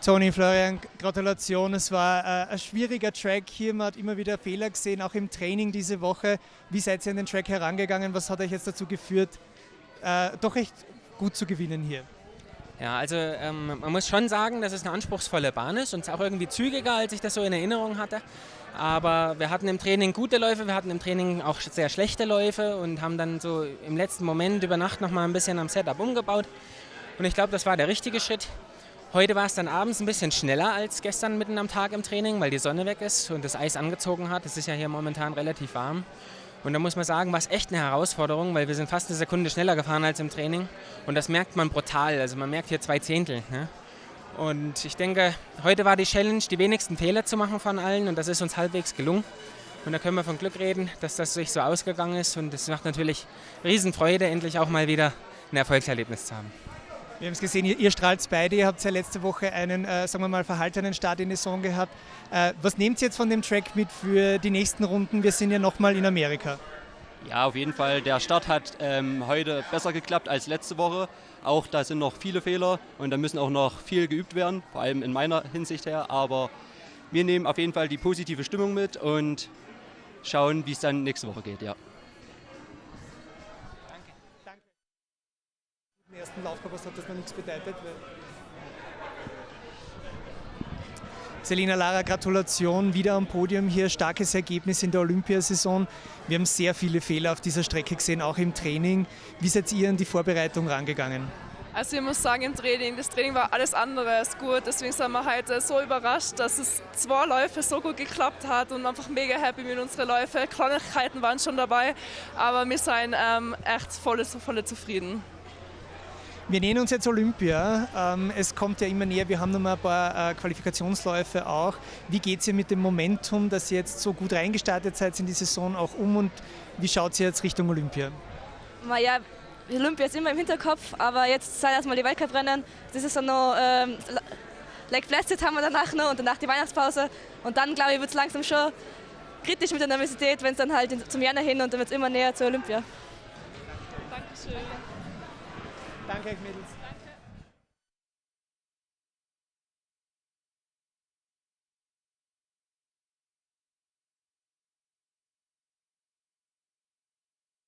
Toni, Florian, Gratulation. Es war ein schwieriger Track hier. Man hat immer wieder Fehler gesehen, auch im Training diese Woche. Wie seid ihr an den Track herangegangen? Was hat euch jetzt dazu geführt, doch echt gut zu gewinnen hier? Ja, also man muss schon sagen, dass es eine anspruchsvolle Bahn ist und auch irgendwie zügiger, als ich das so in Erinnerung hatte. Aber wir hatten im Training gute Läufe, wir hatten im Training auch sehr schlechte Läufe und haben dann so im letzten Moment über Nacht noch mal ein bisschen am Setup umgebaut. Und ich glaube, das war der richtige Schritt. Heute war es dann abends ein bisschen schneller als gestern mitten am Tag im Training, weil die Sonne weg ist und das Eis angezogen hat. Es ist ja hier momentan relativ warm. Und da muss man sagen, war es echt eine Herausforderung, weil wir sind fast eine Sekunde schneller gefahren als im Training. Und das merkt man brutal, also man merkt hier 2 Zehntel. Ne? Und ich denke, heute war die Challenge, die wenigsten Fehler zu machen von allen und das ist uns halbwegs gelungen. Und da können wir von Glück reden, dass das sich so ausgegangen ist und es macht natürlich Riesenfreude, endlich auch mal wieder ein Erfolgserlebnis zu haben. Wir haben es gesehen, ihr strahlt beide, ihr habt ja letzte Woche einen, sagen wir mal, verhaltenen Start in die Saison gehabt. Was nehmt ihr jetzt von dem Track mit für die nächsten Runden? Wir sind ja nochmal in Amerika. Ja, auf jeden Fall. Der Start hat heute besser geklappt als letzte Woche. Auch da sind noch viele Fehler und da müssen auch noch viel geübt werden, vor allem in meiner Hinsicht her. Aber wir nehmen auf jeden Fall die positive Stimmung mit und schauen, wie es dann nächste Woche geht. Ja. Danke. Im ersten Lauf hat das noch nichts bedeutet. Selina, Lara, Gratulation, wieder am Podium hier, starkes Ergebnis in der Olympiasaison. Wir haben sehr viele Fehler auf dieser Strecke gesehen, auch im Training. Wie seid ihr an die Vorbereitung rangegangen? Also ich muss sagen, das Training war alles andere als gut. Deswegen sind wir heute so überrascht, dass es 2 Läufe so gut geklappt hat und einfach mega happy mit unseren Läufen. Kleinigkeiten waren schon dabei, aber wir sind echt voll zufrieden. Wir nähern uns jetzt Olympia. Es kommt ja immer näher. Wir haben noch mal ein paar Qualifikationsläufe auch. Wie geht es ihr mit dem Momentum, dass ihr jetzt so gut reingestartet seid in die Saison auch und wie schaut es jetzt Richtung Olympia? Naja, Olympia ist immer im Hinterkopf, aber jetzt sei erstmal die Weltcuprennen. Das ist dann noch Lake Placid haben wir danach noch und danach die Weihnachtspause. Und dann, glaube ich, wird es langsam schon kritisch mit der Nervosität, wenn es dann halt zum Jänner hin und dann wird es immer näher zur Olympia. Dankeschön. Danke euch Mädels. Danke.